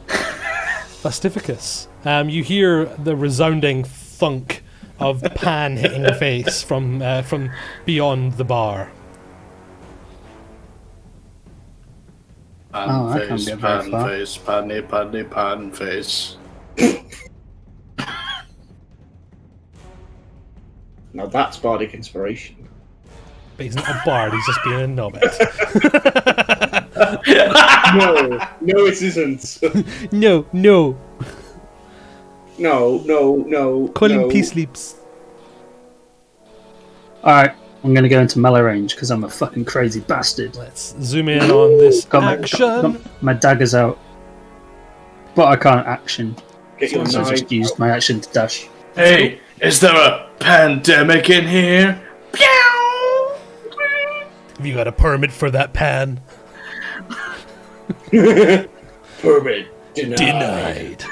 Fastificus. You hear the resounding thunk of pan hitting the face from beyond the bar. Oh, I can't get very far. Face, pan face. Now that's bardic inspiration. But he's not a bard, he's just being a knobhead. No, it isn't. No. No. Call him Peace Sleeps. Alright, I'm gonna go into melee range because I'm a fucking crazy bastard. Let's zoom in on this Got my dagger's out. But I can't action. Get your So I knife. just used my action to dash. Hey, is there a pandemic in here? Have you got a permit for that pan? Permit denied.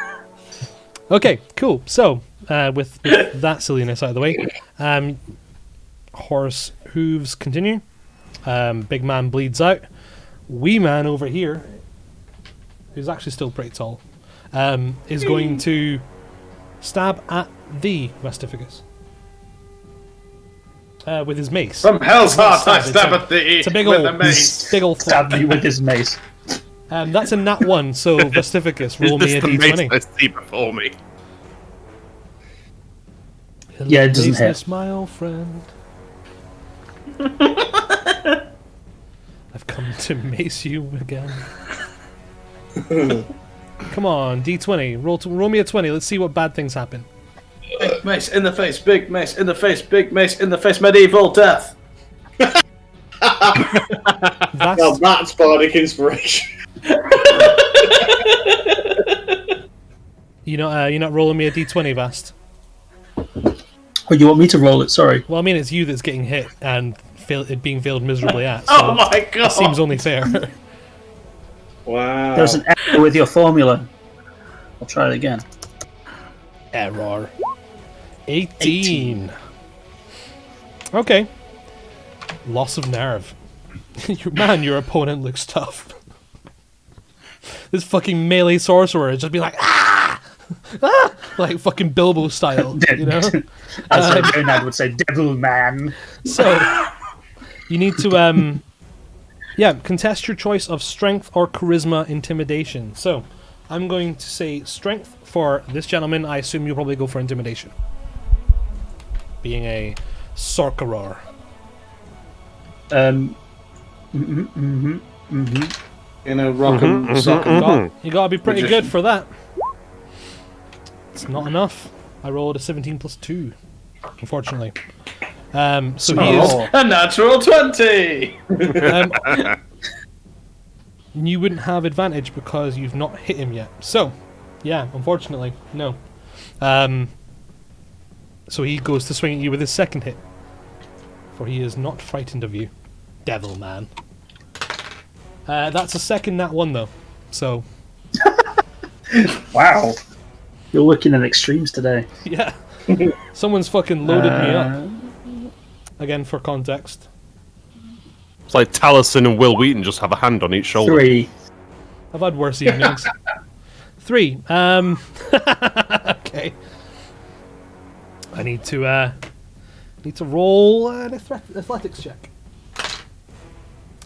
Okay, cool. So, with that silliness out of the way, horse hooves continue. Big man bleeds out. Wee man over here, who's actually still pretty tall, is going to stab at the Vestificus. With his mace. From hell's heart, I It's stab at thee It's a big with old, a mace. big old Stab thwack. me with his mace. That's a nat 1, so Vestificus, roll me a Is this the mace d20. I see before me? Yeah, it doesn't hit. Business, my old friend. I've come to mace you again. Come on, d20. Roll me a 20. Let's see what bad things happen. Big mace in the face, big mace in the face, big mace in the face, medieval death. That's, Now that's bardic inspiration. you're not rolling me a d20, Vast. Oh, you want me to roll it? Sorry. Well, I mean, it's you that's getting hit and it being failed miserably at. So Oh my god! it seems only fair. Wow. There's an error with your formula. I'll try it again. Error. 18. Okay. Loss of nerve. Man, your opponent looks tough. This fucking melee sorcerer is just be like, ah! Ah! Like fucking Bilbo style, you know? As Donad would say, devil man. So, you need to, contest your choice of strength or charisma intimidation. So, I'm going to say strength for this gentleman. I assume you'll probably go for intimidation. Being a sorcerer. In a rock and sock and dot. You gotta be pretty good for that. It's not enough. I rolled a 17 plus 2, unfortunately. So he is. A natural 20! You wouldn't have advantage because you've not hit him yet. So, yeah, unfortunately, no. So he goes to swing at you with his second hit. For he is not frightened of you. Devil man. That's a second nat 1 though. So, Wow. You're looking at extremes today. yeah. Someone's fucking loaded me up. Again, for context. It's like Taliesin and Will Wheaton just have a hand on each shoulder. 3. I've had worse evenings. 3. Okay. I need to roll an athletics check.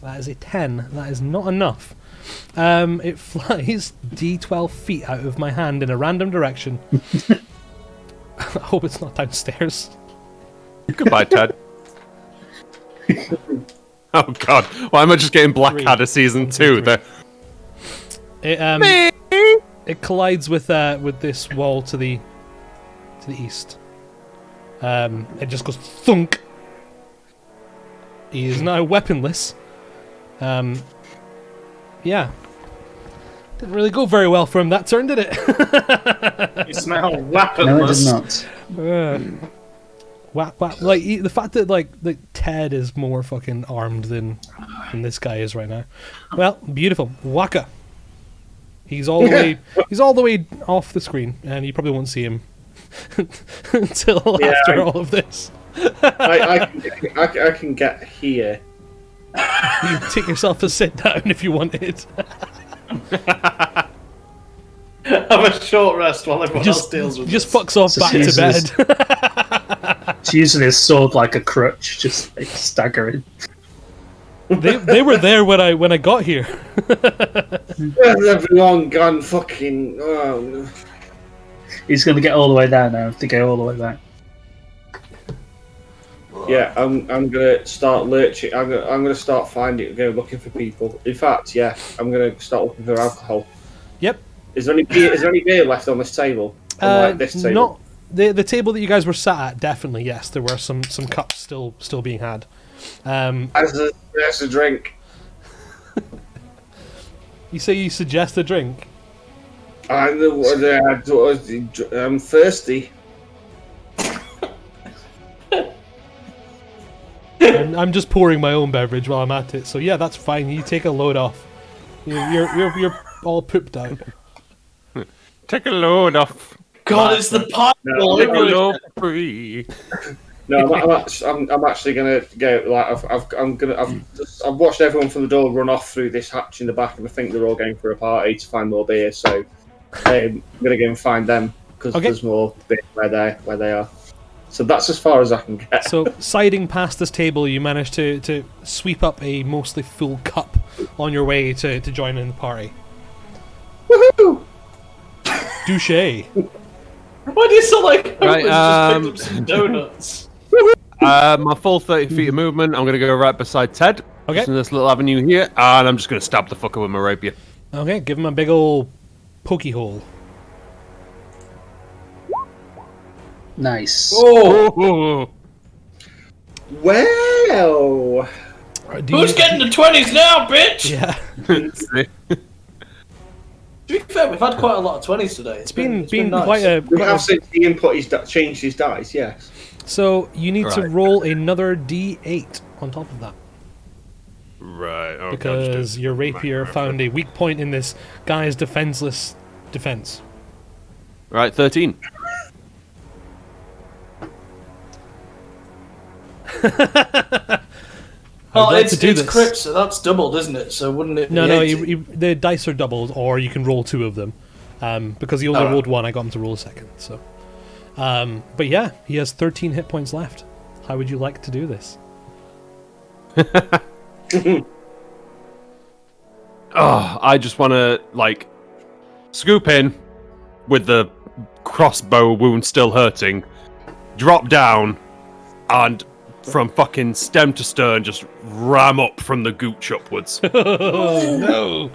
That is a 10. That is not enough. It flies d12 feet out of my hand in a random direction. I hope it's not downstairs. Goodbye, Ted. Oh god, why am I just getting Blackadder season 2? It collides with this wall to the east. It just goes thunk. He is now weaponless. Yeah. Didn't really go very well for him that turn, did it? It's now No, it weaponless. did not. Whack, whack. Like the fact that like Ted is more fucking armed than this guy is right now. Well, beautiful. Waka. He's all the way off the screen, and you probably won't see him until after all of this. I can get here. You can take yourself a sit down if you wanted. Have a short rest while everyone else deals with just this. fucks off So back she to bed. She's using his sword like a crutch, just like staggering. They were there when I got here. Where's everyone gone? Fucking. Oh. He's going to get all the way there now to go all the way back. Yeah, I'm gonna start lurching. I'm gonna start finding, go looking for people. In fact, yeah, I'm gonna start looking for alcohol. Yep. Is there any beer? Is there any beer left on this table? On this table? Not the table that you guys were sat at. Definitely, yes. There were some cups still being had. As a drink. You say you suggest a drink. I'm thirsty. I'm just pouring my own beverage while I'm at it. So yeah, that's fine. You take a load off. You're all pooped out. Take a load off. God, it's the pot. No, Take a load free. No, I'm actually gonna go. Like I've watched everyone from the door run off through this hatch in the back, and I think they're all going for a party to find more beer. So I'm gonna go and find them because there's more beer where they are. So that's as far as I can get. So siding past this table, you manage to sweep up a mostly full cup on your way to join in the party. Woohoo! Douche. Why do you sound like Right, just picked up some donuts? My full 30 feet of movement, I'm going to go right beside Ted. Okay. Just in this little avenue here, and I'm just going to stab the fucker with my rapier. Okay, give him a big old pokey hole. Nice. Oh! Well, Who's getting the 20s now, bitch? Yeah. To be fair, we've had quite a lot of 20s today. It's been nice. quite a... we have since the input changed his dice. Yes. So you need to Right. roll another D8 on top of that. Right, okay. Because your rapier found a weak point in this guy's defenseless defense. Right, 13. Oh, like it's to do this. crit, so that's doubled, isn't it? So wouldn't it? No, be no, 80? the dice are doubled, or you can roll two of them. Because he only rolled one, I got him to roll a second. So, but yeah, he has 13 hit points left. How would you like to do this? Oh, I just want to, like, scoop in with the crossbow wound still hurting, drop down, and from fucking stem to stern just ram up from the gooch upwards. Oh no!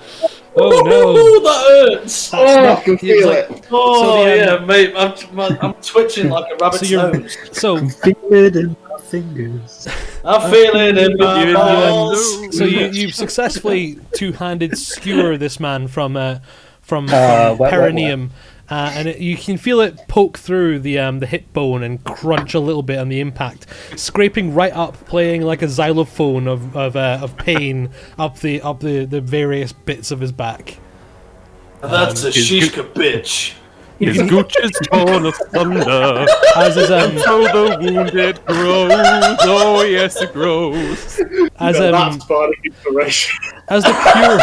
Oh no! Ooh, that hurts. I can feel it. Oh So the, yeah, mate, I'm twitching like a rabbit's nose. So Feel it in my fingers. I'm feeling it in my balls. So you've successfully two-handed skewer this man from wet. perineum, and you can feel it poke through the hip bone and crunch a little bit on the impact, scraping right up, playing like a xylophone of pain up the various bits of his back. That's a shishka bitch. His gooch is torn asunder, As his so the wounded grows. Oh yes, it grows. as That's part of inspiration. as the pure.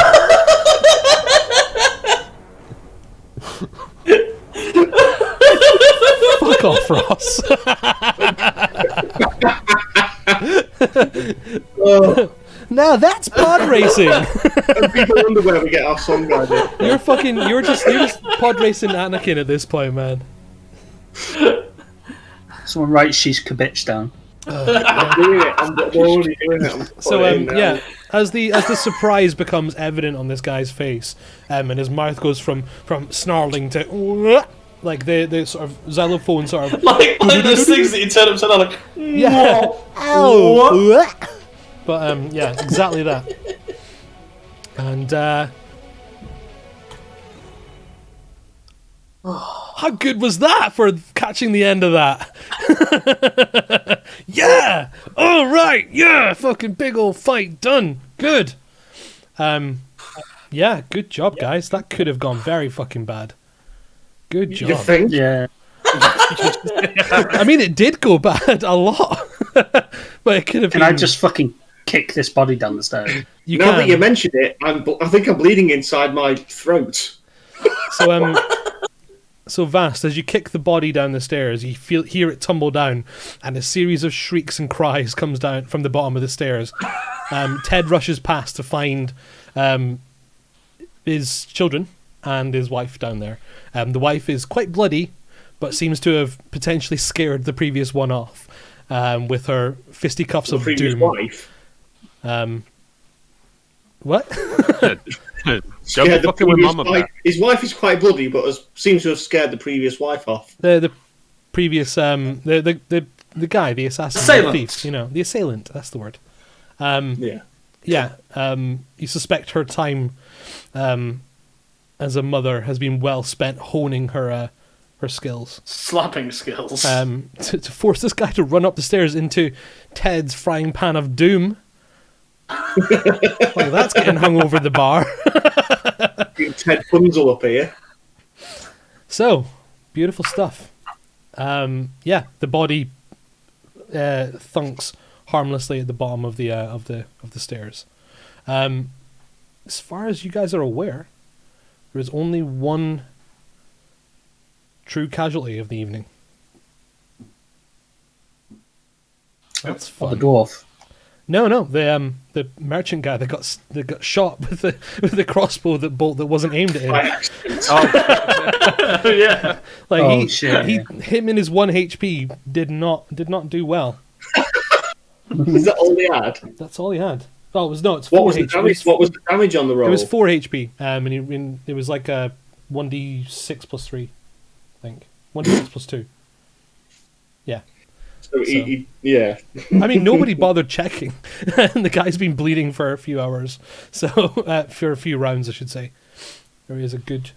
Fuck off, Ross. Now that's pod racing. And people wonder where we get our song idea. You're just pod racing Anakin at this point, man. Someone write Shishka bitch down. I'm doing it. I'm already doing it. So yeah, as the surprise becomes evident on this guy's face, and his mouth goes from snarling to like the sort of xylophone sort of Like those things that you turn upside down, like yeah. Ow. But yeah, exactly that. And how good was that for catching the end of that? Yeah! All right! Yeah! Fucking big old fight done. Good. Yeah, good job, guys. That could have gone very fucking bad. Good job. You think? Yeah. I mean, it did go bad a lot, but it could have. Can I just fucking kick this body down the stairs? Now that you mentioned it, I think I'm bleeding inside my throat. So Vast, as you kick the body down the stairs, you hear it tumble down, and a series of shrieks and cries comes down from the bottom of the stairs. Ted rushes past to find his children and his wife down there. The wife is quite bloody, but seems to have potentially scared the previous one off with her fisticuffs of doom. Wife? What? Don't be fucking with mum about. His wife is quite bloody, but seems to have scared the previous wife off. The previous the guy, the assassin, the thief, the assailant. That's the word. Yeah. You suspect her time as a mother has been well spent honing her skills, slapping skills, to force this guy to run up the stairs into Ted's frying pan of doom. Well, that's getting hung over the bar. Ted Punzel up here. So, beautiful stuff. The body thunks harmlessly at the bottom of the stairs. As far as you guys are aware, there is only one true casualty of the evening. That's fun. The dwarf. No, the merchant guy that got shot with the crossbow that wasn't aimed at him. Yeah. Like him and his 1 HP did not do well. Is that all he had? That's all he had. Oh, it's 4 HP. What was the damage on the roll? It was 4 HP. And it was like a 1d6 plus 3, I think. 1d6 plus 2. Yeah. Yeah. I mean, nobody bothered checking. And the guy's been bleeding for a few hours. So, for a few rounds, I should say. There is a good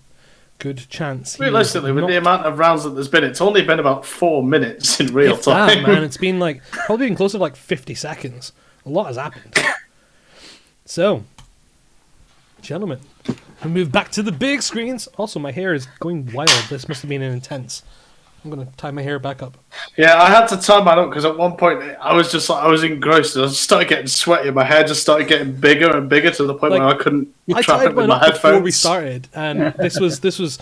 chance. Realistically, with the amount of rounds that there's been, it's only been about 4 minutes in real time. Man, it's been probably been closer to 50 seconds. A lot has happened. So, gentlemen, we move back to the big screens. Also, my hair is going wild. This must have been an intense. I'm going to tie my hair back up. Yeah, I had to tie mine up because at one point I was engrossed. I started getting sweaty. My hair just started getting bigger and bigger to the point where I couldn't trap it with my headphones. Before we started, and this was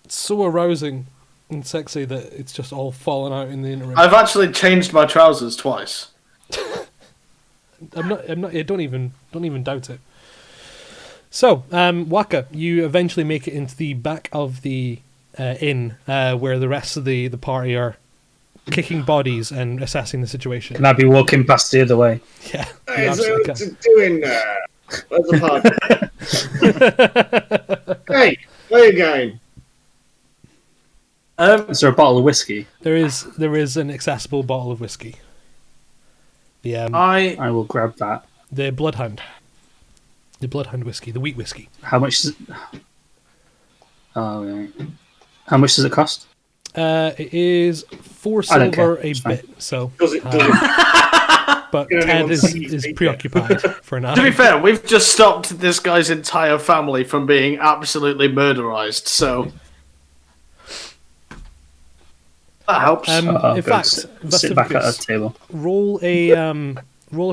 so arousing and sexy that it's just all fallen out in the interim. I've actually changed my trousers twice. I'm not. Don't even doubt it. So, Waka, you eventually make it into the back of the inn, where the rest of the party are kicking bodies and assessing the situation. Can I be walking past the other way? Yeah. Hey, so what's it doing there? Where's the party? Hey, play a game. Is there a bottle of whiskey? There is an accessible bottle of whiskey. The I will grab that. The Bloodhound. The Bloodhound whiskey, the wheat whiskey. How much is it? Oh, right. How much does it cost? It is 4 silver a bit. So, does it? But Ted is preoccupied for now. To be fair, we've just stopped this guy's entire family from being absolutely murderized. So that helps. In fact, sit back at a table. Roll a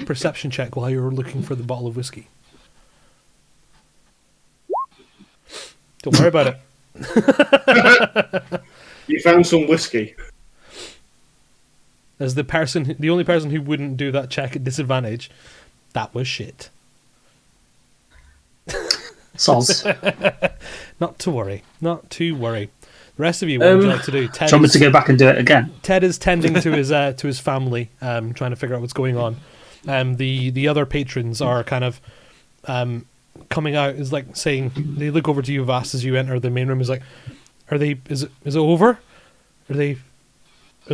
perception check while you're looking for the bottle of whiskey. Don't worry about it. You found some whiskey. As the only person who wouldn't do that check at disadvantage, that was shit. Soz. Not to worry. The rest of you, what would you like to do? Do you want me to go back and do it again? Ted is tending to his family, trying to figure out what's going on. The other patrons are kind of coming out, is like saying, they look over to you, Vast, as you enter the main room. Is like, is it over? Are they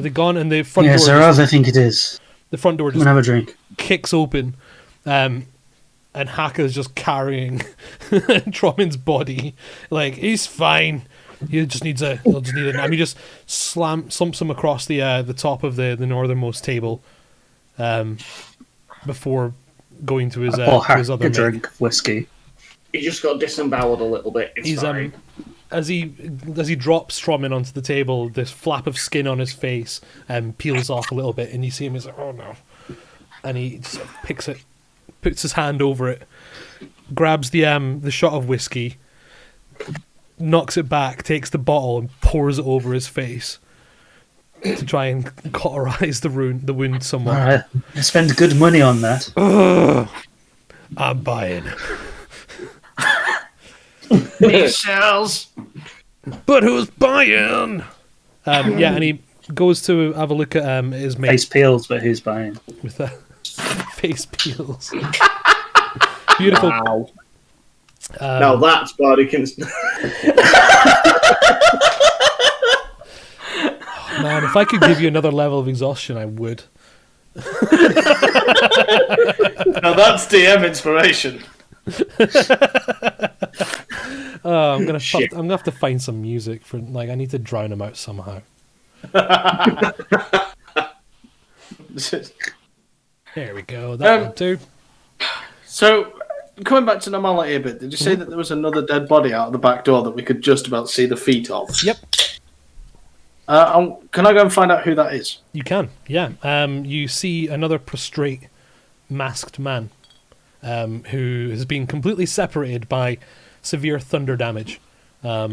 gone? And the front door. Yes, sir, I think it is. The front door Come just and have a drink. kicks open, and Haka's just carrying Tromin's body. Like, he's fine. He'll just need a nap. He just slumps him across the top of the northernmost table, before going to his other a mate. drink of whiskey. He just got disemboweled a little bit. It's fine. As he drops Tromin onto the table, this flap of skin on his face peels off a little bit, and you see him. He's like, "Oh no!" And he just picks it, puts his hand over it, grabs the shot of whiskey, knocks it back, takes the bottle, and pours it over his face to try and cauterize the wound somewhat. All right, I spend good money on that. Ugh, I'm buying. Shells. But who's buying? Yeah, and he goes to have a look at his mate Face peels, but who's buying? with face peels. Beautiful. Wow. Now that's Bardic Instinct. Man, if I could give you another level of exhaustion, I would. Now that's DM inspiration. I'm gonna have to find some music for, like, I need to drown him out somehow. There we go. That one too. So, coming back to normality a bit, did you say that there was another dead body out of the back door that we could just about see the feet of? Yep. Can I go and find out who that is? You can, yeah. You see another prostrate, masked man, who has been completely separated by severe thunder damage. Are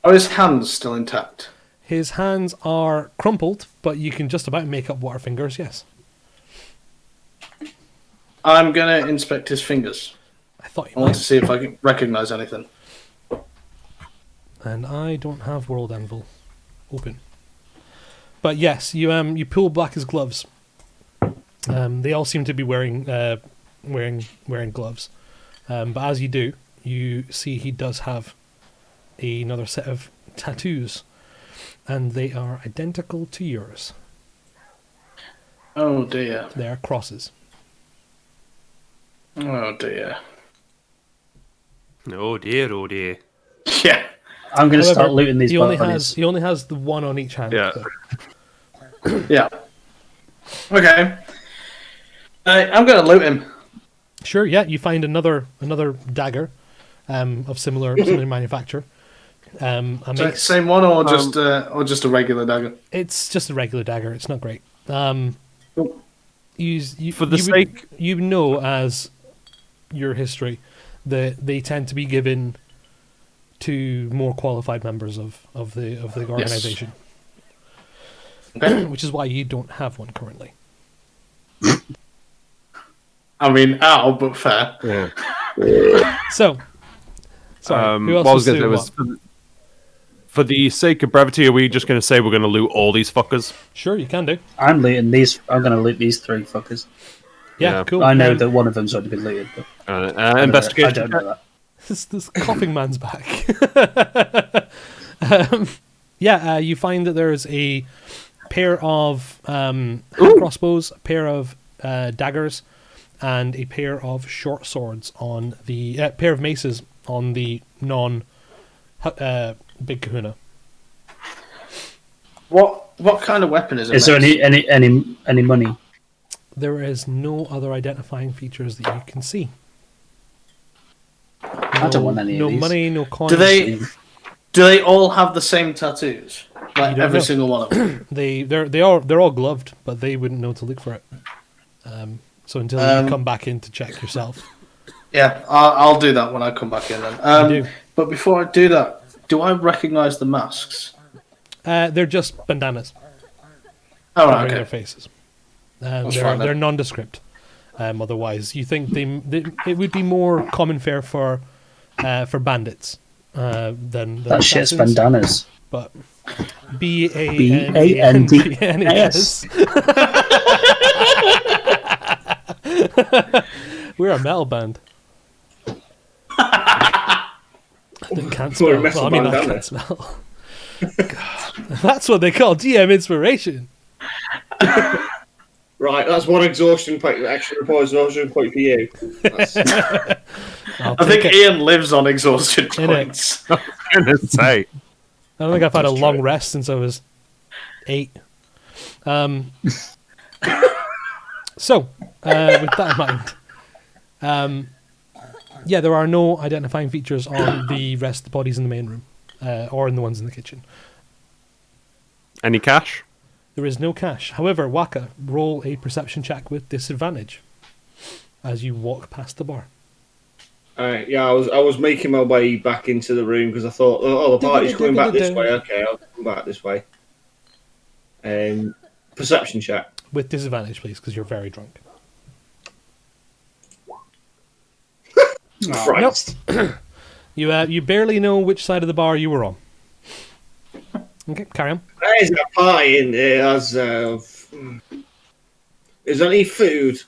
his hands still intact? His hands are crumpled, but you can just about make up what are fingers, yes. I'm going to inspect his fingers. I thought you I want might. to see if I can recognise anything. And I don't have World Anvil open. But yes, you pull back his gloves. They all seem to be wearing gloves. But as you do, you see he does have another set of tattoos, and they are identical to yours. Oh dear. They are crosses. Oh dear. Oh dear, oh dear. Yeah. I'm going to However, start looting these he only bodies. has the one on each hand. Yeah. though. Yeah. Okay. I'm going to loot him. Sure, yeah. You find another dagger of similar manufacture. Same one or just a regular dagger? It's just a regular dagger. It's not great. You know, as your history, that they tend to be given to more qualified members of the organization. Okay. Which is why you don't have one currently. I mean, but fair. Yeah. So, sorry, who else what I was going to say doing was, for the sake of brevity, are we just going to say we're going to loot all these fuckers? Sure, you can do. I'm looting these. I'm going to loot these three fuckers. Yeah, Yeah. cool. I know that one of them's already been looted, but Investigation. I don't know that. This coughing man's back. You find that there's a pair of crossbows, a pair of daggers, and a pair of short swords on the pair of maces on the Big Kahuna. What kind of weapon is it? Is there any money? There is no other identifying features that you can see. I don't want any no of these. money, no coins. Do they all have the same tattoos? Like You don't every know. single one of them? They're all gloved, but they wouldn't know to look for it. So until you come back in to check yourself. Yeah, I'll do that when I come back in then. You do. But before I do that, do I recognise the masks? They're just bandanas Oh, covering right, their okay. faces. That's fine, then. They're nondescript. Otherwise, you think it would be more common fare for bandits than That shit's assassins, bandanas. But BANDAS. We're a metal band. I can't We're a spell. metal Well, I mean, band, I aren't can't spell. God, that's what they call DM inspiration. Right, that's one exhaustion point, extra report exhaustion point for you. That's... I think Ian lives on exhaustion points. I was gonna say. I don't think I've had a That's long true. rest since I was 8. So, with that in mind, yeah, there are no identifying features on the rest of the bodies in the main room, or in the ones in the kitchen. Any cash? There is no cash. However, Waka, roll a perception check with disadvantage as you walk past the bar. Alright, yeah, I was making my way back into the room because I thought, oh, the party's coming back this way. Okay, I'll come back this way. Perception check. With disadvantage, please, because you're very drunk. Christ. You barely know which side of the bar you were on. Okay, carry on. There's a party in there. Is there any food?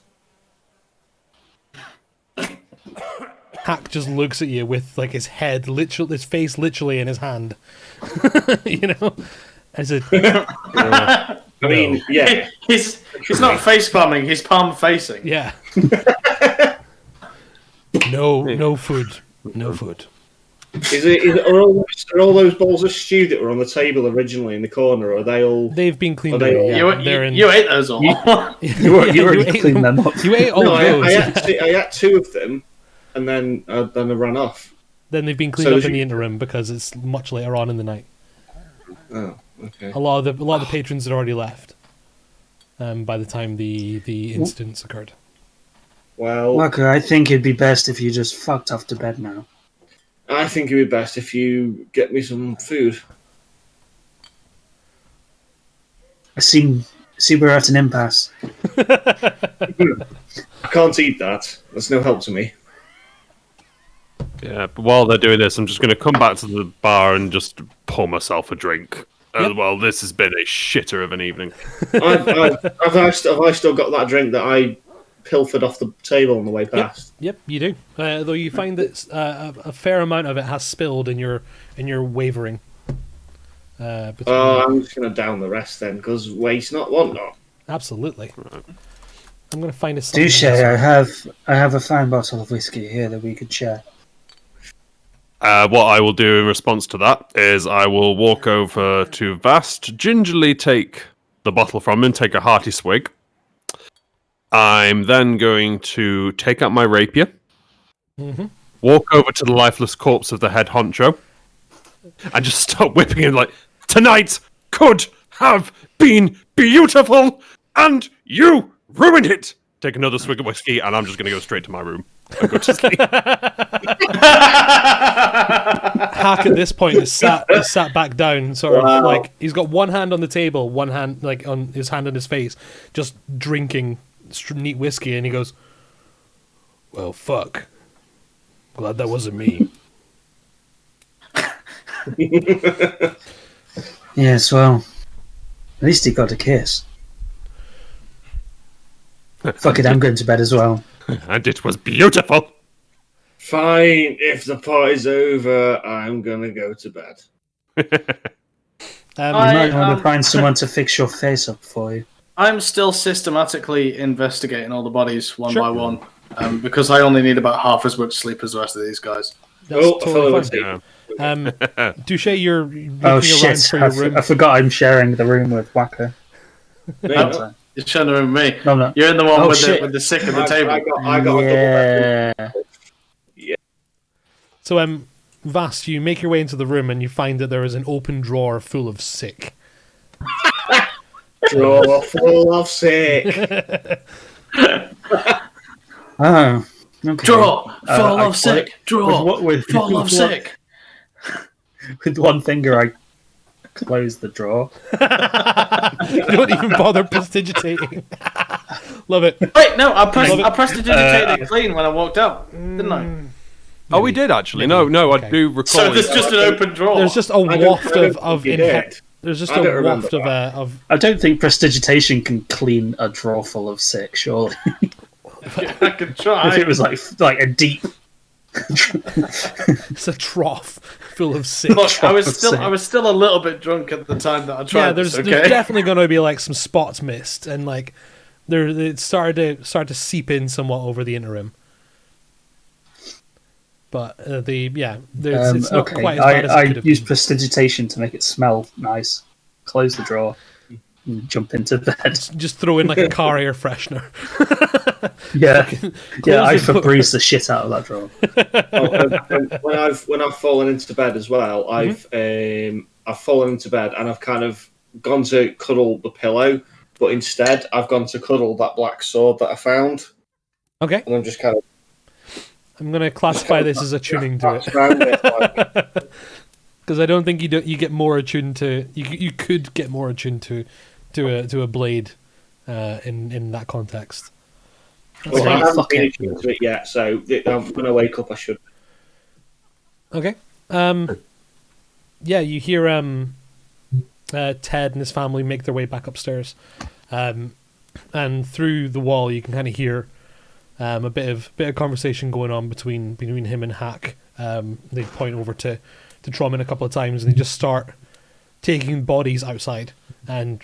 Hack just looks at you with like his head, his face literally in his hand. You know, as a. I mean, yeah. He's not face palming, he's palm facing. Yeah. No food. No food. Are all those bowls of stew that were on the table originally in the corner? Or are they all? They've been cleaned Are out. they all- Yeah. You ate those all. You already ate cleaned them up. You ate all No, of those. I had 2 of them, and then I ran off. Then they've been cleaned So up in you- the interim because it's much later on in the night. Oh, okay. A lot of the patrons had already left. By the time the incidents occurred. Well, Waka, I think it'd be best if you just fucked off to bed now. I think it'd be best if you get me some food. I see we're at an impasse. I can't eat that. That's no help to me. Yeah, but while they're doing this, I'm just going to come back to the bar and just pour myself a drink. Yep. Well, this has been a shitter of an evening. Have I still got that drink that I pilfered off the table on the way past? Yep, you do. Though you find that a fair amount of it has spilled in your wavering. Between I'm just going to down the rest then, because waste not, want not. Absolutely. I'm going to find a. Do share. I have a fine bottle of whiskey here that we could share. What I will do in response to that is I will walk over to Vast, gingerly take the bottle from him, take a hearty swig. I'm then going to take out my rapier, walk over to the lifeless corpse of the head honcho, and just start whipping him like, "Tonight could have been beautiful, and you ruined it!" Take another swig of whiskey, and I'm just going to go straight to my room and go to sleep. Hack at this point is sat back down, sort of like he's got one hand on the table, one hand like on his hand on his face, just drinking neat whiskey, and he goes, "Well, fuck. Glad that wasn't me." Yes, well, at least he got a kiss. Fuck it, I'm going to bed as well. And it was beautiful. Fine, if the party's over, I'm going to go to bed. You might want to find someone to fix your face up for you. I'm still systematically investigating all the bodies one by one, because I only need about half as much sleep as the rest of these guys. That's I totally fell fine. asleep. Touche, you're looking Oh around shit! for your room. I forgot I'm sharing the room with Waka. No, You're sharing the room with me. No, no. You're in the one Oh, with shit. the sick at the I table. got a double bed. Yeah. So, Vast, you make your way into the room and you find that there is an open drawer full of sick. Drawer full of sick. Oh. Okay. Draw, full I of sick. Draw, full of sick. With one finger, I close the drawer. You don't even bother prestidigitating. Love it. Wait, no, I pressed Love it. prestidigitated clean when I walked out, didn't I? Oh, we did actually. No, Okay. I do recall. So there's just an open drawer. There's just a don't- waft I don't of think you did. there's just I a don't remember waft of I don't think prestidigitation can clean a drawer full of sick, surely. I could try. If it was like a deep. it's a trough full of sick. Look, I was sick. still a little bit drunk at the time that I tried Yeah, this, there's okay? definitely going to be like some spots missed and like it started to seep in somewhat over the interim. But it's not okay. quite as bad as it I could have use been. prestidigitation to make it smell nice. Close the drawer and jump into bed. Just throw in like a car air freshener. Yeah, I the door. Febreze the shit out of that drawer. When I've fallen into bed as well, I've fallen into bed and I've kind of gone to cuddle the pillow, but instead I've gone to cuddle that black sword that I found. Okay. And I'm just kind of. I'm going to classify this as attuning to it. Because I don't think you get more attuned to. You could get more attuned to a blade in that context. Well, I haven't been attuned to it yet, so when I wake up, I should. Okay. Yeah, you hear Ted and his family make their way back upstairs, and through the wall you can kind of hear a bit of conversation going on between him and Hack. They point over to Tromin a couple of times, and they just start taking bodies outside and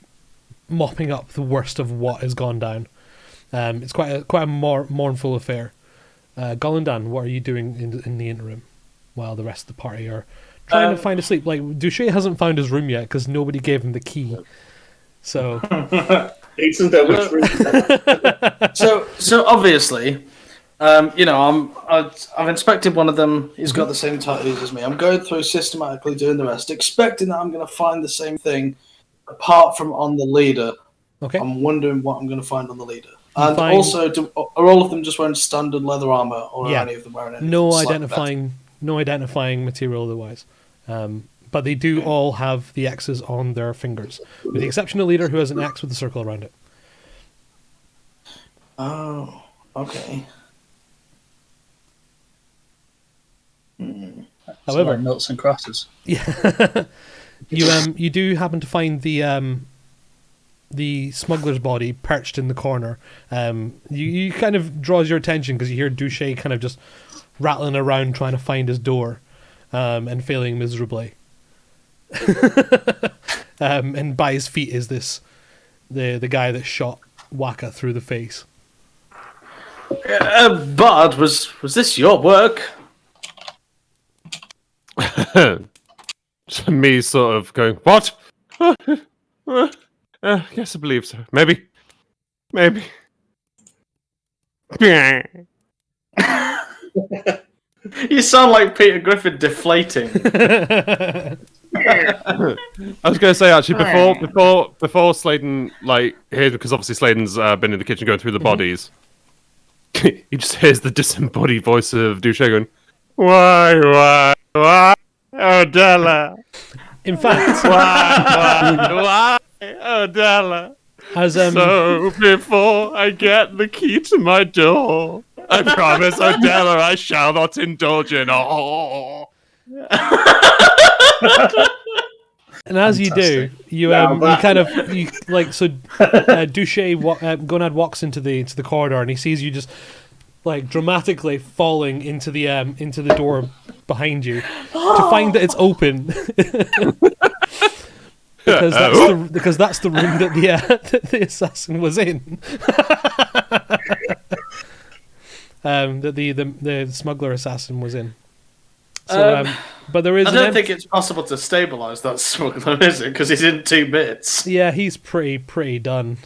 mopping up the worst of what has gone down. It's quite a mournful affair. Gullendan, what are you doing in the interim while the rest of the party are trying to find a sleep? Like, Duché hasn't found his room yet because nobody gave him the key. So, Isn't there which room? So obviously, I've inspected one of them. He's got the same tattoos as me. I'm going through systematically doing the rest, expecting that I'm going to find the same thing, apart from on the leader. okay. I'm wondering what I'm going to find on the leader. And also, are all of them just wearing standard leather armor, or are any of them wearing anything? No identifying material otherwise. But they do all have the X's on their fingers, with the exception of the leader, who has an X with a circle around it. Oh, okay. However, like notes and crosses. Yeah, you do happen to find the smuggler's body perched in the corner. You kind of draws your attention because you hear Duché kind of just rattling around trying to find his door, and failing miserably. And by his feet is the guy that shot Waka through the face. Bard, was this your work? Me sort of going, what? Yes, I believe so. Maybe. You sound like Peter Griffin deflating. I was going to say actually before Sladen hears, because obviously Sladen's been in the kitchen going through the bodies. He just hears the disembodied voice of Duché going, why, Odella? In fact, why, Odella? So before I get the key to my door, I promise Odella I shall not indulge in all. and as you do, Duché Gonad walks into the corridor and he sees you just like dramatically falling into the door behind you to find that it's open. Because that's the room that the assassin was in. That the smuggler assassin was in. So, but there is. I don't think it's possible to stabilize that smuggler, is it? Because he's in 2 bits. Yeah, he's pretty done.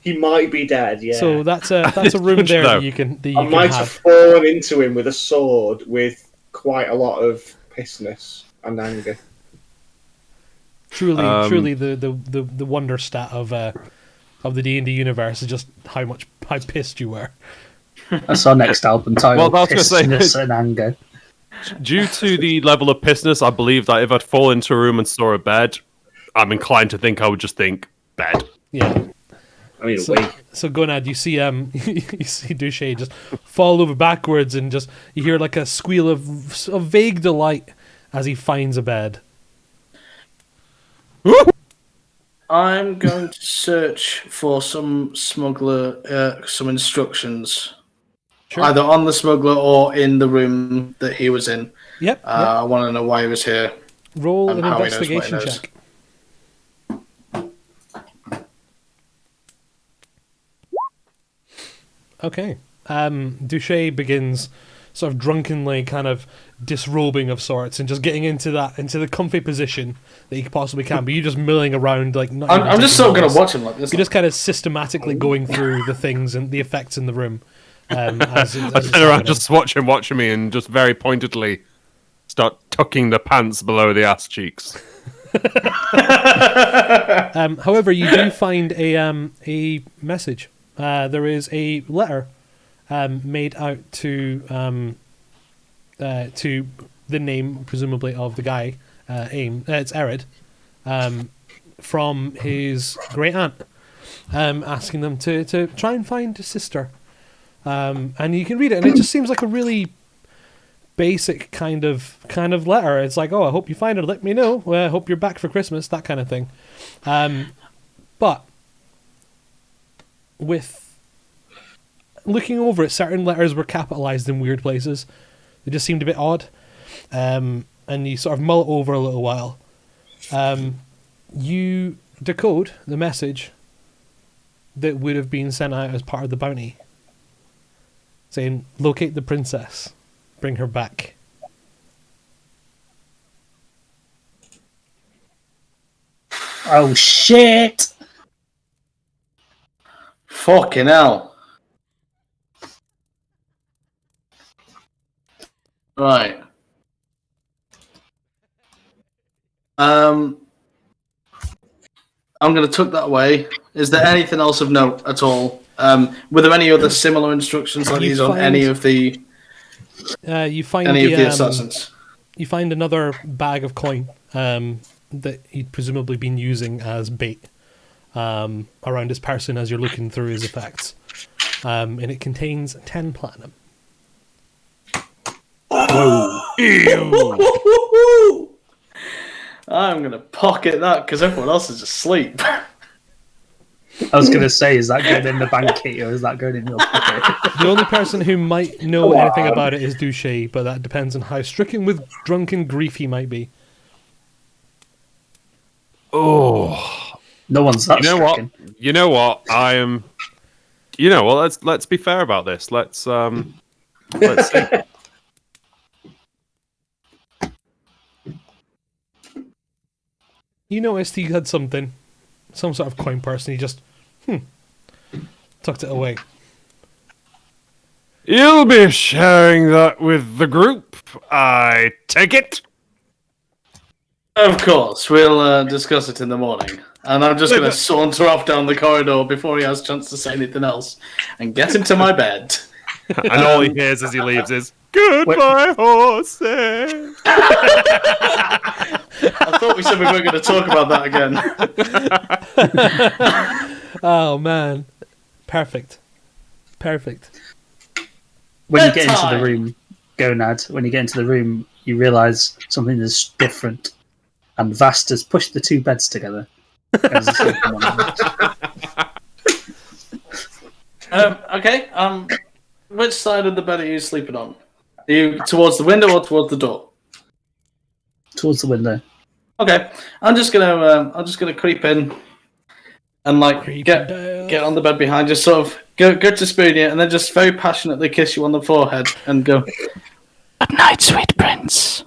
He might be dead. Yeah. So that's a room there that you can. I might have fallen into him with a sword with quite a lot of pissness and anger. Truly, the wonder stat of the D&D universe is just how pissed you were. That's our next album title. Well, I was going to say, and anger. Due to the level of pissness, I believe that if I'd fall into a room and saw a bed, I'm inclined to think I would just think bed. Yeah. I mean, so Gonad, you see Duché just fall over backwards, and just you hear like a squeal of vague delight as he finds a bed. I'm going to search for some smuggler, some instructions. Sure. Either on the smuggler or in the room that he was in. Yep. I want to know why he was here. Roll an investigation check. Okay. Duché begins sort of drunkenly kind of disrobing of sorts and just getting into the comfy position that he possibly can. But you're just milling around like. Not even I'm just taking so gonna notice. watch him like this. You're just kind of systematically going through the things and the effects in the room. As I it's turn around, happening. just watching me, and just very pointedly start tucking the pants below the ass cheeks. However, you do find a message. There is a letter made out to the name, presumably, of the guy. It's Erid, from his great aunt, asking them to try and find his sister. And you can read it, and it just seems like a really basic kind of letter. It's like, oh, I hope you find her. Let me know. I hope you're back for Christmas. That kind of thing. But with looking over it, certain letters were capitalized in weird places. They just seemed a bit odd. And you sort of mull it over a little while. You decode the message that would have been sent out as part of the bounty, saying, locate the princess, bring her back. Oh shit! Fucking hell. Right. I'm going to tuck that away. Is there anything else of note at all? Were there any other similar instructions like these on any of the You find any the, of the assassins? You find another bag of coin that he'd presumably been using as bait around his person as you're looking through his effects. And it contains 10 platinum. I'm going to pocket that because everyone else is asleep. I was going to say, is that going in the bank key or is that going in your pocket? The only person who might know anything about it is Duché, but that depends on how stricken with drunken grief he might be. Oh, No one's that you know stricken. what? You know what? I am. You know what? Let's be fair about this. Let's see. You noticed he had some sort of coin purse, and he just tucked it away. You'll be sharing that with the group, I take it? Of course, we'll discuss it in the morning. And I'm just going to saunter off down the corridor before he has a chance to say anything else and get into my bed. And all he hears as he leaves is, goodbye, horses! I thought we said we weren't going to talk about that again. Oh, man. Perfect. When you get into Bedtime. the room, Gonad, when you get into the room, you realise something is different. And Vast has pushed the two beds together. There's a sleeping one. Okay, which side of the bed are you sleeping on? Are you towards the window or towards the door? Towards the window. Okay, I'm just gonna creep in and like Creep get down. on the bed behind you, sort of go to spoon you, and then just very passionately kiss you on the forehead and go, "Good night, sweet prince."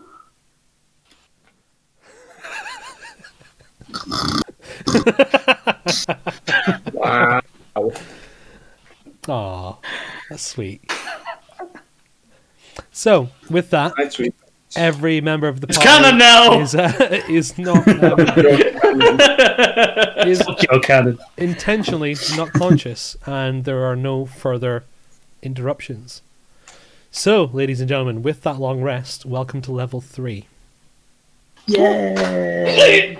Wow. Aw, that's sweet. So, with that, That's sweet. every member of the It's party canon now! is not is Your cannon. intentionally not conscious, and there are no further interruptions. So, ladies and gentlemen, with that long rest, welcome to level 3. Yay!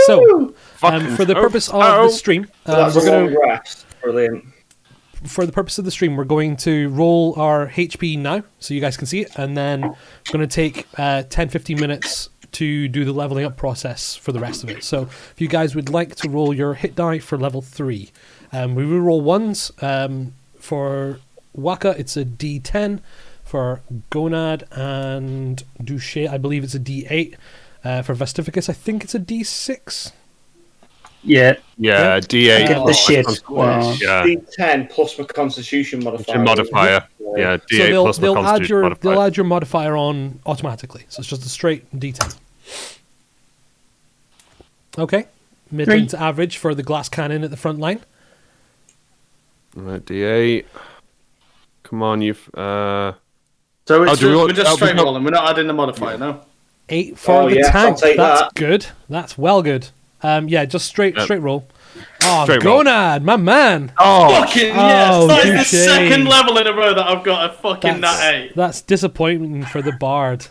So, for the purpose of the stream, That's we're a going long rest. Brilliant. for the purpose of the stream, we're going to roll our HP now, so you guys can see it, and then we're going to take 10-15 minutes to do the leveling up process for the rest of it. So if you guys would like to roll your hit die for level 3, we will roll ones. For Waka, it's a D10. For Gonad and Duché, I believe it's a D8. For Vestificus, I think it's a D6. Yeah, Yeah, D8. Give the plus shit. constitution. Yeah, D10 plus my Constitution modifier. modifier. Yeah, D8 So plus my constitution modifier. they'll add your modifier on automatically. So it's just a straight D10. Okay, middling to average for the glass cannon at the front line. Right, D8. Come on, you've. So Oh, we're just straight rolling. We're not adding the modifier, no. 8 for the yes, I'll tank. take That's that. good. That's well good. Yeah, just straight roll. Oh, Straight roll. Gonad, my man. Fucking yes! That is the touche. second level in a row that I've got a fucking nat 8. That's disappointing for the bard.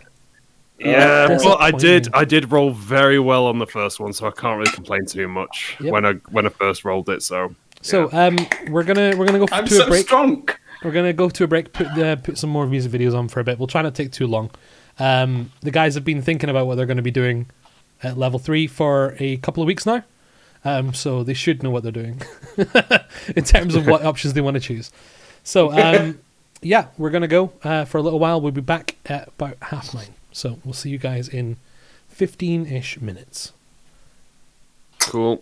Yeah, That's but I disappointing. did roll very well on the first one, so I can't really complain too much Yep. when I first rolled it. So we're gonna go I'm to a so break. strong. We're gonna go to a break. Put some more music videos on for a bit. We'll try not to take too long. The guys have been thinking about what they're going to be doing at level 3 for a couple of weeks now. So they should know what they're doing in terms of what options they want to choose. So yeah, we're gonna go for a little while. We'll be back at about 9:30. So we'll see you guys in 15-ish minutes. cool.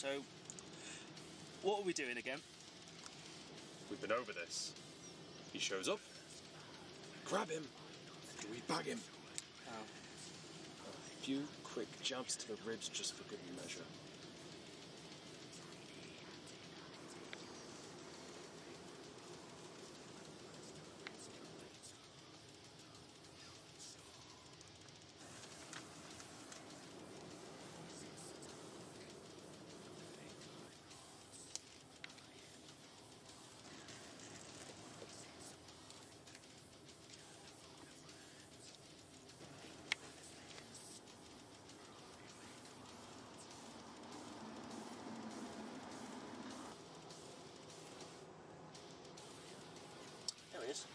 So, what are we doing again? We've been over this. He shows up, grab him, and we bag him. Oh. A few quick jabs to the ribs just for good measure. There he is.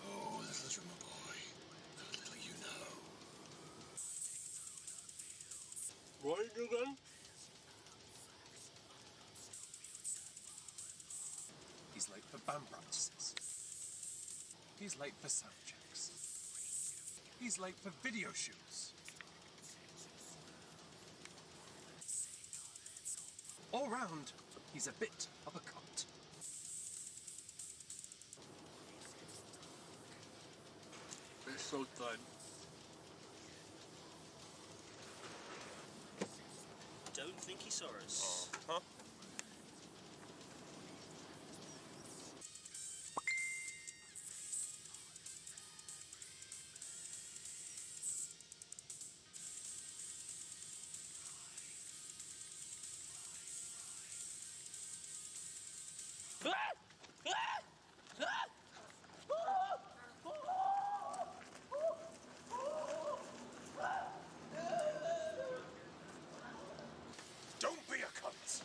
Oh, little drummer boy. How little you know. What are you doing? He's late for band practices. He's late for sound checks. He's late for video shoots. All round, he's a bit of a cunt. It's so time. Don't think he saw us. Huh? Don't be a cunt!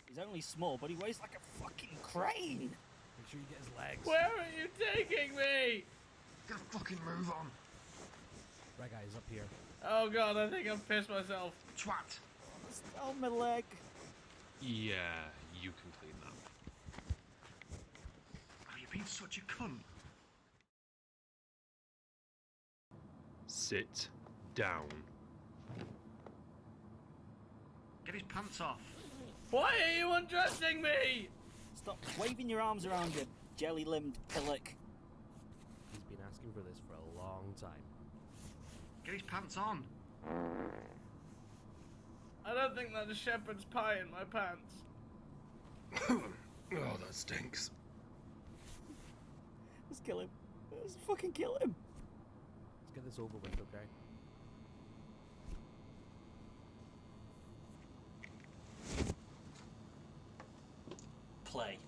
He's only small, but he weighs like a fucking crane. Make sure you get his legs. Where are you taking me? Get a fucking move on! Right, guys, up here. Oh god, I think I've pissed myself. Twat! It's on my leg. Yeah, you can clean that. Oh, you've been such a cunt. Sit down. Get his pants off. Why are you undressing me? Stop waving your arms around, you jelly-limbed pillock. He's been asking for this for a long time. Get his pants on. I don't think there's a shepherd's pie in my pants. Oh, that stinks. Let's kill him. Let's fucking kill him. Let's get this over with, okay? Play.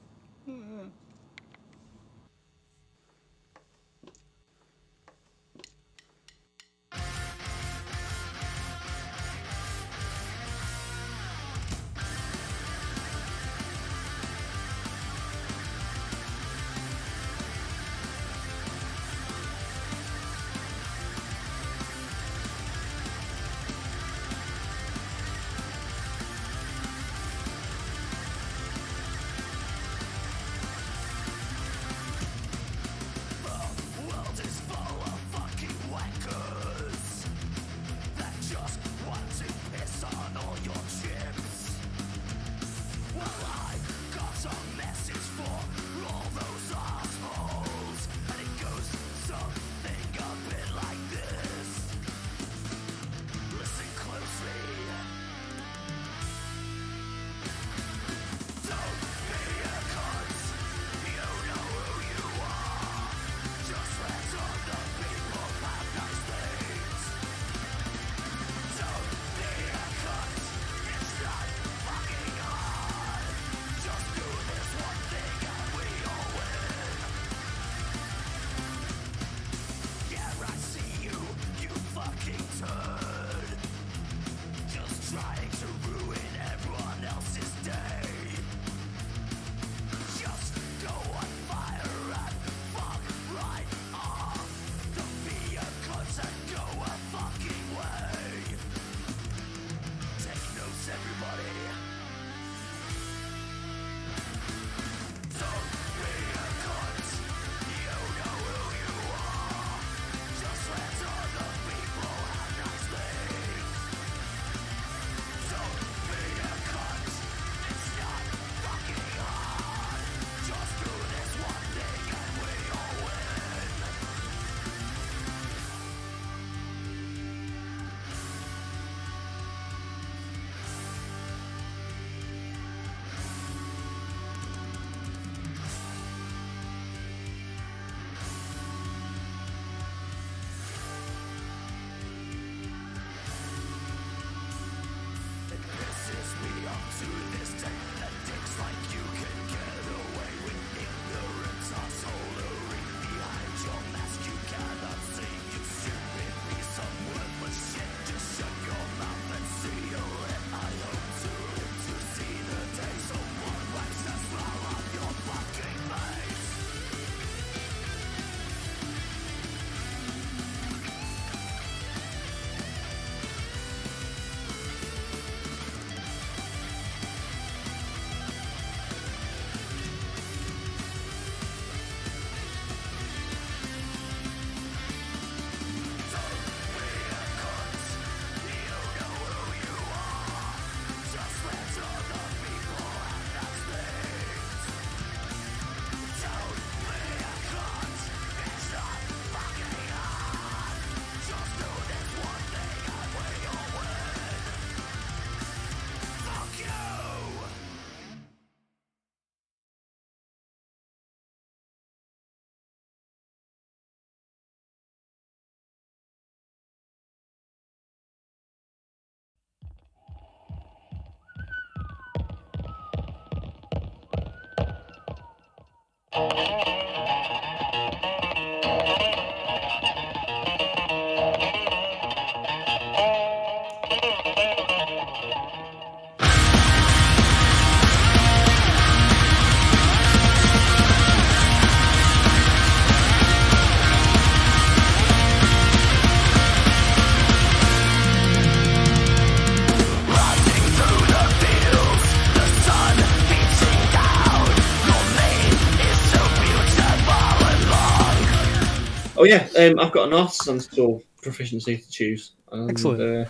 Oh yeah, I've got an artisan tool proficiency to choose. And, Excellent.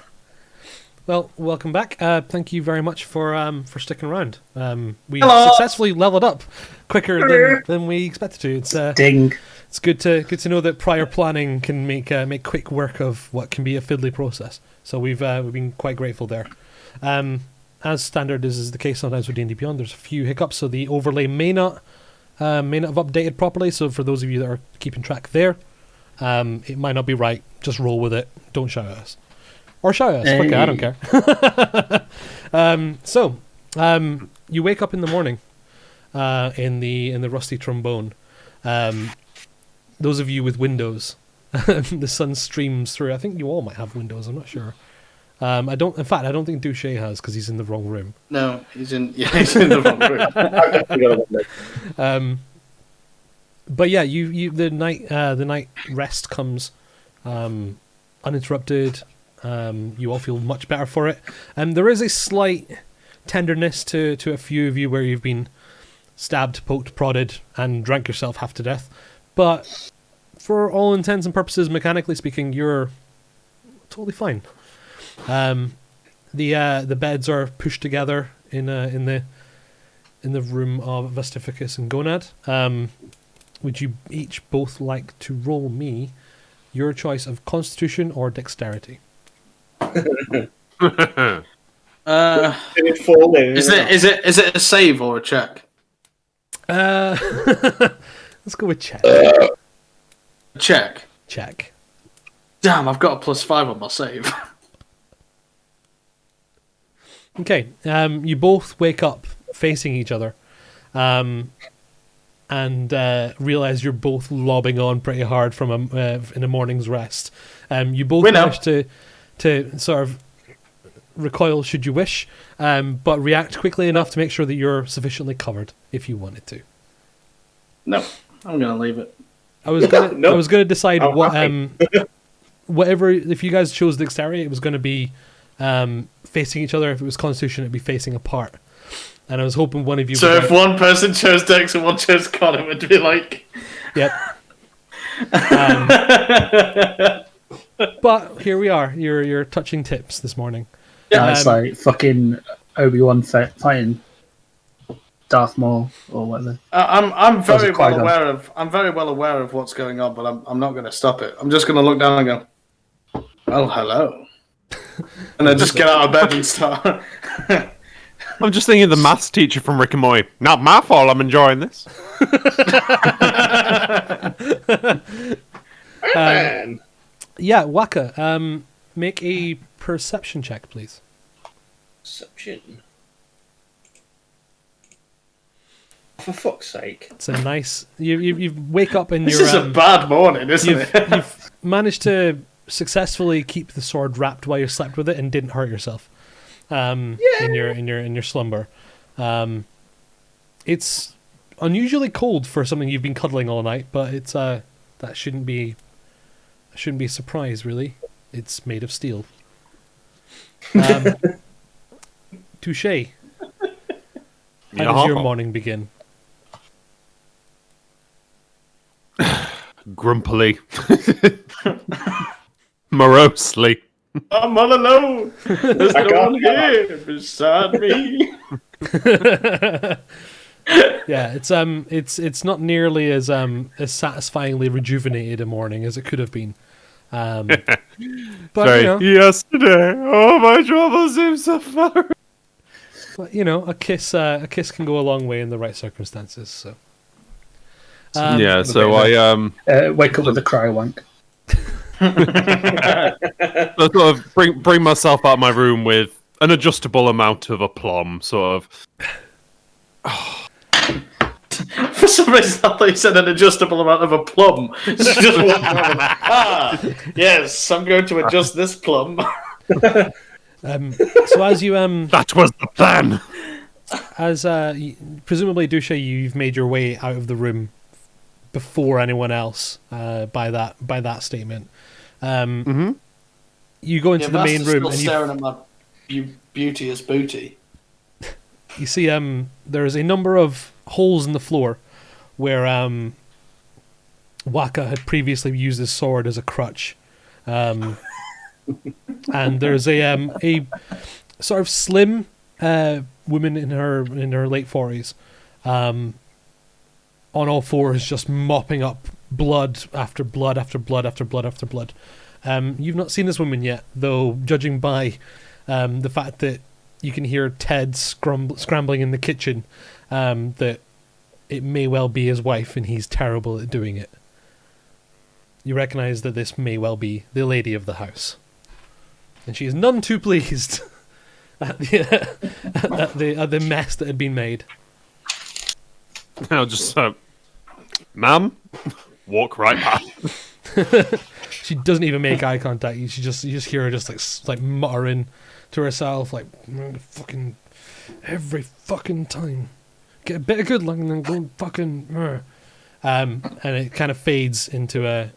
Well, welcome back. Thank you very much for sticking around. We successfully leveled up quicker than we expected to. It's Ding. It's good to know that prior planning can make quick work of what can be a fiddly process. So we've been quite grateful there. As standard is the case sometimes with D&D Beyond, there's a few hiccups, so the overlay may not have updated properly. So for those of you that are keeping track there, it might not be right. Just roll with it. Don't shout at us. Or shout at us. Fuck it, I don't care. You wake up in the morning in the rusty trombone. Those of you with windows, the sun streams through. I think you all might have windows. I'm not sure. I don't think Douche has because he's in the wrong room. No, he's in the wrong room. But yeah, the night rest comes uninterrupted. You all feel much better for it. There is a slight tenderness to a few of you where you've been stabbed, poked, prodded, and drank yourself half to death. But for all intents and purposes, mechanically speaking, you're totally fine. The beds are pushed together in the room of Vestificus and Gonad. Would you each both like to roll me your choice of Constitution or Dexterity? Did it fall in? Is it a save or a check? Let's go with check. Check. Check. Damn, I've got a +5 on my save. Okay. You both wake up facing each other, and realize you're both lobbing on pretty hard from in a morning's rest. You both manage to sort of recoil should you wish, but react quickly enough to make sure that you're sufficiently covered if you wanted to. No, I'm gonna leave it. I was gonna decide whatever. If you guys chose Dexterity, it was gonna be facing each other. If it was Constitution, it'd be facing apart. And I was hoping one of you. So if one person chose Dex and one chose Con, it would be like. Yep. But here we are. You're touching tips this morning. Yeah, it's like fucking Obi-Wan fighting Darth Maul or whatever. I'm very well aware of what's going on, but I'm not going to stop it. I'm just going to look down and go, "Well, hello," and then just get out of bed and start. I'm just thinking of the maths teacher from Rick and Morty. Not my fault. I'm enjoying this. Yeah, Waka. Make a perception check, please. Perception. For fuck's sake! It's a nice. You wake up in This your. is a bad morning, isn't it? You've managed to successfully keep the sword wrapped while you slept with it and didn't hurt yourself. In your slumber. It's unusually cold for something you've been cuddling all night, but it's that shouldn't be a surprise, really. It's made of steel. Touche. How does your morning begin? Grumpily. Morosely. I'm all alone. There's no one here beside me. Yeah, it's not nearly as satisfyingly rejuvenated a morning as it could have been. But sorry, yesterday, oh my troubles seem so far. But a kiss can go a long way in the right circumstances. So yeah, so I wake up with a cry wank. I sort of bring myself out of my room with an adjustable amount of aplomb, sort of. For some reason, I thought you said an adjustable amount of a plum. Just walking around and, yes, I'm going to adjust this plum. So as you That was the plan. as presumably Dusha, you've made your way out of the room before anyone else by that statement. You go into the main room and staring at my beauteous booty. You see there is a number of holes in the floor where Waka had previously used his sword as a crutch. And there's a sort of slim woman in her late 40s on all fours, just mopping up blood after blood after blood after blood after blood. You've not seen this woman yet, though, judging by the fact that you can hear Ted scrambling in the kitchen, that it may well be his wife and he's terrible at doing it. You recognise that this may well be the lady of the house. And she is none too pleased at the mess that had been made. I'll just, ma'am, walk right past. She doesn't even make eye contact. You just hear her just like muttering to herself, like, fucking every fucking time. Get a bit of good luck and then go fucking. And it kind of fades into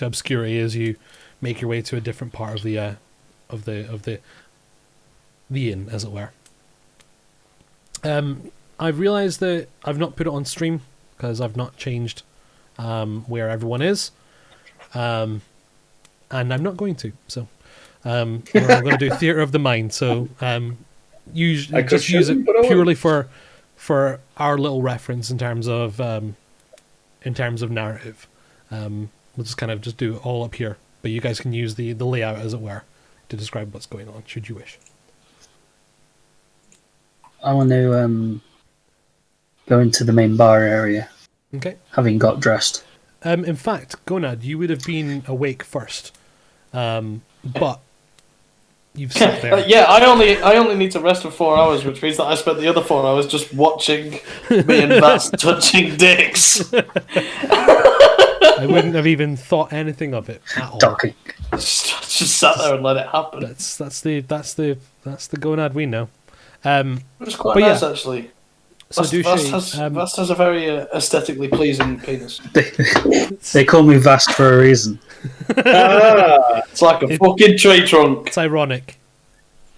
obscurity as you make your way to a different part of the inn, as it were. I've realised that I've not put it on stream because I've not changed where everyone is, and I'm not going to. So we're going to do theatre of the mind. So use it purely for our little reference in terms of narrative. We'll just kind of just do it all up here, but you guys can use the layout, as it were, to describe what's going on, should you wish. I want to go into the main bar area. Okay. Having got dressed. In fact, Gonad, you would have been awake first, but you've sat there. Yeah, I only need to rest for 4 hours, which means that I spent the other 4 hours just watching me and Vast touching dicks. I wouldn't have even thought anything of it at all. Docking. Just sat there and let it happen. That's the Gonad we know. It was quite but nice, yeah. actually. So Vast has a very aesthetically pleasing penis. They call me Vast for a reason. It's like a fucking tree trunk. It's ironic.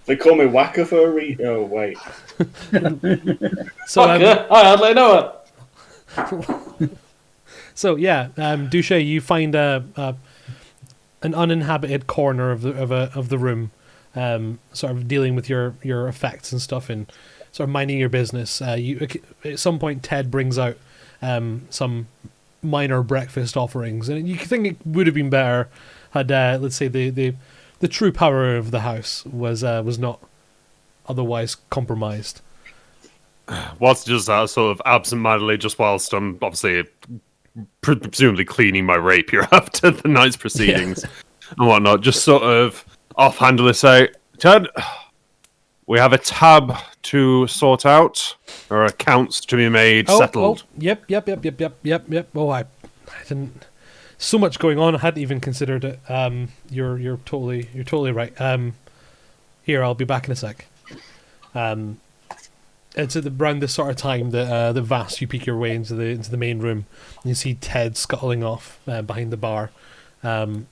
They call me Whacker for a reason. Oh, wait. So I hardly know it. So yeah, Duche, you find an uninhabited corner of the room, sort of dealing with your effects and stuff, and sort of minding your business. At some point, Ted brings out some minor breakfast offerings, and you think it would have been better had, let's say, the true power of the house was not otherwise compromised. Whilst just sort of absent-mindedly, just whilst I'm obviously presumably cleaning my rapier after the night's proceedings and whatnot, just sort of offhandedly say, Ted, we have a tab to sort out, or accounts to be made, settled. Yep. Oh, I didn't. So much going on. I hadn't even considered it. You're totally right. Here, I'll be back in a sec. It's around this sort of time that the Vast, you peek your way into the main room, and you see Ted scuttling off behind the bar, and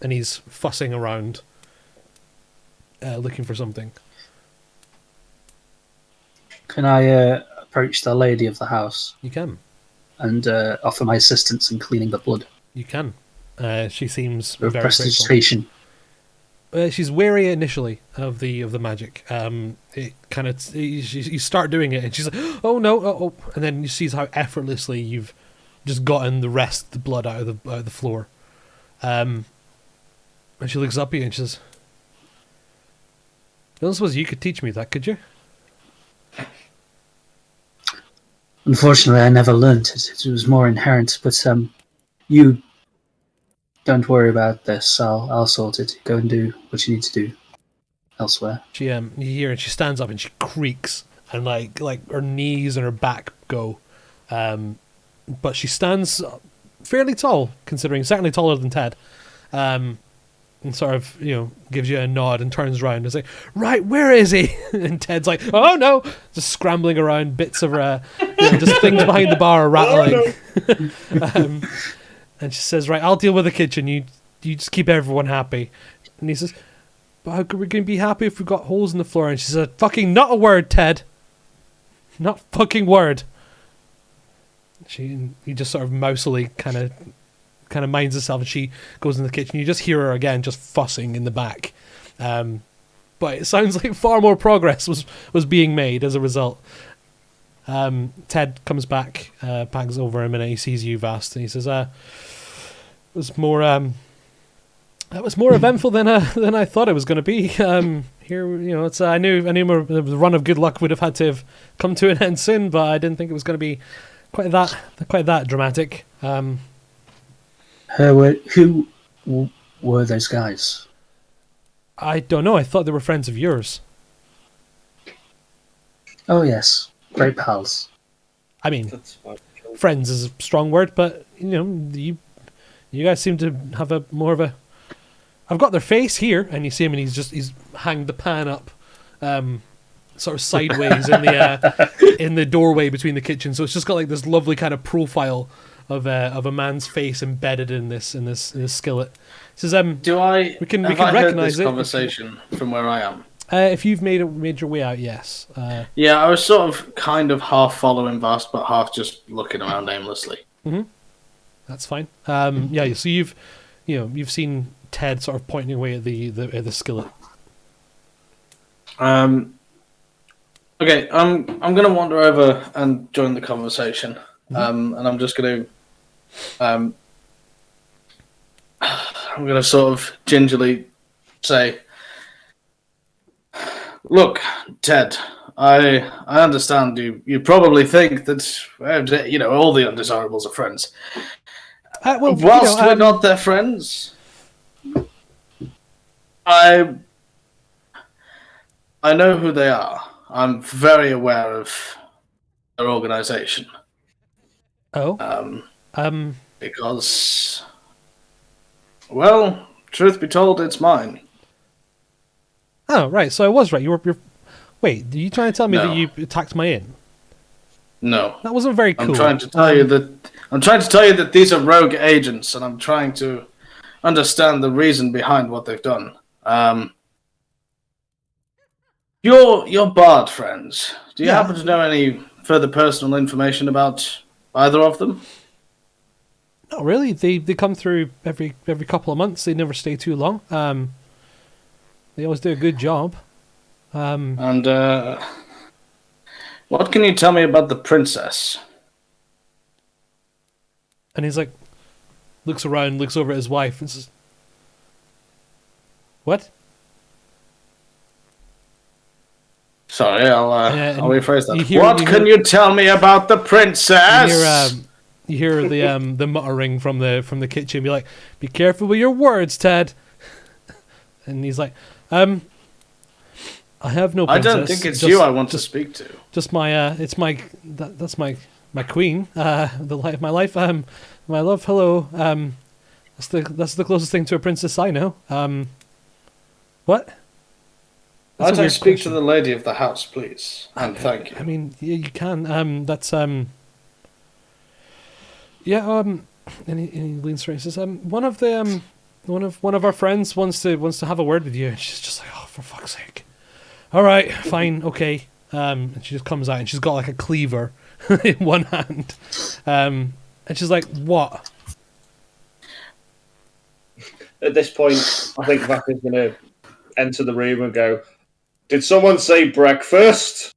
he's fussing around, looking for something. Can I approach the lady of the house? You can. And offer my assistance in cleaning the blood. You can. She seems With very prestidigitation. she's wary initially of the magic. It kind of you start doing it, and she's like, "Oh no!" And then you see how effortlessly you've just gotten the rest of the blood out of the floor. And she looks up at you and she says, "I don't suppose you could teach me that, could you?" Unfortunately, I never learnt it. It was more inherent. But you don't worry about this. I'll sort it. Go and do what you need to do elsewhere. She you hear, and she stands up and she creaks, and like her knees and her back go, and but she stands fairly tall, considering certainly taller than Ted. And sort of, gives you a nod and turns around and is like, right, where is he? And Ted's like, oh no, just scrambling around, bits of just things behind the bar are rattling. Oh, no. And she says, right, I'll deal with the kitchen. You just keep everyone happy. And he says, but how could we going to be happy if we've got holes in the floor? And she said, fucking not a word, Ted. Not fucking word. He just sort of mousily kind of minds herself, and she goes in the kitchen. You just hear her again just fussing in the back, but it sounds like far more progress was being made as a result. Ted comes back, bangs over him, and he sees you, Vast, and he says, that was more eventful than I thought it was going to be. Here, it's I knew the run of good luck would have had to have come to an end soon, but I didn't think it was going to be quite that dramatic. Who were those guys? I don't know. I thought they were friends of yours. Oh yes, great pals. I mean, friends is a strong word, but you guys seem to have I've got their face here, and you see him, and he's hanged the pan up, sort of sideways in the doorway between the kitchen. So it's just got like this lovely kind of profile of a man's face embedded in this skillet. It says, we can recognize it. Conversation from where I am. If you've made your way out, yes. Yeah, I was sort of kind of half following Vast, but half just looking around aimlessly. Mm-hmm. That's fine. Yeah. So you've seen Ted sort of pointing away at the skillet. Okay, I'm gonna wander over and join the conversation. And I'm just gonna I'm gonna sort of gingerly say, look, Ted, I understand you probably think that all the undesirables are friends. Whilst we're not their friends, I know who they are. I'm very aware of their organization. Oh. Because, well, truth be told, it's mine. Oh, right. So I was right. You're. Wait, are you trying to tell me that you attacked my inn? No. That wasn't very cool. I'm trying to tell you that these are rogue agents, and I'm trying to understand the reason behind what they've done. Your bard friends, do you happen to know any further personal information about either of them? Not really. They come through every couple of months. They never stay too long. They always do a good job. And what can you tell me about the princess? And he's like, looks around, looks over at his wife, and says, "What?" Sorry, I'll rephrase that. What can you tell me about the princess? You hear the muttering from the kitchen. Be like, "Be careful with your words, Ted." And he's like, "I have no princess. I don't think it's you I want to speak to. Just that's my queen, the light of my life. My love, hello. That's the closest thing to a princess I know. What? Might I speak to the lady of the house, please? And thank you. I mean, yeah, you can. And he leans forward and says, one of our friends wants to have a word with you. And she's just like, oh, for fuck's sake. All right, fine, okay. And she just comes out and she's got like a cleaver in one hand. And she's like, what? At this point, I think Vac is going to enter the room and go, did someone say breakfast?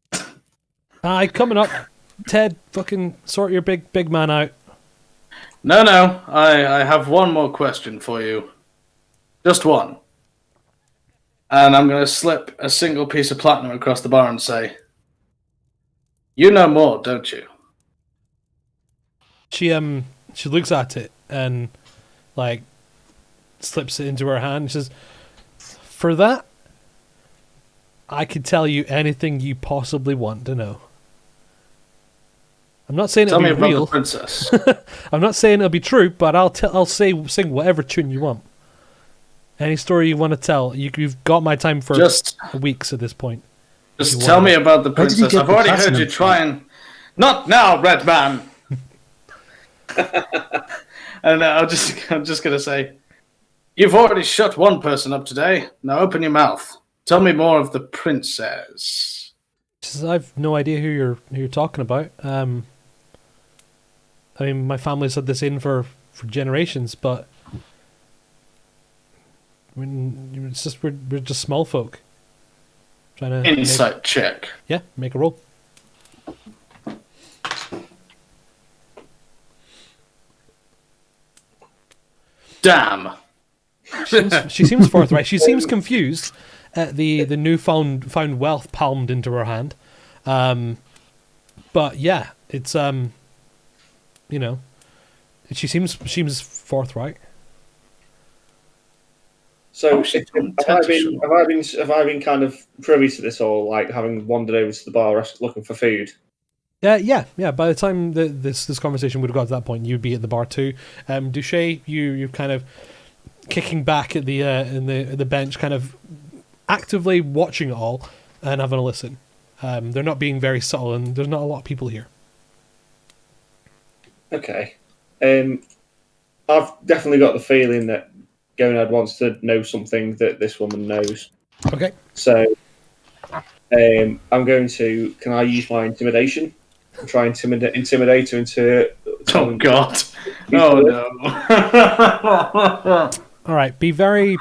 Coming up. Ted, fucking sort your big man out. No, I have one more question for you. Just one. And I'm going to slip a single piece of platinum across the bar and say, you know more, don't you? She looks at it and like slips it into her hand. She says, for that, I could tell you anything you possibly want to know. I'm not saying Tell it'll me be about real. the princess. I'm not saying it'll be true, but I'll sing whatever tune you want. Any story you want to tell, you've got my time for Just weeks at this point. Just tell me about the Where did you princess. get I've the already heard platinum you from? try and... Not now, Red Man! And I'm just going to say, you've already shut one person up today. Now open your mouth. Tell me more of the princess. I've no idea who you're talking about. I mean, my family's had this in for generations, but I mean, it's just we're just small folk trying to Insight check. make a roll. Damn. She seems forthright. She seems confused at the newfound wealth palmed into her hand. But yeah, it's you know, she seems forthright. So, Oh, she's have I been kind of privy to this, or like having wandered over to the bar looking for food? Yeah. By the time this conversation would have got to that point, you'd be at the bar too. Duché, you're kind of kicking back at the the bench, kind of actively watching it all and having a listen. They're not being very subtle, and there's not a lot of people here. Okay. I've definitely got the feeling that Gonad wants to know something that this woman knows. Okay. So, I'm going to. Can I use my intimidation? Try and intimidate her into. Oh, God. Oh, no. All right. Be very,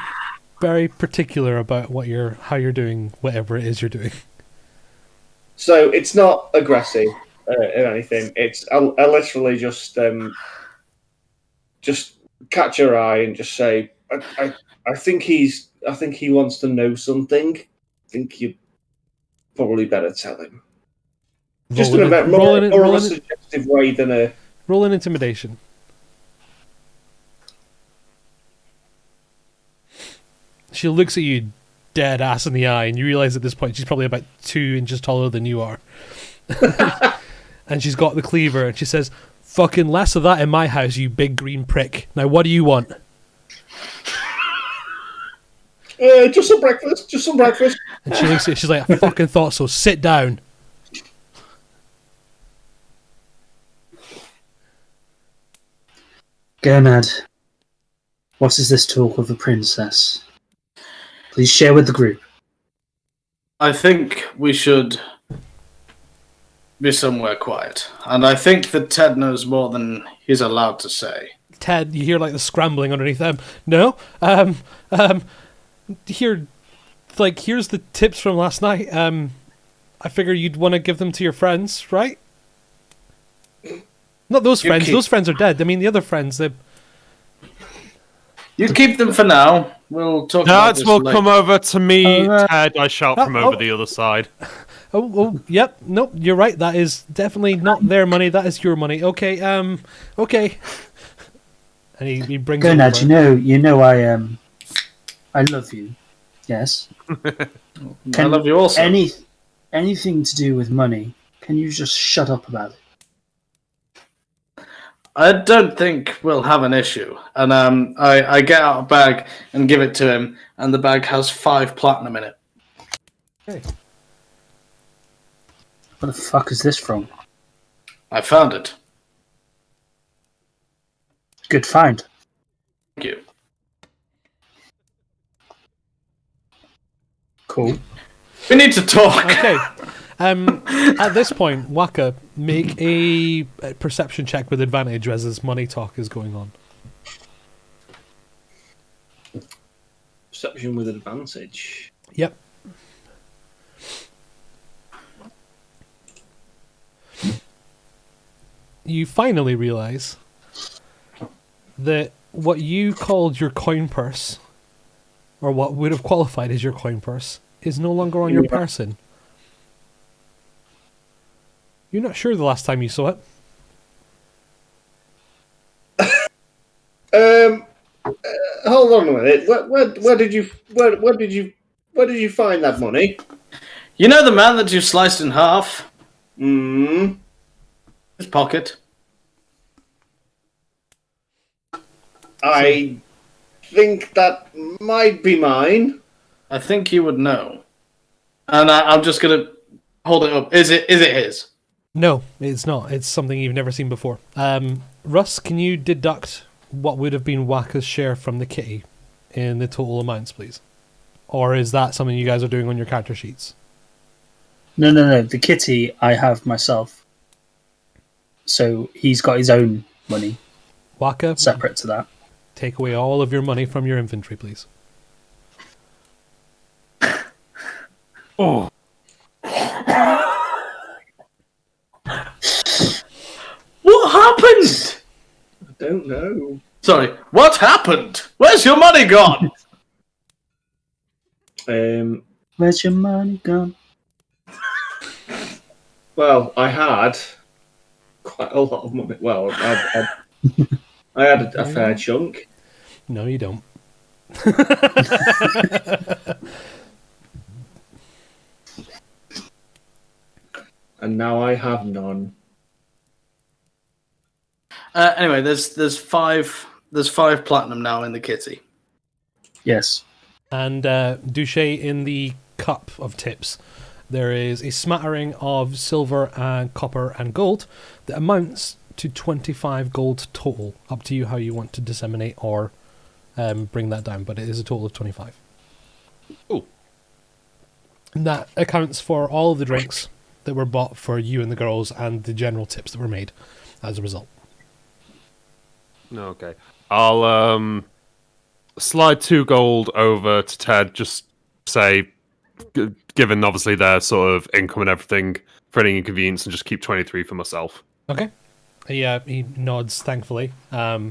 very particular about how you're doing whatever it is you're doing. So it's not aggressive or anything. It's I literally just catch her eye and just say, I think he wants to know something. I think you probably better tell him. Just in a bit more of a suggestive way than a. Roll an intimidation. She looks at you dead ass in the eye, and you realize at this point she's probably about 2 inches taller than you are. And she's got the cleaver, and she says, "Fucking less of that in my house, you big green prick. Now what do you want?" Just some breakfast. Just some breakfast. And she looks at you, she's like, "I fucking thought so. Sit down." Gonad, what is this talk of the princess? Please share with the group. I think we should be somewhere quiet. And I think that Ted knows more than he's allowed to say. Ted, you hear like the scrambling underneath them. No, here, like, here's the tips from last night. I figure you'd want to give them to your friends, right? Not those friends. Those friends are dead. I mean, the other friends. You keep them for now. We'll talk about Dads this will later. come over to me, Ted. I shout from over the other side. Yep. Nope. You're right. That is definitely not their money. That is your money. Okay. Okay. And he brings. Gonad, you know, I love you. Yes. I love you also. Anything to do with money? Can you just shut up about it? I don't think we'll have an issue. And I get out a bag and give it to him, and the bag has 5 platinum in it. Okay. Where the fuck is this from? I found it. Good find. Thank you. Cool. We need to talk. Okay. At this point, Waka, make a perception check with advantage as this money talk is going on. Perception with advantage. Yep. You finally realize that what you called your coin purse, or what would have qualified as your coin purse, is no longer on your person. You're not sure the last time you saw it. Hold on a minute. Where did you find that money? You know the man that you sliced in half? Hmm. His pocket. I think that might be mine. I think you would know. And I'm just gonna hold it up. Is it his? No, it's not. It's something you've never seen before. Russ, can you deduct what would have been Waka's share from the kitty in the total amounts, please? Or is that something you guys are doing on your character sheets? No. The kitty I have myself. So he's got his own money Waka, separate to that. take away all of your money from your inventory, please. Oh, What happened? I don't know. Sorry, what happened? Where's your money gone? Where's your money gone? Well, I had quite a lot of money. Well, I had a fair chunk. No, you don't. And now I have none. Anyway, there's five platinum now in the kitty. Yes. And Duche, in the cup of tips, there is a smattering of silver and copper and gold that amounts to 25 gold total. Up to you how you want to disseminate or bring that down, but it is a total of 25. Ooh. And that accounts for all of the drinks that were bought for you and the girls and the general tips that were made as a result. okay. I'll slide 2 gold over to Ted. Just say, given obviously their sort of income and everything, for any inconvenience, and just keep 23 for myself. Okay. He nods thankfully. Yeah,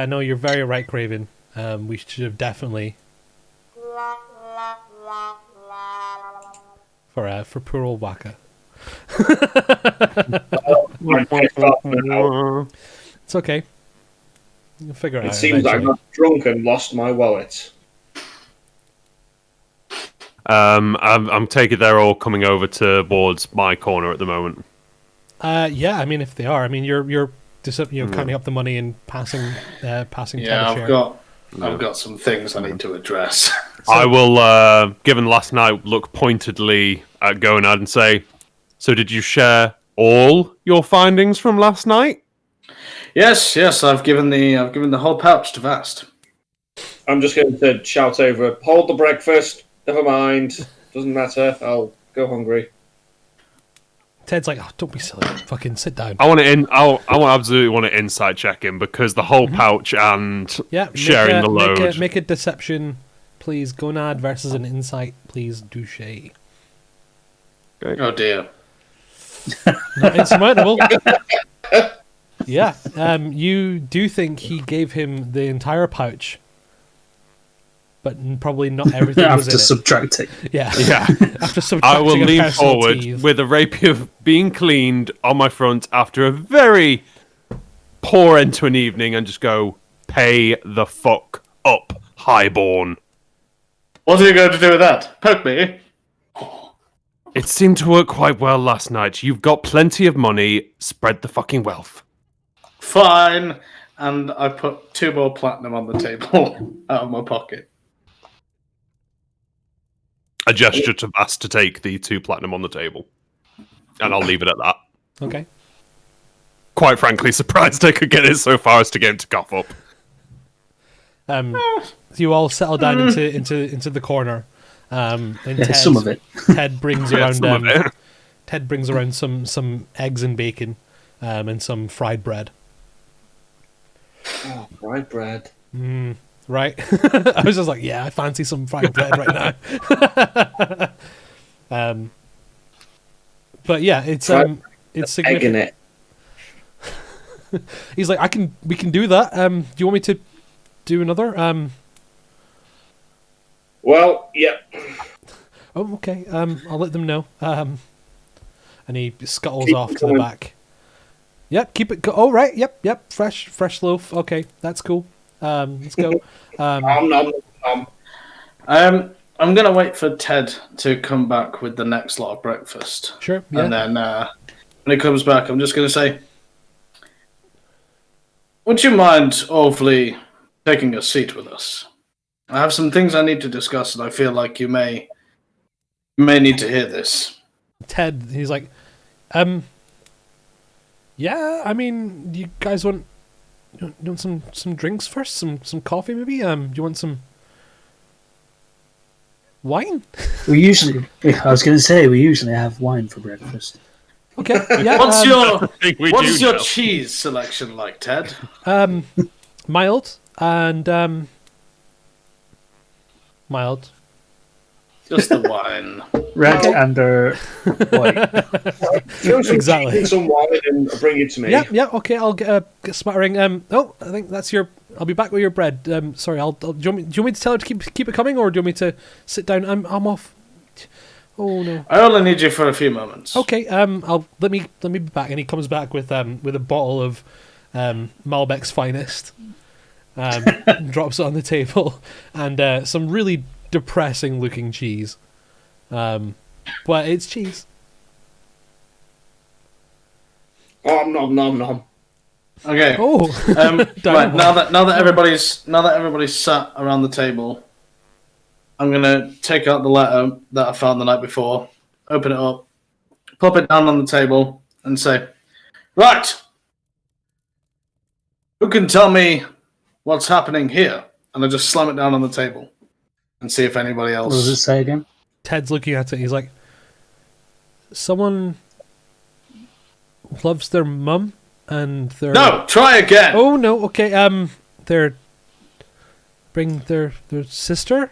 no, you're very right, Craven. We should have definitely for poor old Waka. It's okay. You'll figure it out. It seems I got drunk and lost my wallet. I'm taking they're all coming over towards my corner at the moment. Yeah, I mean, if they are, I mean, you're just counting up the money and passing Ted a share. I've got some things I need to address. I will, given last night, look pointedly at Gonad and say, so did you share all your findings from last night? Yes, I've given the whole pouch to Vast. I'm just going to shout over, hold the breakfast, never mind, doesn't matter, I'll go hungry. Ted's like, oh, don't be silly, fucking sit down. I absolutely want to insight check him because the whole pouch and sharing the load. Make a deception, please. Gonad versus an insight, please. Duche. Okay. Oh dear. Not insurmountable. Yeah. You do think he gave him the entire pouch, but probably not everything was in After it. subtracting. Yeah. After subtracting I will a lean personal forward teeth. with a rapier being cleaned on my front after a very poor end to an evening and just go, pay the fuck up, highborn. What are you going to do with that? Poke me. It seemed to work quite well last night. You've got plenty of money. Spread the fucking wealth. Fine. And I put 2 more platinum on the table out of my pocket. A gesture to Vass to take the 2 platinum on the table. And I'll leave it at that. Okay. Quite frankly, surprised I could get it so far as to get him to cough up. You all settle down into the corner. And Some of it. Ted brings around some of it. Ted brings around some eggs and bacon, and some fried bread. Oh, fried bread. Right? I was just like, yeah, I fancy some fried bread right now. But yeah, it's significant. Egg in it. He's like, we can do that. Do you want me to do another? Well, yeah. Oh, okay. I'll let them know. And he scuttles off to the back. Yep, keep it. Oh, right. Yep. Fresh loaf. Okay, that's cool. Let's go. Nom. I'm gonna wait for Ted to come back with the next lot of breakfast. Sure. Yeah. And then when he comes back, I'm just going to say, would you mind awfully taking a seat with us? I have some things I need to discuss, and I feel like you may need to hear this. Ted, he's like, yeah, I mean, you guys want some drinks first? Some coffee maybe? Do you want some wine? We usually, I was going to say, we usually have wine for breakfast. Okay, yeah. What's your cheese selection like, Ted? Mild and mild. Just the wine. Red and white. Exactly. Get some wine and bring it to me. Yeah. Okay, I'll get smattering. I think that's your. I'll be back with your bread. Sorry, do you want me to tell her to keep it coming, or do you want me to sit down? I'm off. Oh no. I only need you for a few moments. Okay. I'll let me be back, and he comes back with a bottle of Malbec's finest. Drops it on the table, and some really depressing looking cheese. But it's cheese. Oh, nom. Okay. Oh. Right, now that everybody's sat around the table, I'm gonna take out the letter that I found the night before, open it up, pop it down on the table, and say, "Right, who can tell me what's happening here?" And I just slam it down on the table and see if anybody else. What does it say again? Ted's looking at it. He's like, someone loves their mum and their. No, try again. Oh no. Okay. Bring their sister.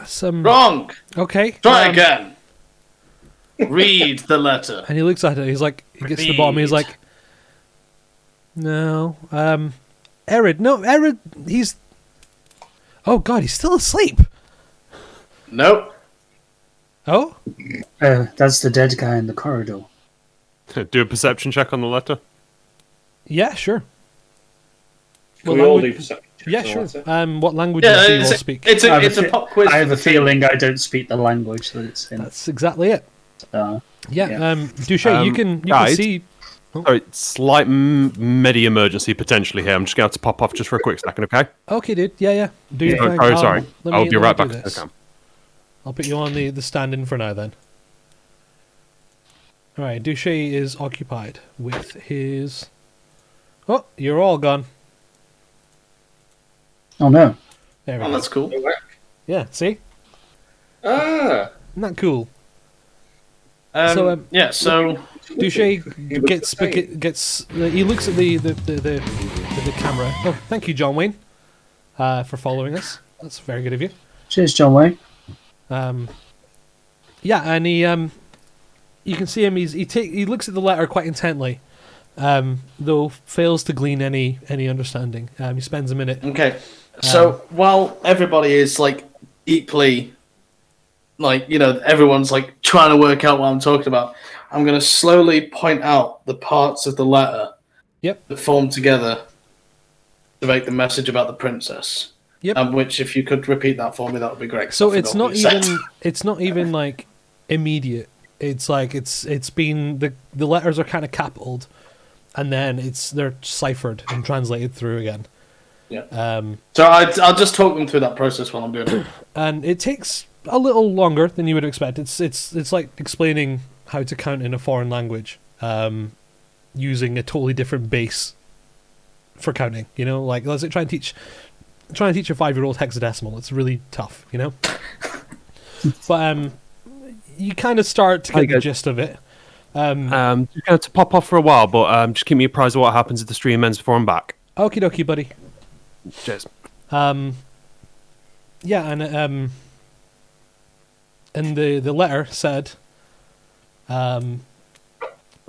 Some. Wrong. Okay. Try again. Read the letter. And he looks at it. He's like, he gets to the bottom. He's like, no. Erid. No, Erid. He's. Oh God, he's still asleep. Nope. Oh. That's the dead guy in the corridor. Do a perception check on the letter. Yeah, sure. Can we all do perception checks? Yeah, on sure. that? What languages do you all speak? It's a pop quiz. I have a feeling I don't speak the language that it's in. That's exactly it. Yeah. Duche, you can guys? see. Sorry, slight medi emergency potentially here. I'm just going to have to pop off just for a quick second, okay? Okay, dude. Yeah. Do your thing. Sorry. I'll be right back. Okay. Okay. I'll put you on the stand-in for now, then. All right, Duche is occupied with his. Oh, you're all gone. Oh no. There we Oh, go. that's cool. Yeah, see? Ah. Isn't that cool? So Duche gets. He looks at the camera. Oh, thank you, John Wayne, for following us. That's very good of you. Cheers, John Wayne. Yeah, and he you can see him. He looks at the letter quite intently, though fails to glean any understanding. He spends a minute. Okay, so while everybody is like deeply, like everyone's like trying to work out what I'm talking about, I'm going to slowly point out the parts of the letter that form together to make the message about the princess. Yep. Which, if you could repeat that for me, that would be great. So it's not even like immediate. It's like it's been the letters are kind of capitaled, and then they're ciphered and translated through again. Yeah. So I'll just talk them through that process while I'm doing it. And it takes a little longer than you would expect. It's like explaining how to count in a foreign language, using a totally different base for counting. Like let's try and teach a 5-year-old hexadecimal. It's really tough, But you kind of start to get the gist of it. Just going to pop off for a while, but just keep me apprised of what happens if the stream ends before I'm back. Okie dokie, buddy. Cheers. Yeah, and the letter said, "Find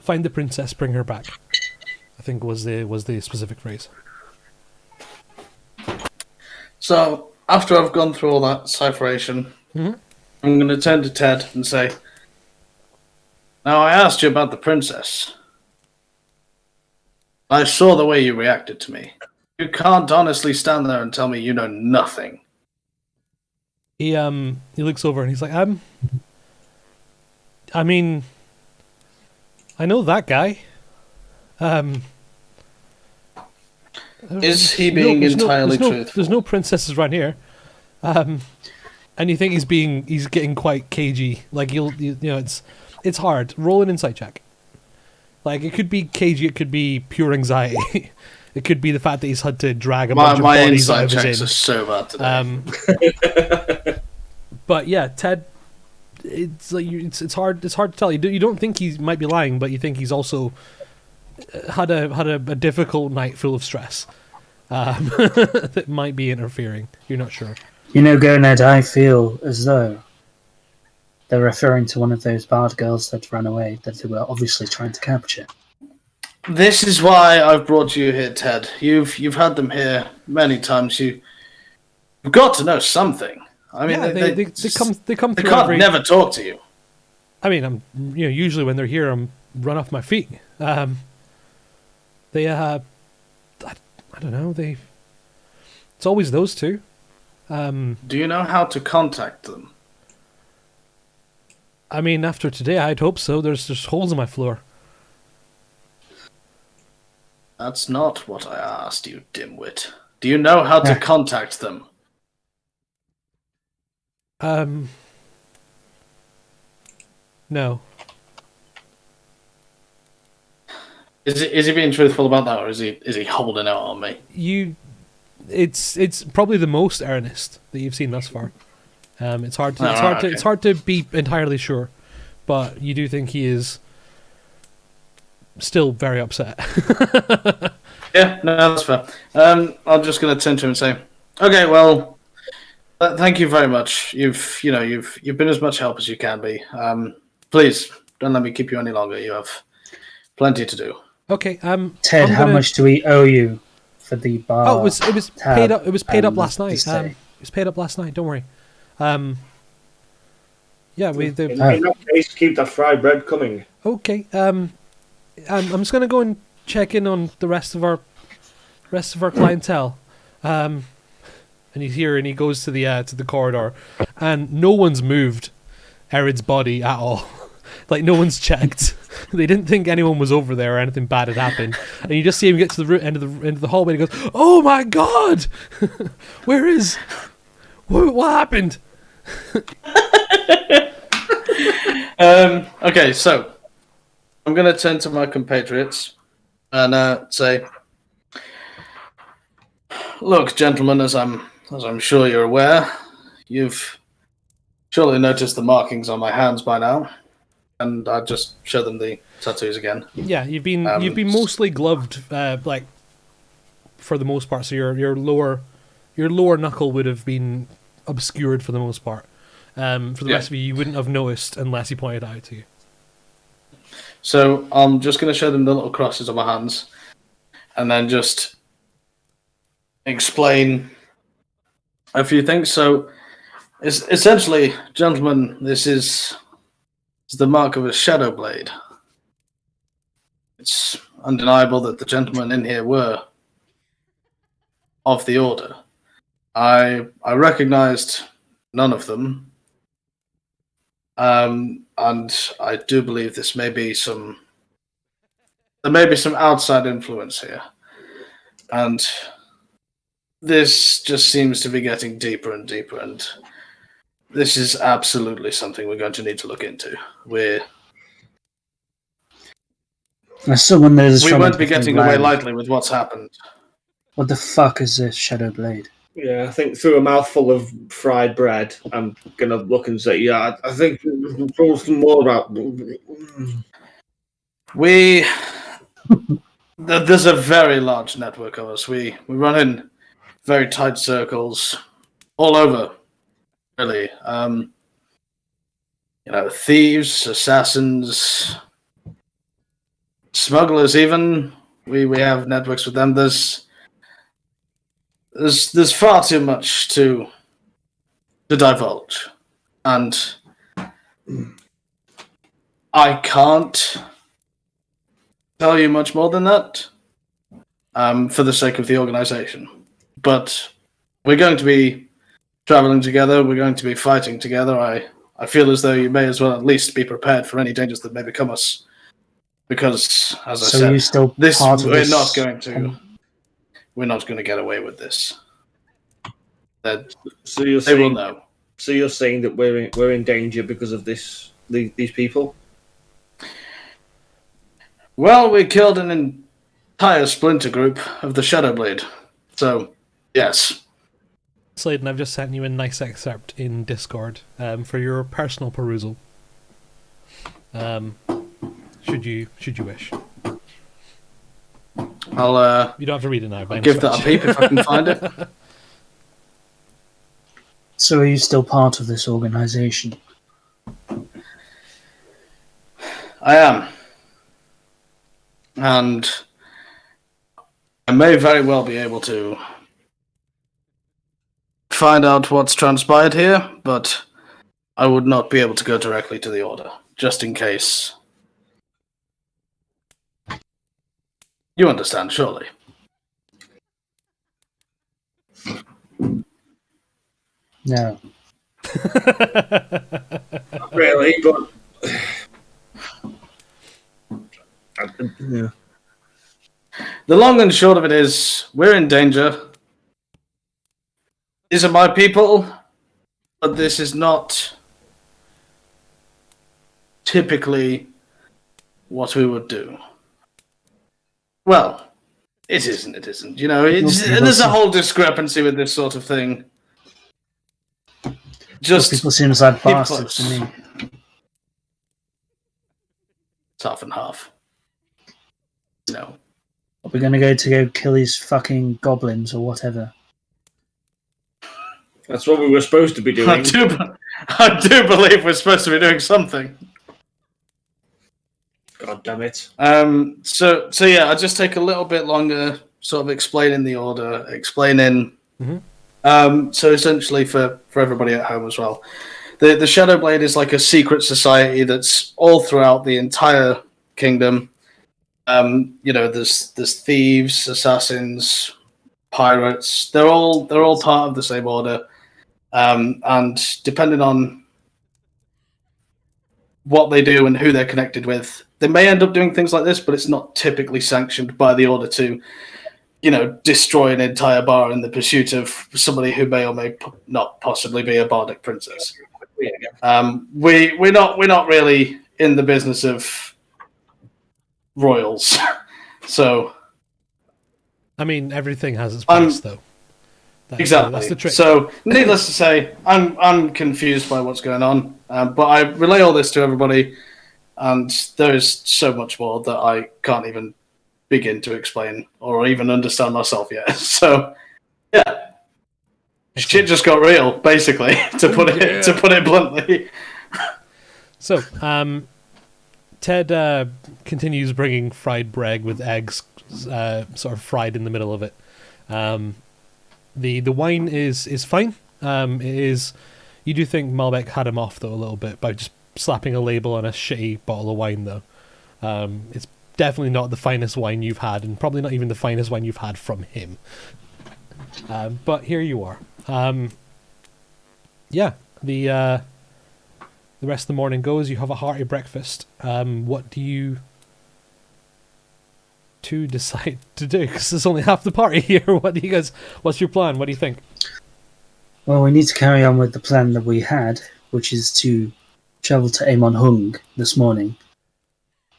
the princess, bring her back." I think was the specific phrase. So after I've gone through all that cipheration, I'm going to turn to Ted and say, "Now I asked you about the princess. I saw the way you reacted to me. You can't honestly stand there and tell me you know nothing." He looks over and he's like, I mean, I know that guy. Is he being entirely truthful? There's no princesses around here. And you think he's getting quite cagey. Like you know, it's hard. Roll an insight check. Like it could be cagey, it could be pure anxiety. It could be the fact that he's had to drag a bunch of bodies out of his checks inn. are so bad today. But yeah, Ted, it's like it's hard to tell. You don't think he might be lying, but you think he's also had a difficult night full of stress that might be interfering. You're not sure. You know, Gonad, I feel as though they're referring to one of those bard girls that ran away, that they were obviously trying to capture. This is why I've brought you here, Ted. You've had them here many times. You've got to know something. I mean, Yeah, they come They through can't never talk to you. I mean, I'm usually when they're here, I'm run off my feet. They I don't know. It's always those two. Do you know how to contact them? I mean, after today, I'd hope so. There's just holes in my floor. That's not what I asked you, dimwit. Do you know how to contact them? No. Is he being truthful about that, or is he holding out on me? It's probably the most earnest that you've seen thus far. It's hard to be entirely sure, but you do think he is still very upset. Yeah, no, that's fair. I'm just going to turn to him and say, "Okay, well, thank you very much. You've been as much help as you can be. Please don't let me keep you any longer. You have plenty to do." Okay. Ted, how much do we owe you for the bar? Oh, it was paid up. It was paid up last the night. stay? It was paid up last night. Don't worry. Yeah, In that case, keep that fried bread coming. Okay. I'm just gonna go and check in on the rest of our clientele. And he's here, and he goes to the corridor, and no one's moved Erid's body at all. Like no one's checked. They didn't think anyone was over there or anything bad had happened. And you just see him get to the end of the hallway, and he goes, "Oh my god, what happened?" Okay, so I'm going to turn to my compatriots and say, "Look, gentlemen, as I'm sure you're aware, you've surely noticed the markings on my hands by now." And I just show them the tattoos again. Yeah, you've been mostly gloved, like for the most part. So your lower knuckle would have been obscured for the most part. For the rest of you wouldn't have noticed unless he pointed it out to you. So I'm just going to show them the little crosses on my hands, and then just explain a few things. So, essentially, gentlemen, this is the mark of a shadow blade. It's undeniable that the gentlemen in here were of the order. I recognized none of them, and I do believe there may be some outside influence here, and this just seems to be getting deeper and deeper, and this is absolutely something we're going to need to look into. As someone that is We from a won't be different getting away land, lightly with what's happened. What the fuck is this shadow blade? Yeah, I think through a mouthful of fried bread, I'm going to look and say, yeah, I think we'll some more about... There's a very large network of us. We run in very tight circles all over, really. Thieves, assassins, smugglers even. We have networks with them. There's far too much to divulge, and I can't tell you much more than that for the sake of the organization. But we're going to be traveling together. We're going to be fighting together. I feel as though you may as well at least be prepared for any dangers that may become us Because, as I So said, you still this part of we're this? not going to. We're not going to get away with this. So you're They will saying, know. so you're saying that we're in danger because of these people? Well, we killed an entire splinter group of the Shadowblade. So, yes. Sladen, I've just sent you a nice excerpt in Discord for your personal perusal. Should you wish. I'll You don't have to read it now. But give that a peep if I can find it. So are you still part of this organization? I am. And I may very well be able to find out what's transpired here, but I would not be able to go directly to the Order, just in case. You understand, surely. No. Not really, but yeah. The long and short of it is, we're in danger. These are my people, but this is not typically what we would do. Well, it isn't. You know, there's a whole discrepancy with this sort of thing. Just people seems like keep bastards to close. me. It's half and half. No. Are we going to go kill these fucking goblins or whatever? That's what we were supposed to be doing. I do believe we're supposed to be doing something. God damn it. So yeah, I'll just take a little bit longer, sort of explaining the Order, explaining. So essentially, for everybody at home as well, the Shadowblade is like a secret society that's all throughout the entire kingdom. You know, there's thieves, assassins, pirates. They're all part of the same Order, and depending on what they do and who they're connected with, they may end up doing things like this, but it's not typically sanctioned by the Order to, you know, destroy an entire bar in the pursuit of somebody who may or may not possibly be a bardic princess. We're not really in the business of royals, so. I mean, everything has its price, though. Exactly. That's the trick. So, needless to say, I'm confused by what's going on, but I relay all this to everybody, and there is so much more that I can't even begin to explain or even understand myself yet. So, yeah, shit just got real, basically, to put it bluntly. So, Ted continues bringing fried bread with eggs, sort of fried in the middle of it. The wine is fine. It is. You do think Malbec had him off though a little bit by just slapping a label on a shitty bottle of wine though. It's definitely not the finest wine you've had, and probably not even the finest wine you've had from him. But here you are. Yeah. The rest of the morning goes. You have a hearty breakfast. What do you two decide to do? Because there's only half the party here. What's your plan? What do you think? Well, we need to carry on with the plan that we had, which is to travel to Amon Hung this morning,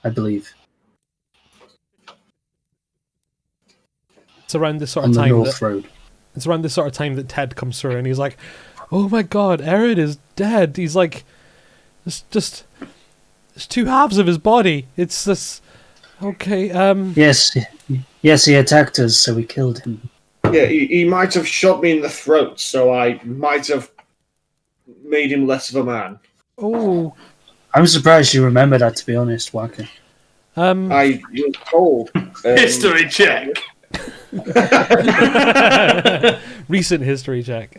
I believe. It's around this sort on of the time North Road. It's around this sort of time that Ted comes through and he's like, "Oh my God, Erid is dead." He's like, "It's two halves of his body. It's this." Okay. Yes, he attacked us, so we killed him. Yeah, he might have shot me in the throat, so I might have made him less of a man. Oh. I'm surprised you remember that, to be honest, Walker. I was told. History check. Recent history check.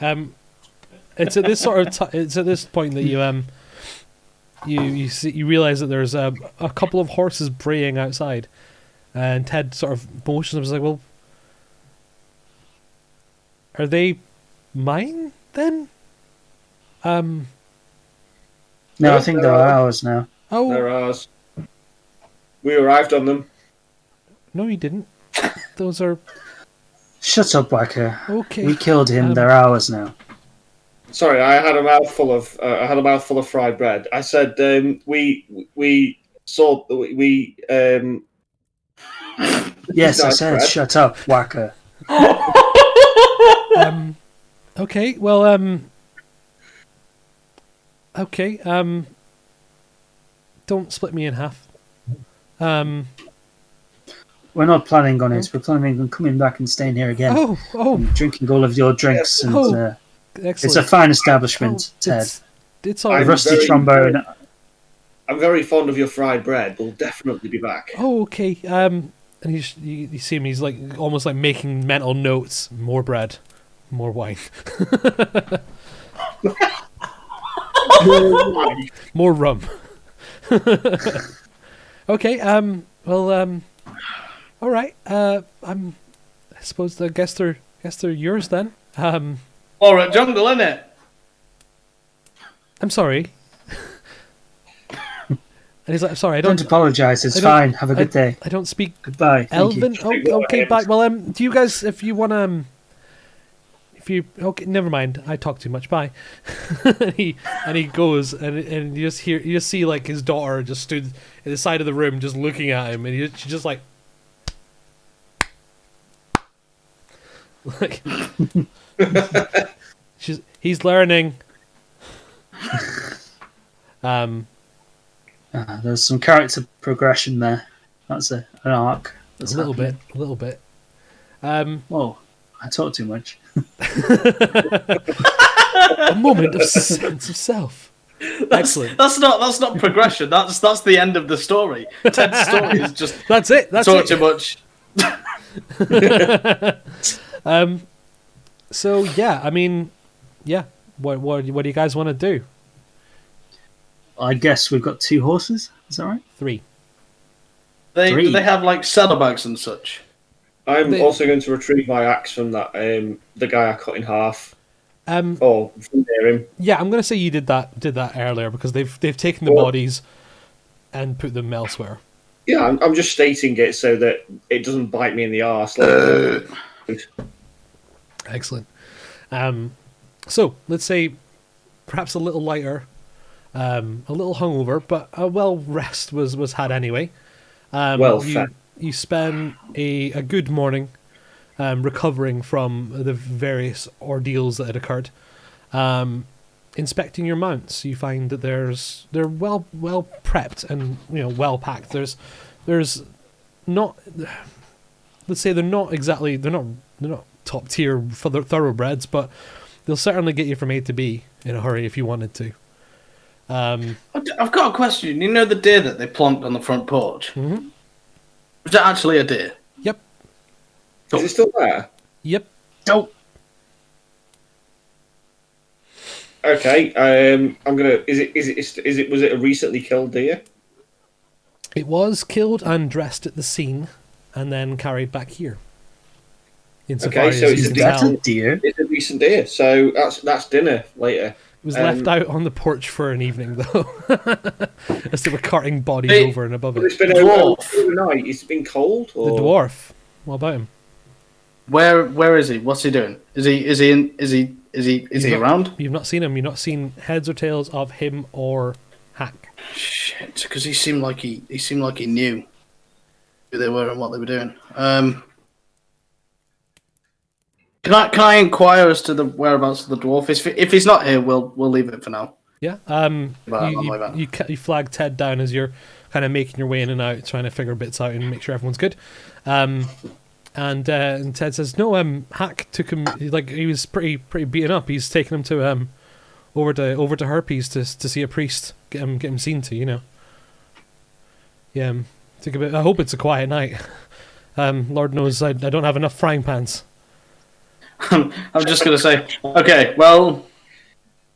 It's at this sort of it's at this point that you realize that there's a couple of horses braying outside, and Ted sort of motions and was like, "Well, are they mine then?" No, I think they're ours now. Oh, They're ours. We arrived on them. No, you didn't. Those are Shut up, Wacker. okay. We killed him. They're ours now. Sorry, I had a mouthful of fried bread. I said we saw we Yes, I nice said bread. shut up, Wacker. Okay, well, okay, don't split me in half. We're not planning on it. We're planning on coming back and staying here again. Oh, And drinking all of your drinks. And excellent. it's a fine establishment, Ted. It's all A right. rusty trombone. I'm very fond of your fried bread. We'll definitely be back. Oh, okay. And you see him. He's like almost like making mental notes. More bread, more wine, more rum. Okay. Well. All right. I suppose. I guess they're yours then. Or a jungle, innit? I'm sorry. And he's like, sorry, I Don't don't. apologise. It's I don't- fine. Have a good day. I don't speak Goodbye. Thank you. Elven. Oh, okay, bye. Well, do you guys, if you want okay, never mind. I talk too much. Bye. and he goes, and you just see like his daughter just stood at the side of the room, just looking at him, and she's just like, he's learning. There's some character progression there. That's an arc. That's a little happening. bit. Whoa, I talk too much. A moment of sense of self. Excellent. That's not progression. That's the end of the story. Ted's story is just That's it. That's talk it. too much. So yeah, I mean, yeah. What do you guys want to do? I guess we've got 2 horses. Is that right? 3. Do 3. they have like saddlebags and such? I'm also going to retrieve my axe from that the guy I cut in half. Or from near him. Yeah, I'm gonna say you did that earlier because they've taken the bodies and put them elsewhere. Yeah, I'm just stating it so that it doesn't bite me in the arse. Excellent. So let's say perhaps a little lighter, a little hungover, but a well rest was had anyway. Fed. You spend a good morning recovering from the various ordeals that had occurred. Inspecting your mounts, you find that they're well prepped and well packed. There's not, let's say they're not top tier thoroughbreds, but they'll certainly get you from A to B in a hurry if you wanted to. I've got a question. You know the deer that they plonked on the front porch? Mm-hmm. Was that actually a deer? Yep. Is it still there? Yep. Nope. Okay. I'm gonna. Was it a recently killed deer? It was killed and dressed at the scene, and then carried back here. Okay, so it's a decent deer. It's a decent deer. So that's dinner later. It was left out on the porch for an evening, though, as they were carting bodies over and above But it. it's been overnight. It's been cold. Or? The dwarf. What about him? Where is he? What's he doing? Is he around? You've not seen him. You've not seen heads or tails of him or Hack. Shit, because he seemed like he knew who they were and what they were doing. Can I inquire as to the whereabouts of the dwarf? If he's not here, we'll leave it for now. Yeah. Right, You flag Ted down as you're kind of making your way in and out, trying to figure bits out and make sure everyone's good. And Ted says, "No, Hack took him. Like he was pretty beaten up. He's taken him to over to Herpes to see a priest. Get him seen to. Yeah. Think a bit. I hope it's a quiet night. Lord knows I don't have enough frying pans." I'm just gonna say, okay, well,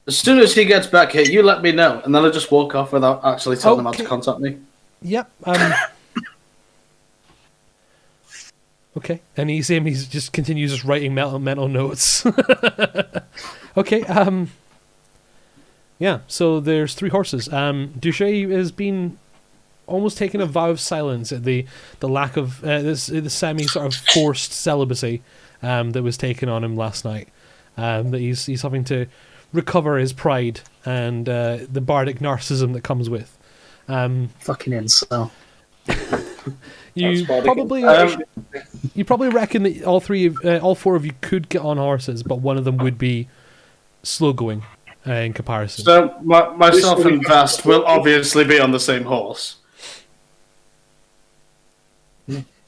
as soon as he gets back here, you let me know, and then I'll just walk off without actually telling him how to contact me. Yep. Okay, and he's just continues writing mental notes. Okay. Yeah. So there's 3 horses. Duché has been almost taken a vow of silence at the lack of the semi sort of forced celibacy that was taken on him last night. That he's having to recover his pride and the bardic narcissism that comes with. Fucking incel. You probably reckon that all four of you could get on horses, but one of them would be slow going in comparison. So myself and Vast will obviously be on the same horse.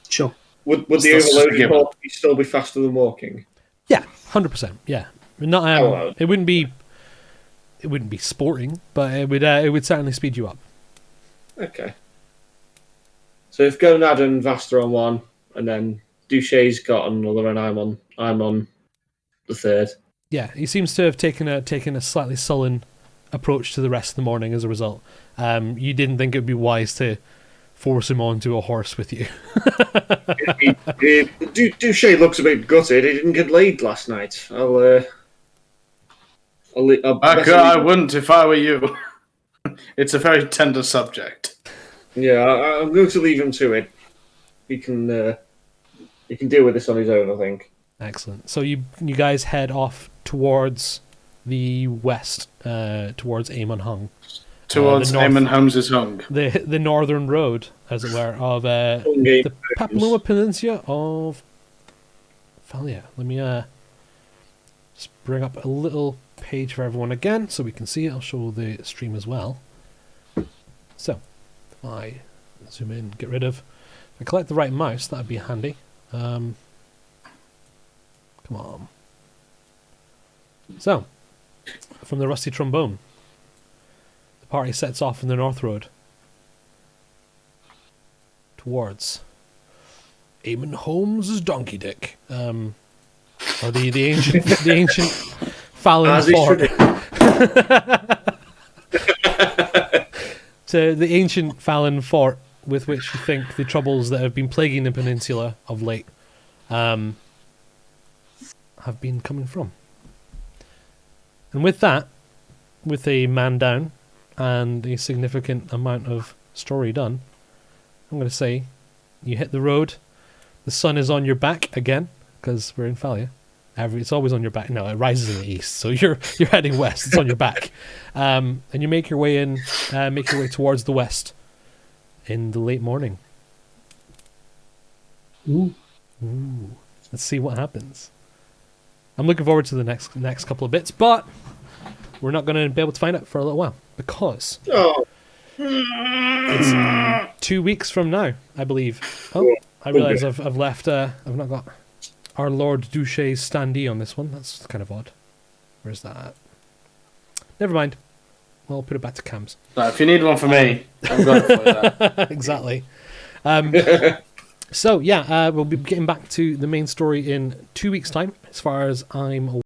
Sure. Would the overloaded horse still be faster than walking? Yeah, 100%. Yeah, not it wouldn't be sporting, but it would certainly speed you up. Okay. So if Gonad and Vast are on one, and then Duche's got another, and I'm on the third. Yeah, he seems to have taken a slightly sullen approach to the rest of the morning as a result. You didn't think it would be wise to force him onto a horse with you. Duche looks a bit gutted. He didn't get laid last night. I wouldn't if I were you. It's a very tender subject. Yeah, I'm going to leave him to it. He can deal with this on his own, I think. Excellent. So you guys head off towards the west, towards Amon Hung. Towards Amon Holmes's Hung. The northern road, as it were, of the Papilloma Peninsula of Phallia. Let me just bring up a little page for everyone again so we can see it. I'll show the stream as well. So, if I zoom in, get rid of... If I collect the right mouse, that'd be handy. Come on. So, from the Rusty Trombone, the party sets off on the North Road towards Eamon Holmes' Donkey Dick, or the ancient Fallon Fort. To the ancient Fallon Fort, with which you think the troubles that have been plaguing the peninsula of late have been coming from. And with that, with a man down and a significant amount of story done, I'm going to say you hit the road. The sun is on your back again, because we're in Phallia. It's always on your back. No, it rises in the east, so you're heading west. It's on your back, and you make your way towards the west in the late morning. Ooh. Let's see what happens. I'm looking forward to the next couple of bits, but we're not going to be able to find out for a little while because it's 2 weeks from now, I believe. Oh, I realise I've left. I've not got our Lord Duche's standee on this one. That's kind of odd. Where's that at? Never mind. I'll put it back to Cam's. No, if you need one for me, I've got it for you. Exactly. So, yeah, we'll be getting back to the main story in 2 weeks' time, as far as I'm aware.